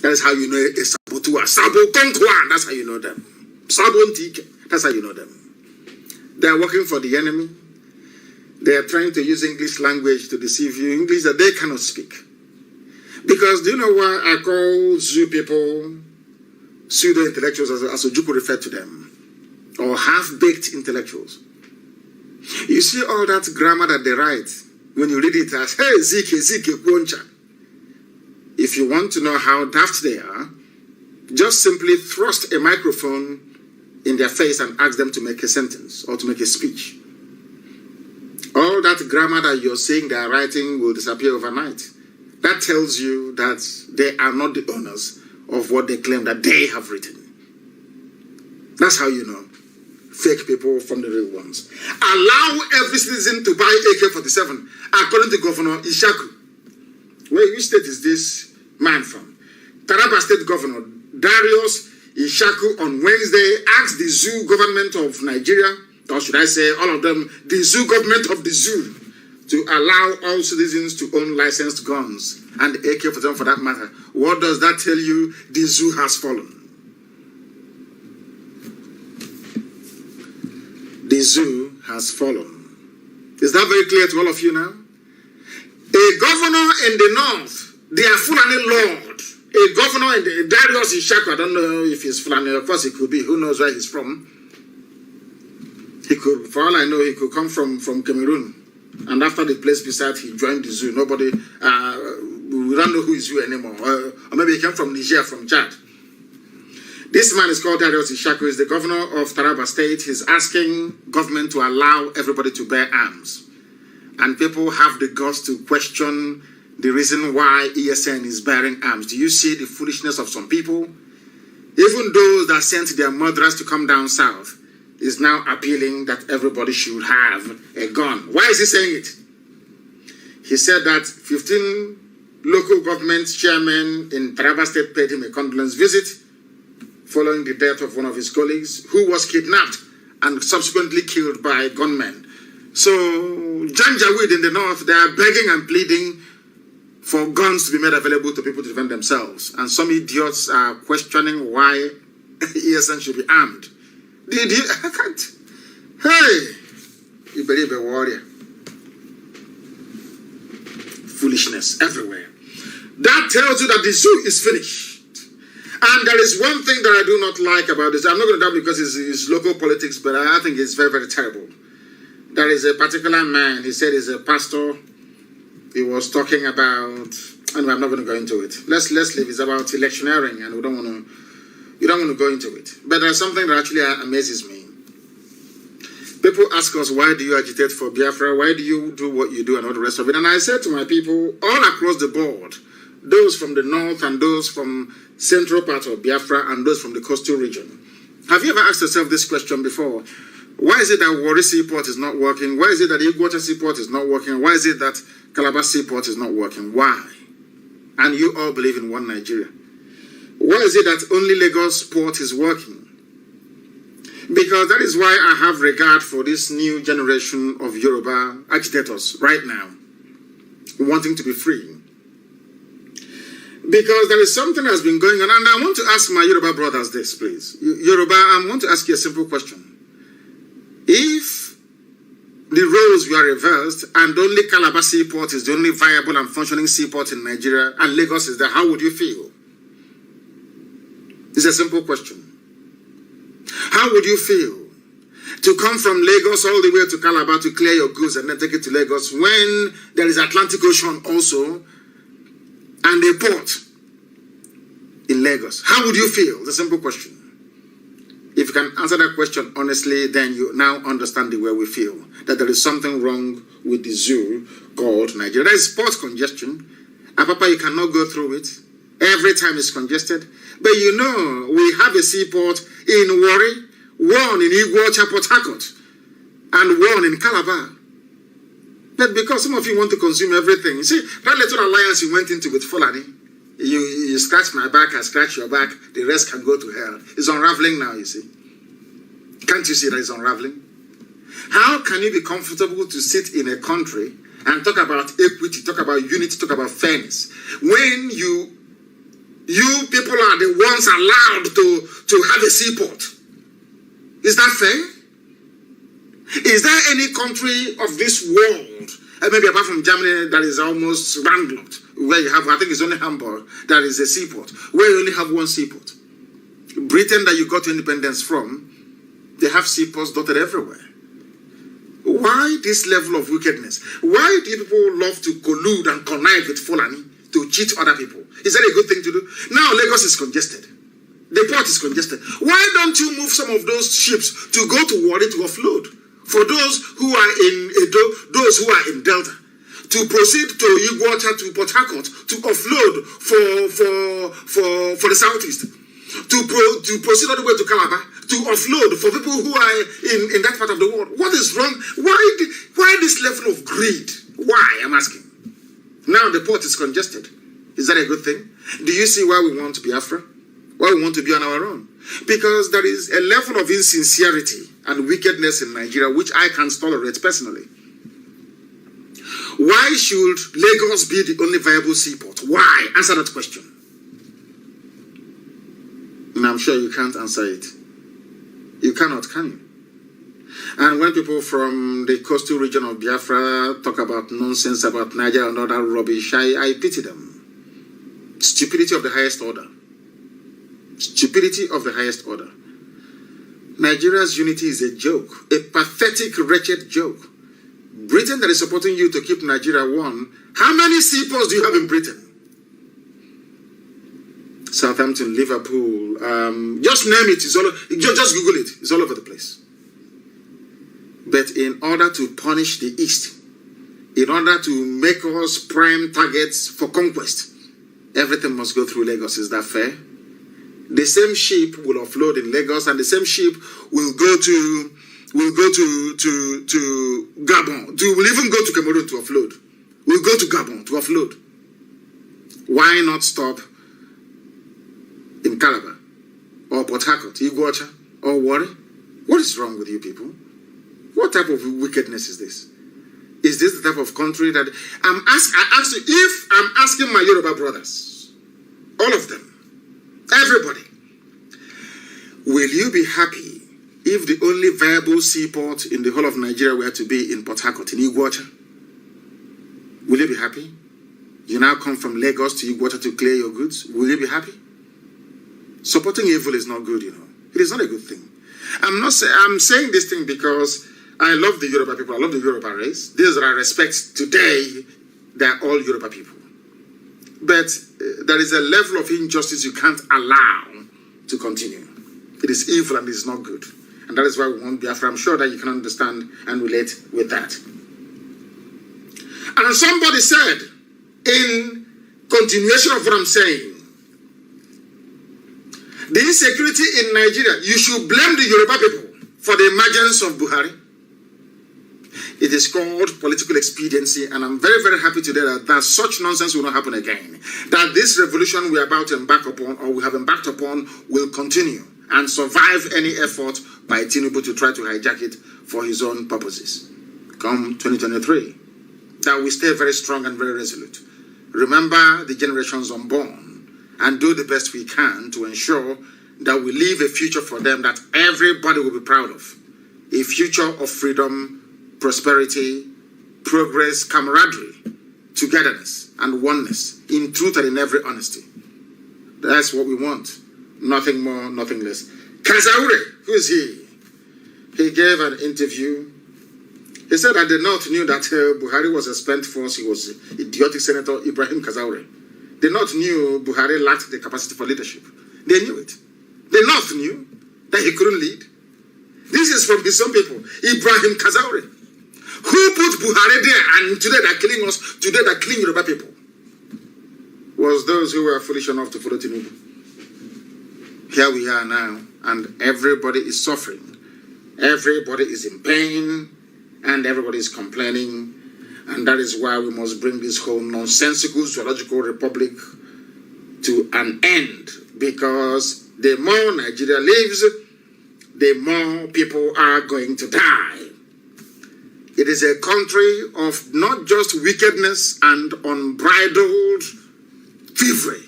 That's how you know a Sabotua. Sabo Konkwan, that's how you know them. Sabon Tike, that's how you know them. They are working for the enemy. They are trying to use English language to deceive you, English that they cannot speak. Because do you know why I call Zoo people pseudo-intellectuals, as Ojukwu referred to them, or half-baked intellectuals? You see all that grammar that they write, when you read it as, hey, Zike, Kwoncha. If you want to know how daft they are, just simply thrust a microphone in their face and ask them to make a sentence or to make a speech. All that grammar that you're saying they are writing will disappear overnight. That tells you that they are not the owners of what they claim that they have written. That's how you know fake people from the real ones. Allow every citizen to buy AK-47, according to Governor Ishaku. Which state is this man from? Taraba State Governor Darius Ishaku on Wednesday asked the zoo government of Nigeria, or should I say all of them, the zoo government of the zoo, to allow all citizens to own licensed guns and AK-47 for that matter. What does that tell you? The zoo has fallen. The zoo has fallen. Is that very clear to all of you now? A governor in the north, they are Fulani Lord. A governor in the Darius Ishaku, I don't know if he's Fulani, of course he could be, who knows where he's from. He could, for all I know, he could come from Cameroon. And after the place beside, he joined the zoo. Nobody, we don't know who is who anymore. Or maybe he came from Niger, from Chad. This man is called Darius Ishaku. He's the governor of Taraba State. He's asking government to allow everybody to bear arms. And people have the guts to question the reason why ESN is bearing arms. Do you see the foolishness of some people? Even those that sent their murderers to come down south is now appealing that everybody should have a gun. Why is he saying it? He said that 15 local government chairmen in Taraba State paid him a condolence visit following the death of one of his colleagues who was kidnapped and subsequently killed by gunmen. So, Janjaweed in the north, they are begging and pleading for guns to be made available to people to defend themselves. And some idiots are questioning why ESN should be armed. I can't. Hey, you believe a warrior. Foolishness everywhere. That tells you that the zoo is finished. And there is one thing that I do not like about this. I'm not going to do it because it's local politics, but I think it's very, very terrible. There is a particular man, he said he's a pastor. He was talking about, anyway, I'm not going to go into it. Let's leave. It's about electioneering, and you don't want to go into it. But there's something that actually amazes me. People ask us, why do you agitate for Biafra? Why do you do what you do and all the rest of it? And I said to my people, all across the board, those from the north and those from central part of Biafra and those from the coastal region, have you ever asked yourself this question before? Why is it that Warri Seaport is not working? Why is it that Iguacha Seaport is not working? Why is it that Calabar Seaport is not working? Why? And you all believe in one Nigeria. Why is it that only Lagos Port is working? Because that is why I have regard for this new generation of Yoruba agitators right now, wanting to be free. Because there is something that's been going on, and I want to ask my Yoruba brothers this, please. Yoruba, I want to ask you a simple question. If the roles were reversed and only Calabar Seaport is the only viable and functioning seaport in Nigeria and Lagos is there, how would you feel? It's a simple question. How would you feel to come from Lagos all the way to Calabar to clear your goods and then take it to Lagos when there is Atlantic Ocean also and a port in Lagos? How would you feel? It's a simple question. If you can answer that question honestly, then you now understand the way we feel. That there is something wrong with the zoo called Nigeria. There is port congestion. And Papa, you cannot go through it. Every time it's congested. But you know, we have a seaport in Warri, one in Iguacha, Port Harcourt, and one in Calabar. But because some of you want to consume everything, you see, that little alliance you went into with Fulani, you scratch my back, I scratch your back, the rest can go to hell. It's unraveling now, you see. Can't you see that it's unraveling? How can you be comfortable to sit in a country and talk about equity, talk about unity, talk about fairness, when you people are the ones allowed to have a seaport? Is that fair? Is there any country of this world, maybe apart from Germany, that is almost landlocked, where you have, I think it's only Hamburg, that is a seaport, where you only have one seaport? Britain, that you got independence from, they have seaports dotted everywhere. Why this level of wickedness? Why do people love to collude and connive with Fulani to cheat other people? Is that a good thing to do? Now Lagos is congested. The port is congested. Why don't you move some of those ships to go to Warri to offload? For those who are in Edo, those who are in Delta, to proceed to Iguacha, to Port Harcourt, to offload for the southeast, to proceed all the way to Calabar, to offload for people who are in that part of the world. What is wrong? Why this level of greed? Why, I'm asking. Now the port is congested. Is that a good thing? Do you see why we want to be Biafra? Why we want to be on our own? Because there is a level of insincerity and wickedness in Nigeria which I can't tolerate personally. Why should Lagos be the only viable seaport? Why? Answer that question. And I'm sure you can't answer it. You cannot, can you? And when people from the coastal region of Biafra talk about nonsense about Nigeria and all that rubbish, I pity them. Stupidity of the highest order. Stupidity of the highest order. Nigeria's unity is a joke, a pathetic, wretched joke. Britain that is supporting you to keep Nigeria one, how many seaports do you have in Britain? Southampton, Liverpool, just name it, it's all, just Google it, it's all over the place. But in order to punish the East, in order to make us prime targets for conquest, everything must go through Lagos. Is that fair? The same ship will offload in Lagos, and the same ship will go to Gabon. Will even go to Cameroon to offload. We'll go to Gabon to offload. Why not stop in Calabar or Port Harcourt, Iguacha or Warri? What is wrong with you people? What type of wickedness is this? Is this the type of country that I ask you, if I'm asking my Yoruba brothers, all of them, everybody, will you be happy if the only viable seaport in the whole of Nigeria were to be in Port Harcourt, in Iguacha? Will you be happy? You now come from Lagos to Iguacha to clear your goods. Will you be happy? Supporting evil is not good, you know. It is not a good thing. I'm saying this thing because I love the Yoruba people. I love the Yoruba race. These that I respect today, they are all Yoruba people. But there is a level of injustice you can't allow to continue. It is evil and it is not good. And that is why we want Biafra. I'm sure that you can understand and relate with that. And somebody said, in continuation of what I'm saying, the insecurity in Nigeria, you should blame the Yoruba people for the emergence of Buhari. It is called political expediency, and I'm very, very happy today that such nonsense will not happen again. That this revolution we are about to embark upon, or we have embarked upon, will continue and survive any effort by Tinubu to try to hijack it for his own purposes. Come 2023, that we stay very strong and very resolute. Remember the generations unborn. and do the best we can to ensure that we leave a future for them that everybody will be proud of. A future of freedom, prosperity, progress, camaraderie, togetherness, and oneness, in truth and in every honesty. That's what we want. Nothing more, nothing less. Kazaure, who is he? He gave an interview. He said that the North knew that Buhari was a spent force. He was idiotic Senator Ibrahim Kazaure. The North knew Buhari lacked the capacity for leadership. They knew it. The North knew that he couldn't lead. This is from his own people, Ibrahim Kazaure. Who put Buhari there and today they're killing us, today they're killing Yoruba people? Was those who were foolish enough to follow Tinubu. Here we are now, and everybody is suffering. Everybody is in pain, and everybody is complaining. And that is why we must bring this whole nonsensical zoological republic to an end. Because the more Nigeria lives, the more people are going to die. It is a country of not just wickedness and unbridled thievery.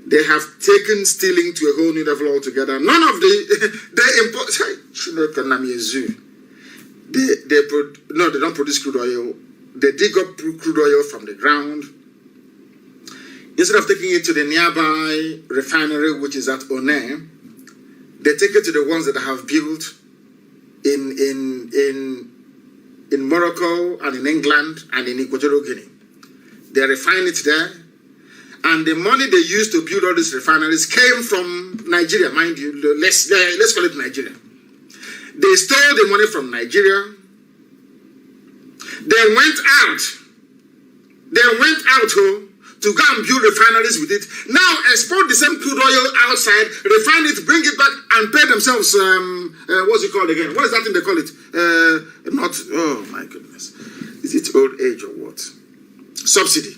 They have taken stealing to a whole new level altogether. None of they don't produce crude oil. They dig up crude oil from the ground. Instead of taking it to the nearby refinery, which is at One, they take it to the ones that have built in Morocco and in England and in Equatorial Guinea. They refine it there. And the money they used to build all these refineries came from Nigeria, mind you. Let's call it Nigeria. They stole the money from Nigeria. They went out to go and build refineries with it. Now export the same crude oil outside, refine it, bring it back, and pay themselves, what's it called again? What is that thing they call it? Oh my goodness. Is it old age or what? Subsidy.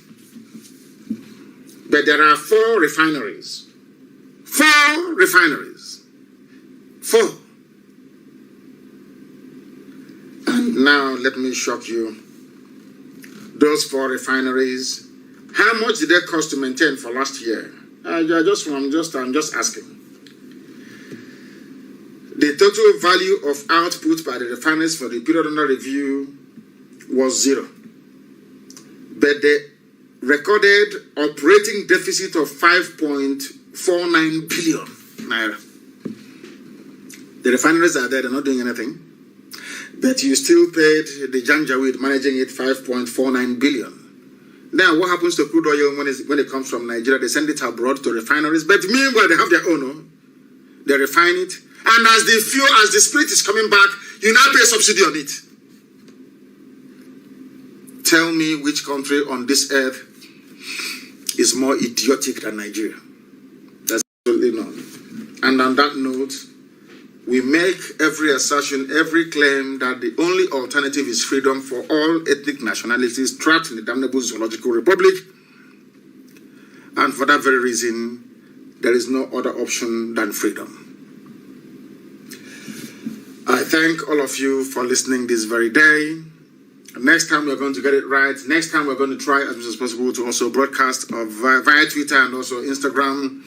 But there are 4 refineries. 4 refineries. 4. And now let me shock you. Those 4 refineries, how much did they cost to maintain for last year? I'm just asking. The total value of output by the refineries for the period under review was 0. But the recorded operating deficit of 5.49 billion naira. The refineries are there, they're not doing anything. But you still paid the Janjaweed managing it 5.49 billion. Now, what happens to crude oil when it comes from Nigeria? They send it abroad to refineries, but meanwhile, they have their own. They refine it. And as the fuel, as the spirit is coming back, you now pay a subsidy on it. Tell me which country on this earth is more idiotic than Nigeria. That's absolutely not. And on that note, we make every assertion, every claim that the only alternative is freedom for all ethnic nationalities trapped in the damnable zoological republic. And for that very reason, there is no other option than freedom. I thank all of you for listening this very day. Next time we're going to get it right. Next time we're going to try as much as possible to also broadcast via Twitter and also Instagram.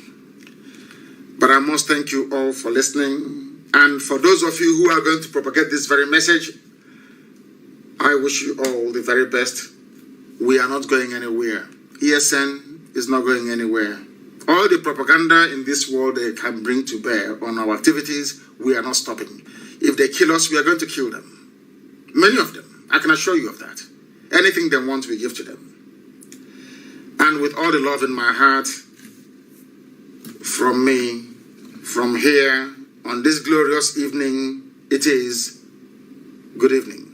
But I must thank you all for listening. And for those of you who are going to propagate this very message, I wish you all the very best. We are not going anywhere. ESN is not going anywhere. All the propaganda in this world they can bring to bear on our activities, we are not stopping. If they kill us, we are going to kill them. Many of them. I can assure you of that. Anything they want, we give to them. And with all the love in my heart, from me, from here, on this glorious evening, it is good evening.